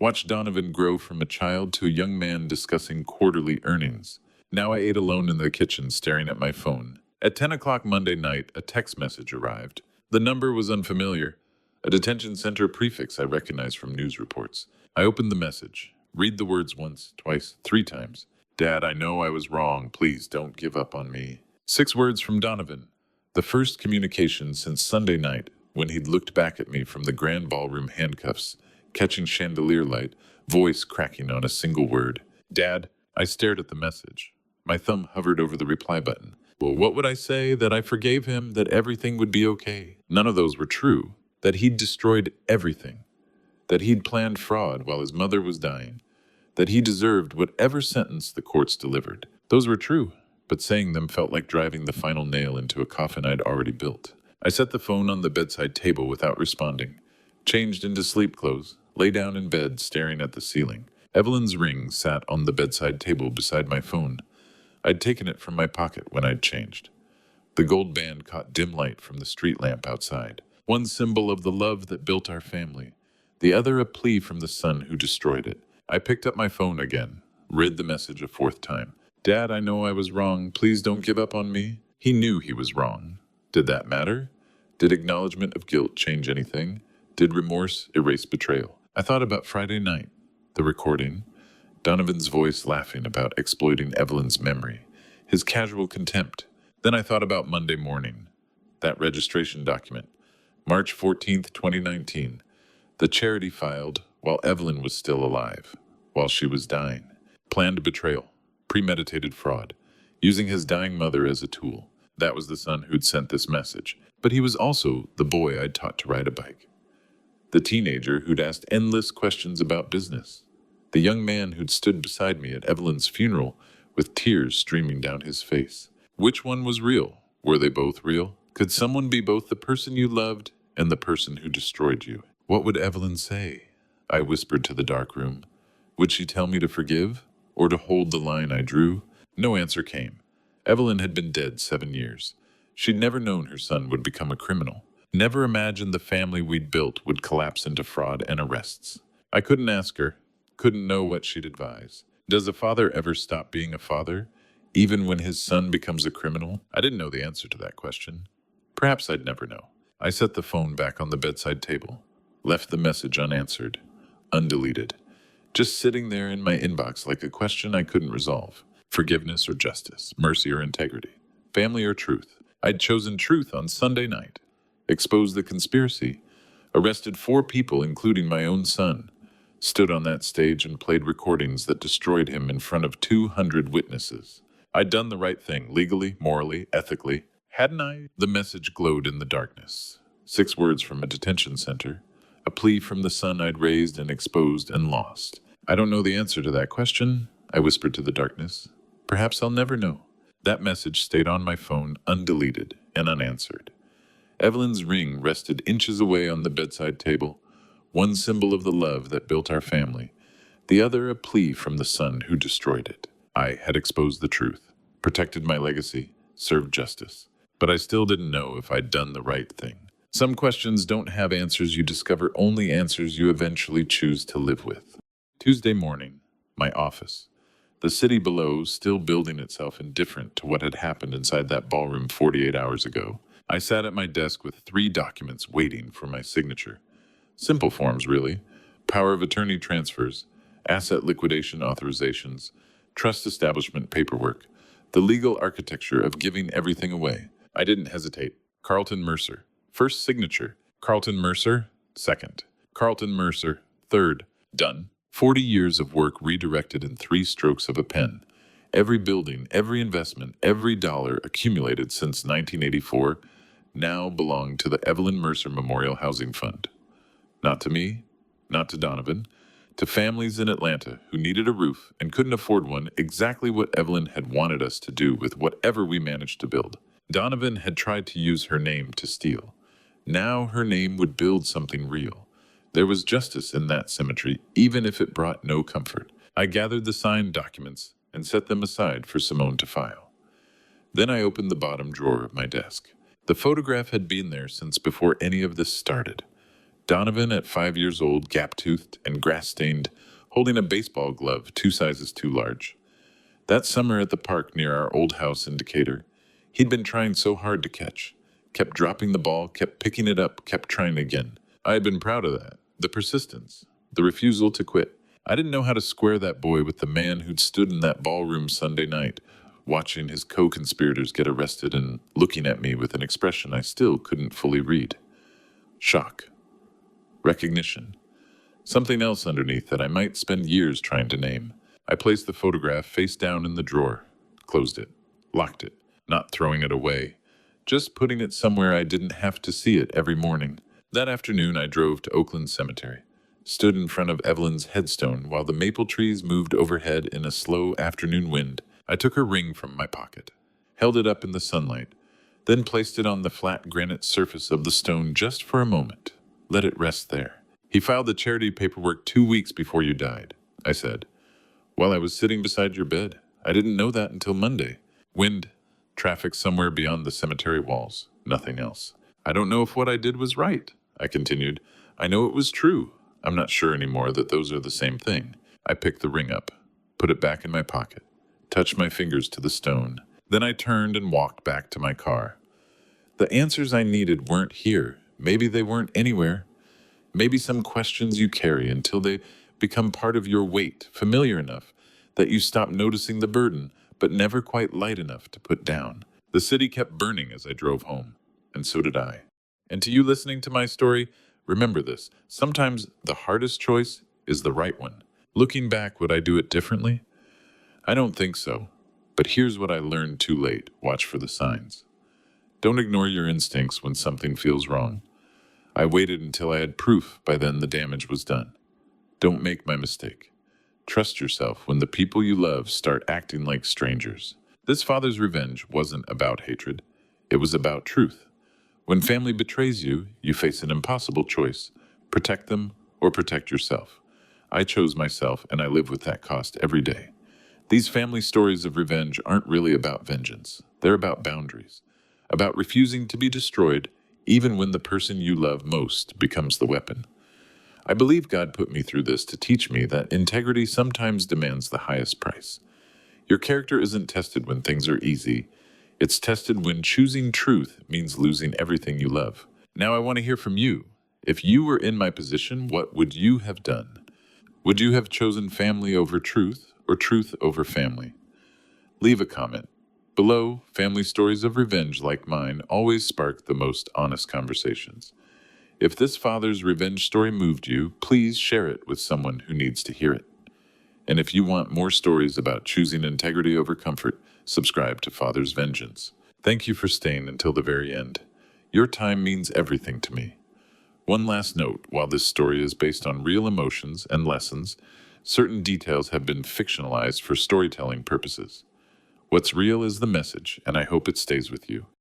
watched Donovan grow from a child to a young man discussing quarterly earnings. Now I ate alone in the kitchen, staring at my phone. At 10 o'clock Monday night, a text message arrived. The number was unfamiliar, a detention center prefix I recognized from news reports. I opened the message. Read the words once, twice, 3 times. Dad, I know I was wrong. Please don't give up on me. 6 words from Donovan. The first communication since Sunday night, when he'd looked back at me from the grand ballroom handcuffs, catching chandelier light, voice cracking on a single word. Dad. I stared at the message. My thumb hovered over the reply button. Well, what would I say? That I forgave him, that everything would be okay. None of those were true. That he'd destroyed everything. That he'd planned fraud while his mother was dying. That he deserved whatever sentence the courts delivered. Those were true, but saying them felt like driving the final nail into a coffin I'd already built. I set the phone on the bedside table without responding. Changed into sleep clothes, lay down in bed staring at the ceiling. Evelyn's ring sat on the bedside table beside my phone. I'd taken it from my pocket when I'd changed. The gold band caught dim light from the street lamp outside. One symbol of the love that built our family. The other a plea from the son who destroyed it. I picked up my phone again, read the message a 4th time. Dad, I know I was wrong. Please don't give up on me. He knew he was wrong. Did that matter? Did acknowledgement of guilt change anything? Did remorse erase betrayal? I thought about Friday night. The recording, Donovan's voice laughing about exploiting Evelyn's memory, his casual contempt. Then I thought about Monday morning, that registration document, March 14th, 2019. The charity filed while Evelyn was still alive, while she was dying. Planned betrayal, premeditated fraud, using his dying mother as a tool. That was the son who'd sent this message, but he was also the boy I'd taught to ride a bike. The teenager who'd asked endless questions about business. The young man who'd stood beside me at Evelyn's funeral with tears streaming down his face. Which one was real? Were they both real? Could someone be both the person you loved and the person who destroyed you? What would Evelyn say? I whispered to the dark room. Would she tell me to forgive, or to hold the line I drew? No answer came. Evelyn had been dead 7 years. She'd never known her son would become a criminal. Never imagined the family we'd built would collapse into fraud and arrests. I couldn't ask her, couldn't know what she'd advise. Does a father ever stop being a father, even when his son becomes a criminal? I didn't know the answer to that question. Perhaps I'd never know. I set the phone back on the bedside table, left the message unanswered, undeleted, just sitting there in my inbox like a question I couldn't resolve. Forgiveness or justice, mercy or integrity, family or truth. I'd chosen truth on Sunday night, exposed the conspiracy, arrested 4 people including my own son, stood on that stage and played recordings that destroyed him in front of 200 witnesses. I'd done the right thing, legally, morally, ethically. Hadn't I? The message glowed in the darkness. 6 words from a detention center, a plea from the son I'd raised and exposed and lost. I don't know the answer to that question, I whispered to the darkness. Perhaps I'll never know. That message stayed on my phone, undeleted and unanswered. Evelyn's ring rested inches away on the bedside table, one symbol of the love that built our family, the other a plea from the son who destroyed it. I had exposed the truth, protected my legacy, served justice, but I still didn't know if I'd done the right thing. Some questions don't have answers you discover, only answers you eventually choose to live with. Tuesday morning, my office. The city below still building itself indifferent to what had happened inside that ballroom 48 hours ago. I sat at my desk with 3 documents waiting for my signature. Simple forms, really. Power of attorney transfers, asset liquidation authorizations, trust establishment paperwork, the legal architecture of giving everything away. I didn't hesitate. Carlton Mercer. First signature. Carlton Mercer. Second. Carlton Mercer. Third. Done. 40 years of work redirected in 3 strokes of a pen. Every building, every investment, every dollar accumulated since 1984 now belonged to the Evelyn Mercer Memorial Housing Fund. Not to me, not to Donovan, to families in Atlanta who needed a roof and couldn't afford one, exactly what Evelyn had wanted us to do with whatever we managed to build. Donovan had tried to use her name to steal. Now her name would build something real. There was justice in that symmetry, even if it brought no comfort. I gathered the signed documents and set them aside for Simone to file. Then I opened the bottom drawer of my desk. The photograph had been there since before any of this started. Donovan, at 5 years old, gap-toothed and grass-stained, holding a baseball glove 2 sizes too large. That summer at the park near our old house in Decatur, he'd been trying so hard to catch. Kept dropping the ball, kept picking it up, kept trying again. I had been proud of that. The persistence, the refusal to quit. I didn't know how to square that boy with the man who'd stood in that ballroom Sunday night, watching his co-conspirators get arrested and looking at me with an expression I still couldn't fully read. Shock. Recognition. Something else underneath that I might spend years trying to name. I placed the photograph face down in the drawer, closed it, locked it, not throwing it away, just putting it somewhere I didn't have to see it every morning. That afternoon I drove to Oakland Cemetery, stood in front of Evelyn's headstone while the maple trees moved overhead in a slow afternoon wind. I took her ring from my pocket, held it up in the sunlight, then placed it on the flat granite surface of the stone just for a moment. Let it rest there. He filed the charity paperwork 2 weeks before you died, I said. While I was sitting beside your bed. I didn't know that until Monday. Wind, traffic somewhere beyond the cemetery walls, nothing else. I don't know if what I did was right, I continued. I know it was true. I'm not sure anymore that those are the same thing. I picked the ring up, put it back in my pocket, touched my fingers to the stone. Then I turned and walked back to my car. The answers I needed weren't here. Maybe they weren't anywhere. Maybe some questions you carry until they become part of your weight, familiar enough that you stop noticing the burden, but never quite light enough to put down. The city kept burning as I drove home, and so did I. And to you listening to my story, remember this. Sometimes the hardest choice is the right one. Looking back, would I do it differently? I don't think so. But here's what I learned too late. Watch for the signs. Don't ignore your instincts when something feels wrong. I waited until I had proof. By then the damage was done. Don't make my mistake. Trust yourself when the people you love start acting like strangers. This father's revenge wasn't about hatred. It was about truth. When family betrays you, you face an impossible choice: protect them or protect yourself. I chose myself, and I live with that cost every day. These family stories of revenge aren't really about vengeance. They're about boundaries, about refusing to be destroyed, even when the person you love most becomes the weapon. I believe God put me through this to teach me that integrity sometimes demands the highest price. Your character isn't tested when things are easy. It's tested when choosing truth means losing everything you love. Now I want to hear from you. If you were in my position, what would you have done? Would you have chosen family over truth or truth over family? Leave a comment. Below, family stories of revenge like mine always spark the most honest conversations. If this father's revenge story moved you, please share it with someone who needs to hear it. And if you want more stories about choosing integrity over comfort, subscribe to Father's Vengeance. Thank you for staying until the very end. Your time means everything to me. One last note: while this story is based on real emotions and lessons, certain details have been fictionalized for storytelling purposes. What's real is the message, and I hope it stays with you.